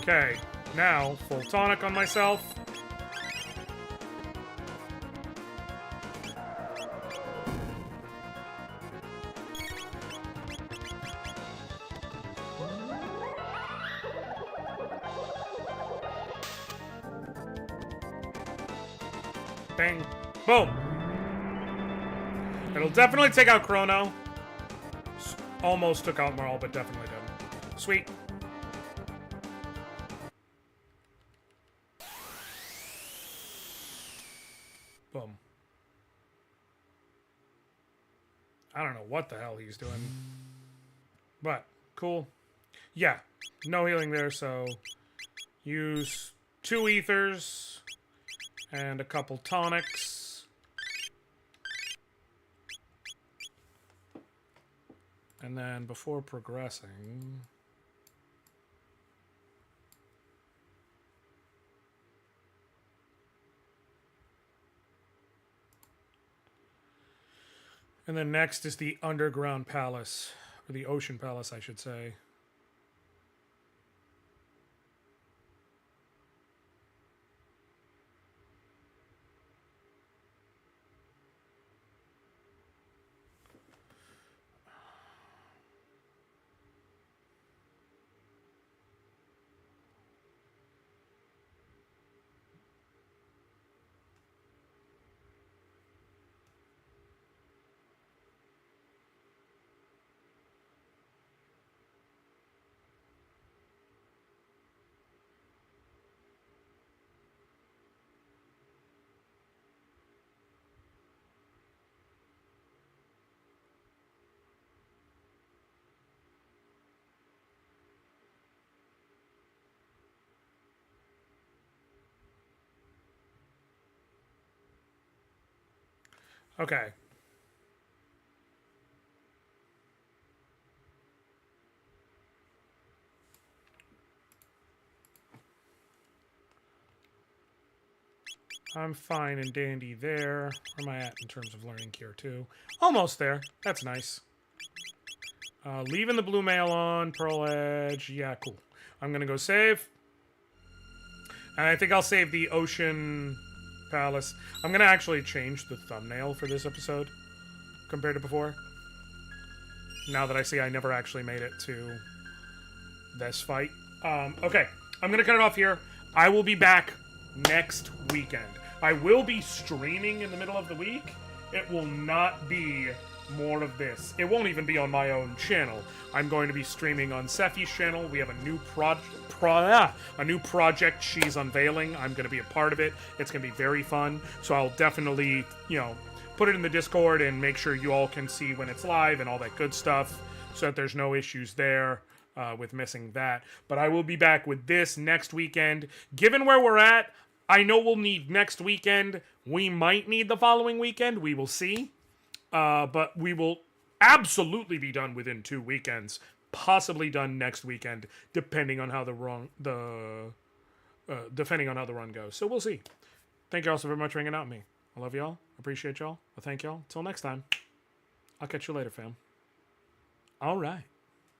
Okay, now full tonic on myself. Bang. Boom. It'll definitely take out Chrono. Almost took out Marl, but definitely didn't. Sweet. Boom. I don't know what the hell he's doing. But, cool. Yeah, no healing there, so use 2 ethers and a couple tonics. And then before progressing... And then next is the Underground Palace, or the Ocean Palace, I should say. Okay. I'm fine and dandy there. Where am I at in terms of learning cure 2? Almost there. That's nice. Leaving the blue mail on. Pearl Edge. Yeah, cool. I'm going to go save. And I think I'll save the Ocean Palace. I'm going to actually change the thumbnail for this episode compared to before. Now that I see I never actually made it to this fight. Okay, I'm going to cut it off here. I will be back next weekend. I will be streaming in the middle of the week. It will not be more of this. It won't even be on my own channel. I'm going to be streaming on Sephi's channel. We have a new project she's unveiling. I'm going to be a part of it. It's going to be very fun. So I'll definitely, put it in the Discord and make sure you all can see when it's live and all that good stuff so that there's no issues there with missing that. But I will be back with this next weekend. Given where we're at, I know we'll need next weekend. We might need the following weekend. We will see. But we will absolutely be done within 2 weekends. Possibly done next weekend, depending on how the run goes. So we'll see. Thank you all so very much for hanging out with me. I love y'all. Appreciate y'all. Well, thank y'all. Till next time. I'll catch you later, fam. All right.